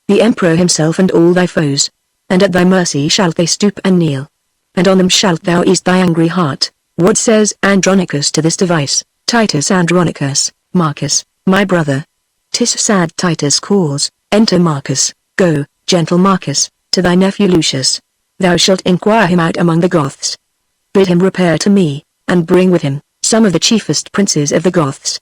the Emperor himself and all thy foes, and at thy mercy shalt they stoop and kneel, and on them shalt thou ease thy angry heart. What says Andronicus to this device? Titus Andronicus, Marcus, my brother. 'Tis sad Titus calls, enter Marcus, go, gentle Marcus, to thy nephew Lucius. Thou shalt inquire him out among the Goths. Bid him repair to me, and bring with him some of the chiefest princes of the Goths.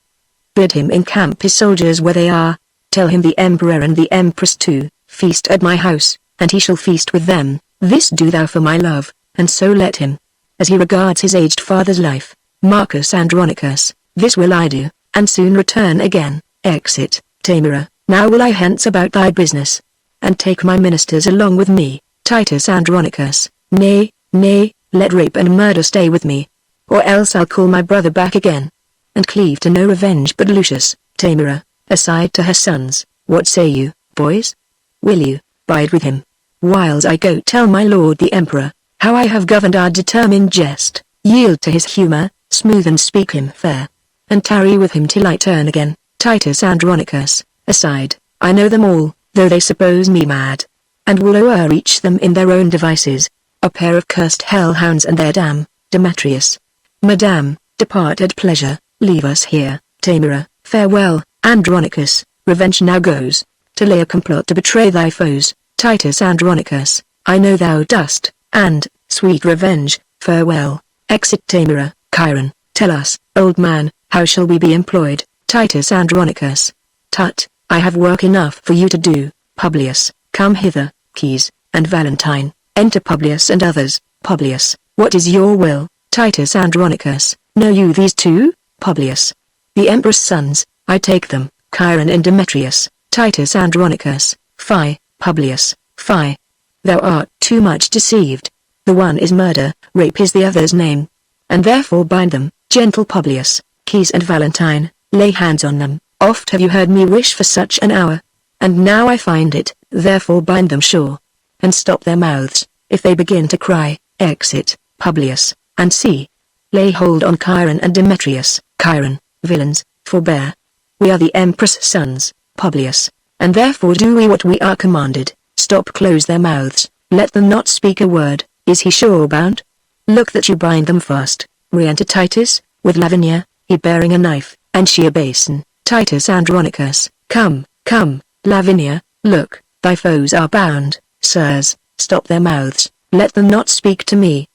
Bid him encamp his soldiers where they are. Tell him the Emperor and the Empress too, feast at my house, and he shall feast with them. This do thou for my love, and so let him, as he regards his aged father's life. Marcus Andronicus, this will I do, and soon return again. Exit. Tamara, now will I hence about thy business, and take my ministers along with me. Titus Andronicus, nay, nay, let rape and murder stay with me, or else I'll call my brother back again, and cleave to no revenge but Lucius. Tamara, aside to her sons, what say you, boys? Will you bide with him, whiles I go tell my lord the emperor, how I have governed our determined jest? Yield to his humor, smooth and speak him fair, and tarry with him till I turn again. Titus Andronicus, aside, I know them all, though they suppose me mad, and will o'erreach them in their own devices, a pair of cursed hellhounds and their dam. Demetrius, Madame, depart at pleasure, leave us here. Tamara, farewell. Andronicus, revenge now goes, to lay a complot to betray thy foes. Titus Andronicus, I know thou dost, and, sweet revenge, farewell. Exit. Tamara, Chiron, tell us, old man, how shall we be employed? Titus Andronicus, tut, I have work enough for you to do. Publius, come hither. Keys, and Valentine, enter Publius and others. Publius, what is your will? Titus Andronicus, know you these two? Publius, the Emperor's sons, I take them, Chiron and Demetrius. Titus Andronicus, fie. Publius, fie. Thou art too much deceived. The one is murder, rape is the other's name, and therefore bind them. Gentle Publius, Keys and Valentine, lay hands on them. Oft have you heard me wish for such an hour, and now I find it, therefore bind them sure, and stop their mouths, if they begin to cry. Exit. Publius, and see. Lay hold on Chiron and Demetrius. Chiron, villains, forbear. We are the Empress' sons, Publius, and therefore do we what we are commanded. Stop, close their mouths, let them not speak a word. Is he sure bound? Look that you bind them fast. Re-enter Titus, with Lavinia, he bearing a knife, and she a basin. Titus Andronicus, come, come, Lavinia, look, thy foes are bound. Sirs, stop their mouths, let them not speak to me,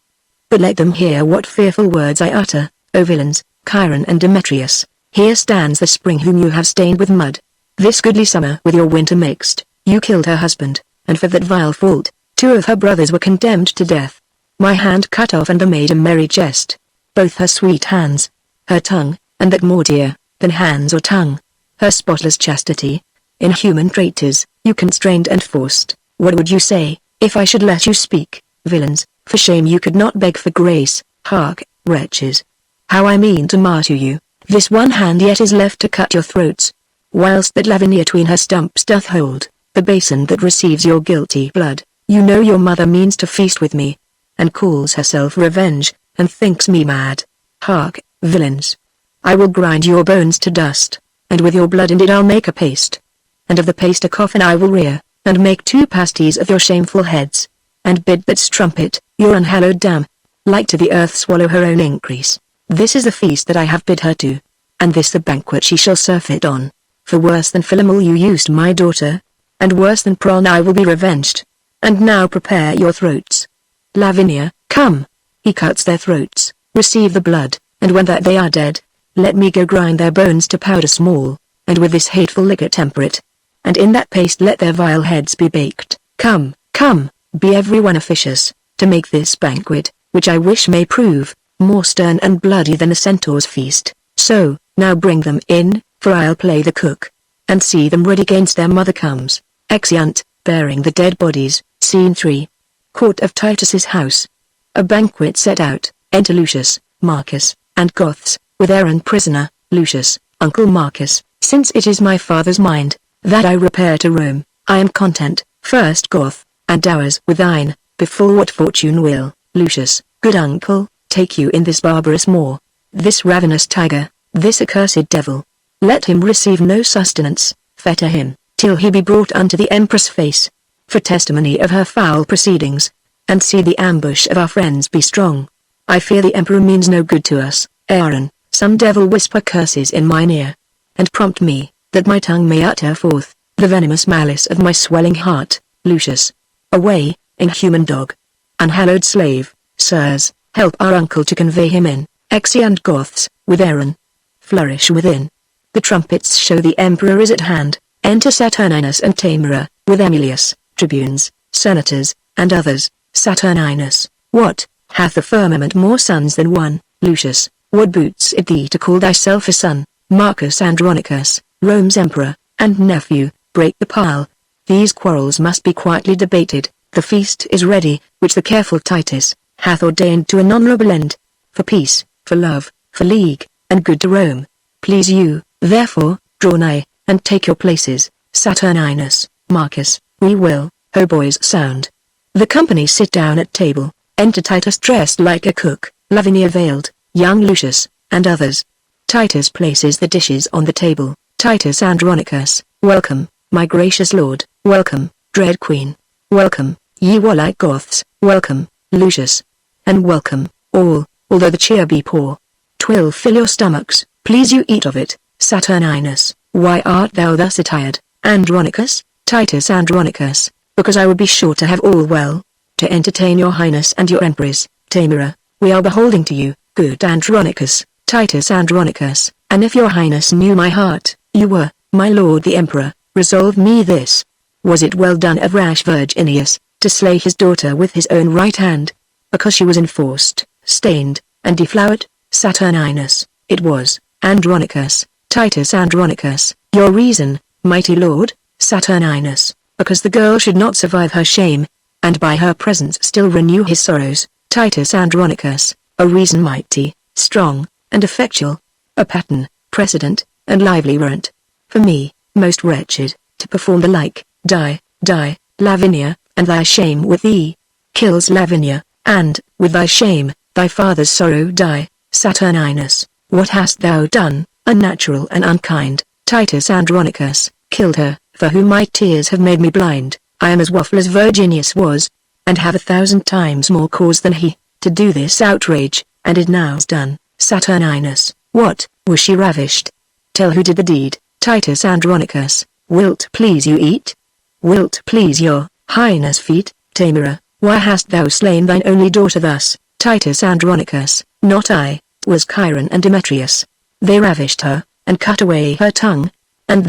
but let them hear what fearful words I utter. O villains, Chiron and Demetrius, here stands the spring whom you have stained with mud. This goodly summer with your winter mixed, you killed her husband, and for that vile fault, 2 of her brothers were condemned to death. My hand cut off and made a merry jest. Both her sweet hands, her tongue, and that more dear than hands or tongue, her spotless chastity, inhuman traitors, you constrained and forced. What would you say, if I should let you speak, villains? For shame you could not beg for grace. Hark, wretches. How I mean to martyr you, this one hand yet is left to cut your throats, whilst that Lavinia tween her stumps doth hold, the basin that receives your guilty blood. You know your mother means to feast with me, and calls herself revenge, and thinks me mad. Hark, villains! I will grind your bones to dust, and with your blood indeed I'll make a paste. And of the paste a coffin I will rear, and make 2 pasties of your shameful heads, and bid that strumpet, your unhallowed dam, like to the earth swallow her own increase. This is the feast that I have bid her to, and this the banquet she shall surfeit on. For worse than Philomel you used my daughter, and worse than Prawn I will be revenged. And now prepare your throats. Lavinia, come. He cuts their throats, receive the blood, and when that they are dead, let me go grind their bones to powder small, and with this hateful liquor temper it, and in that paste let their vile heads be baked. Come, come, be every one officious, to make this banquet, which I wish may prove, more stern and bloody than a centaur's feast. So, now bring them in, for I'll play the cook, and see them ready gainst their mother comes. Exeunt, bearing the dead bodies. Scene 3. Court of Titus's house. A banquet set out. Enter Lucius, Marcus, and Goths, with Aaron prisoner. Lucius, Uncle Marcus, since it is my father's mind, that I repair to Rome, I am content. First Goth, and ours with thine, befall what fortune will. Lucius, good uncle, take you in this barbarous Moor, this ravenous tiger, this accursed devil. Let him receive no sustenance, fetter him, till he be brought unto the Empress' face, for testimony of her foul proceedings, and see the ambush of our friends be strong. I fear the Emperor means no good to us. Aaron, some devil whisper curses in mine ear, and prompt me, that my tongue may utter forth, the venomous malice of my swelling heart. Lucius, away, inhuman dog, unhallowed slave, sirs, help our uncle to convey him in. Exeunt Goths, with Aaron. Flourish within. The trumpets show the Emperor is at hand. Enter Saturninus and Tamara, with Emilius, tribunes, senators, and others. Saturninus, what, hath the firmament more sons than one? Lucius, what boots it thee to call thyself a son? Marcus Andronicus, Rome's emperor, and nephew, break the pile. These quarrels must be quietly debated. The feast is ready, which the careful Titus hath ordained to an honorable end, for peace, for love, for league, and good to Rome. Please you, therefore, draw nigh, and take your places. Saturninus, Marcus, we will, hautboys sound. The company sit down at table. Enter Titus dressed like a cook, Lavinia veiled, young Lucius, and others. Titus places the dishes on the table. Titus Andronicus, welcome, my gracious lord, welcome, dread queen, welcome, ye warlike Goths, welcome, Lucius, and welcome, all, although the cheer be poor. 'Twill fill your stomachs, please you eat of it. Saturninus, why art thou thus attired? Andronicus, Titus Andronicus, because I would be sure to have all well, to entertain your highness and your empress. Tamara, we are beholding to you, good Andronicus. Titus Andronicus, and if your highness knew my heart, you were, my lord the emperor, resolve me this. Was it well done of rash Virginius, to slay his daughter with his own right hand, because she was enforced, stained, and deflowered? Saturninus, it was. Andronicus, Titus Andronicus, your reason, mighty lord? Saturninus, because the girl should not survive her shame, and by her presence still renew his sorrows. Titus Andronicus, a reason mighty, strong, and effectual, a pattern, precedent, and lively warrant, for me, most wretched, to perform the like. Die, die, Lavinia, and thy shame with thee. Kills Lavinia, and, with thy shame, thy father's sorrow die. Saturninus, what hast thou done, unnatural and unkind? Titus Andronicus, killed her, for whom my tears have made me blind. I am as waffle as Virginius was, and have 1,000 times more cause than he, to do this outrage, and it now's done. Saturninus, what, was she ravished? Tell who did the deed. Titus Andronicus, wilt please you eat? Wilt please your highness feet? Tamara, why hast thou slain thine only daughter thus? Titus Andronicus, not I, 'twas Chiron and Demetrius. They ravished her, and cut away her tongue, and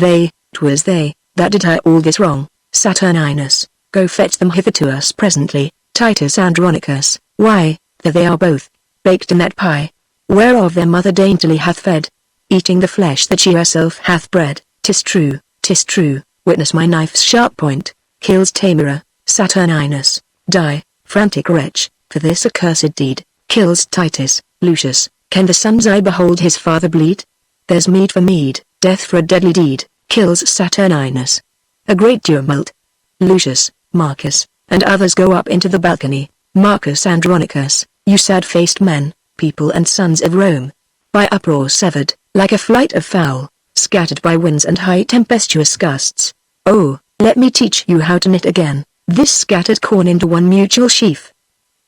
'twas they, that did her all this wrong. Saturninus, go fetch them hither to us presently. Titus Andronicus, why, there they are both, baked in that pie, whereof their mother daintily hath fed, eating the flesh that she herself hath bred. 'Tis true, witness my knife's sharp point, kills Tamara. Saturninus, die, frantic wretch, for this accursed deed. kills Titus. Lucius, can the son's eye behold his father bleed? There's meed for meed, death for a deadly deed, kills Saturninus. A great tumult. Lucius, Marcus, and others go up into the balcony. Marcus Andronicus, you sad-faced men, people and sons of Rome, by uproar severed, like a flight of fowl, scattered by winds and high tempestuous gusts. Oh, let me teach you how to knit again, this scattered corn into one mutual sheaf.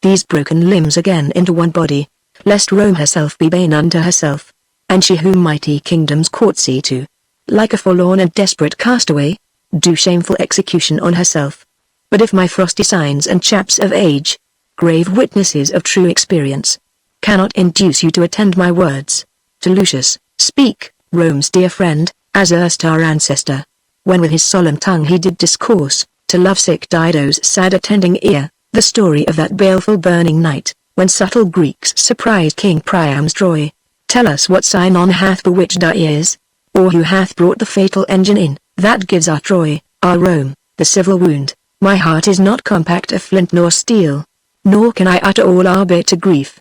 These broken limbs again into one body, lest Rome herself be bane unto herself, and she whom mighty kingdoms courtesy to, like a forlorn and desperate castaway, do shameful execution on herself. But if my frosty signs and chaps of age, grave witnesses of true experience, cannot induce you to attend my words, to Lucius, speak, Rome's dear friend, as erst our ancestor, when with his solemn tongue he did discourse, to lovesick Dido's sad attending ear, the story of that baleful burning night, when subtle Greeks surprised King Priam's Troy. Tell us what Sinon hath bewitched our ears, or who hath brought the fatal engine in, that gives our Troy, our Rome, the civil wound. My heart is not compact of flint nor steel, nor can I utter all our bitter grief.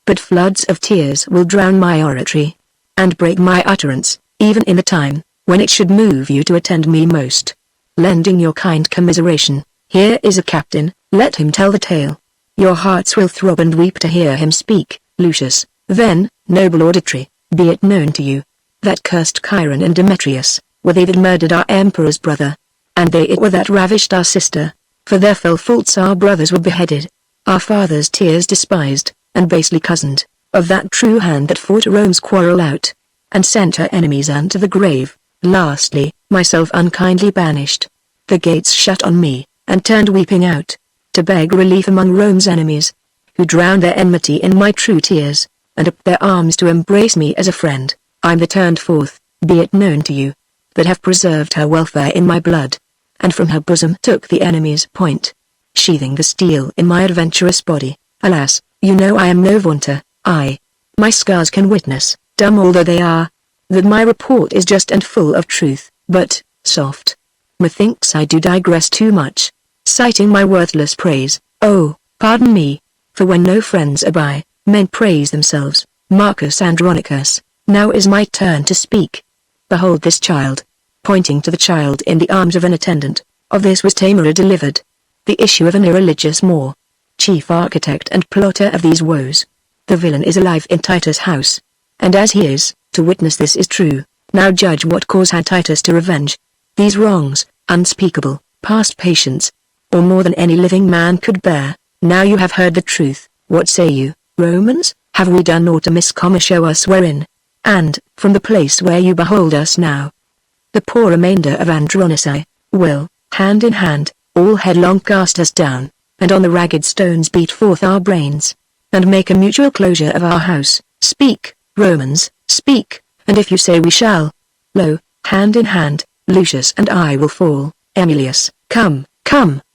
But floods of tears will drown my oratory, and break my utterance, even in the time, when it should move you to attend me most. Lending your kind commiseration, here is a captain, let him tell the tale. Your hearts will throb and weep to hear him speak. Lucius, then, noble auditory, be it known to you, that cursed Chiron and Demetrius, were they that murdered our emperor's brother, and they it were that ravished our sister, for their fell faults our brothers were beheaded, our fathers' tears despised, and basely cozened, of that true hand that fought Rome's quarrel out, and sent her enemies unto the grave. Lastly, myself unkindly banished, the gates shut on me, and turned weeping out, to beg relief among Rome's enemies, who drowned their enmity in my true tears, and up their arms to embrace me as a friend. I'm the turned forth, be it known to you, that have preserved her welfare in my blood, and from her bosom took the enemy's point, sheathing the steel in my adventurous body. Alas, you know I am no vaunter, my scars can witness, dumb although they are, that my report is just and full of truth, but, soft. Methinks I do digress too much, citing my worthless praise. Oh, pardon me, for when no friends are by, men praise themselves. Marcus Andronicus, now is my turn to speak. Behold this child, pointing to the child in the arms of an attendant, of this was Tamara delivered, the issue of an irreligious Moor, chief architect and plotter of these woes. The villain is alive in Titus' house, and as he is, to witness this is true. Now judge what cause had Titus to revenge these wrongs, unspeakable, past patience, or more than any living man could bear. Now you have heard the truth, what say you, Romans? Have we done aught amiss? Show us wherein, and, from the place where you behold us now, the poor remainder of Andronici, will, hand in hand, all headlong cast us down, and on the ragged stones beat forth our brains, and make a mutual closure of our house. Speak, Romans, speak, and if you say we shall, lo, hand in hand, Lucius and I will fall. Emilius, come,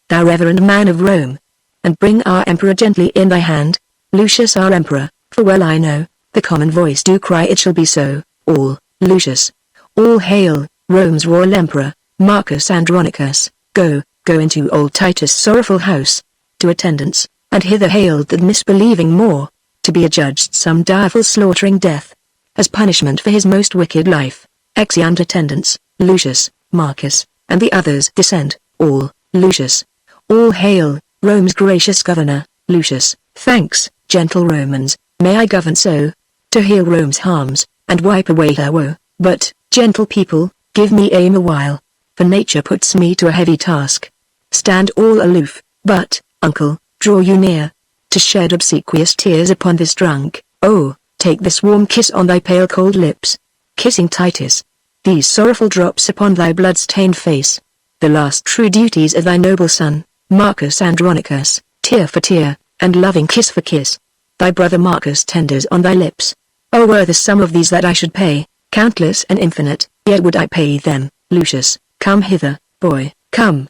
thou reverend man of Rome, and bring our emperor gently in thy hand. Lucius our emperor, for well I know, the common voice do cry it shall be so. All, Lucius, all hail, Rome's royal emperor. Marcus Andronicus, go into old Titus' sorrowful house, to attendants, and hither hailed the misbelieving Moor, to be adjudged some direful slaughtering death, as punishment for his most wicked life. Exeunt attendants, Lucius, Marcus, and the others descend. All, Lucius, all hail, Rome's gracious governor. Lucius, thanks, gentle Romans, may I govern so, to heal Rome's harms, and wipe away her woe. But, gentle people, give me aim a while, for nature puts me to a heavy task. Stand all aloof, but, uncle, draw you near, to shed obsequious tears upon this drunk. Oh, take this warm kiss on thy pale cold lips, kissing Titus, these sorrowful drops upon thy blood-stained face, the last true duties of thy noble son, Marcus Andronicus, tear for tear, and loving kiss for kiss, thy brother Marcus tenders on thy lips. Oh, were the sum of these that I should pay, countless and infinite, yet would I pay them. Lucius, come hither, boy, come,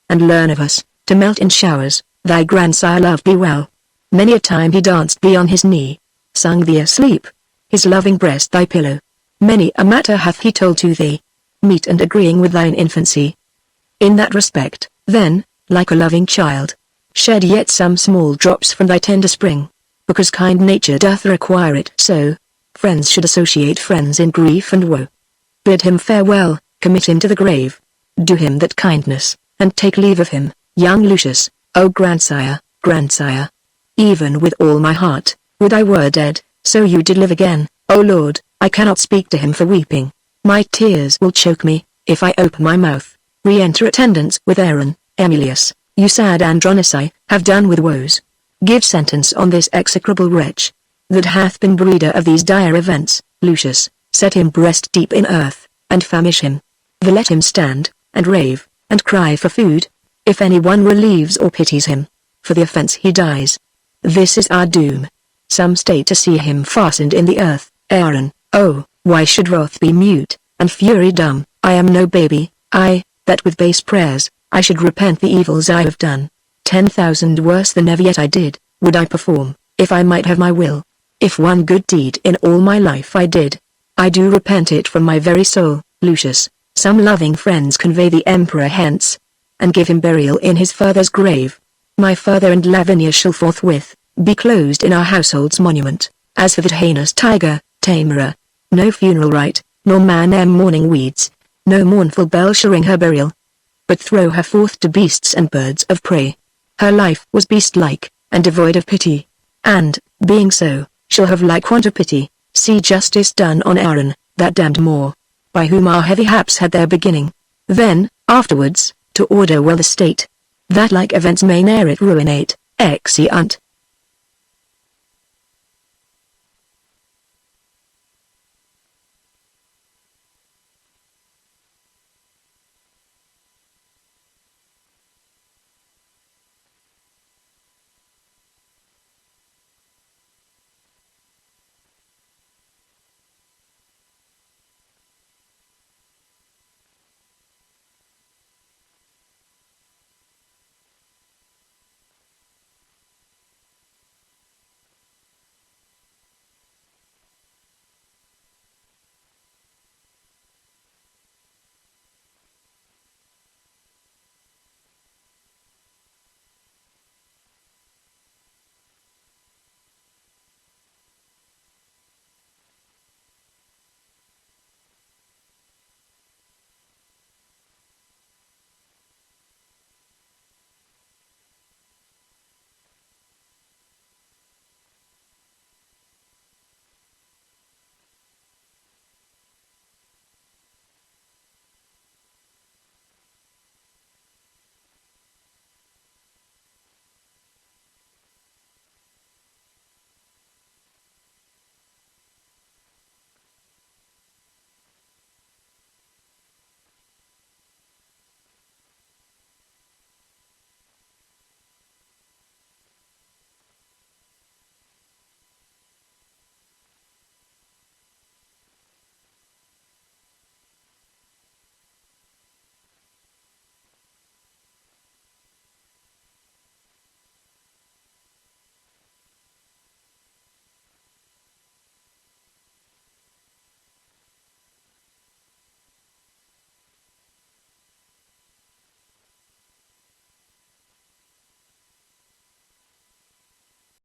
and learn of us, to melt in showers. Thy grandsire loved thee well. Many a time he danced thee on his knee, sung thee asleep, his loving breast thy pillow. Many a matter hath he told to thee, meet and agreeing with thine infancy. In that respect, then, like a loving child, shed yet some small drops from thy tender spring, because kind nature doth require it so. Friends should associate friends in grief and woe. Bid him farewell, commit him to the grave. Do him that kindness, and take leave of him, young Lucius, O grandsire, grandsire. Even with all my heart, would I were dead, so you did live again, O Lord. I cannot speak to him for weeping. My tears will choke me, if I open my mouth. Re-enter attendants with Aaron. Emilius, you sad Andronici, have done with woes. Give sentence on this execrable wretch, that hath been breeder of these dire events. Lucius, set him breast deep in earth, and famish him. Let him stand, and rave, and cry for food, if any one relieves or pities him. For the offense he dies. This is our doom. Some stay to see him fastened in the earth. Aaron, oh, why should wrath be mute, and fury dumb? I am no baby, that with base prayers, I should repent the evils I have done. 10,000 worse than ever yet I did, would I perform, if I might have my will. If one good deed in all my life I did, I do repent it from my very soul. Lucius, some loving friends convey the emperor hence, and give him burial in his father's grave. My father and Lavinia shall forthwith be closed in our household's monument. As for that heinous tiger, Tamara, no funeral rite, nor man mourning weeds, no mournful bell shall ring her burial, but throw her forth to beasts and birds of prey. Her life was beast-like, and devoid of pity, and, being so, shall have like want of pity. See justice done on Aaron, that damned Moor, by whom our heavy haps had their beginning. Then, afterwards, to order well the state, that like events may ne'er it ruinate. Exeunt.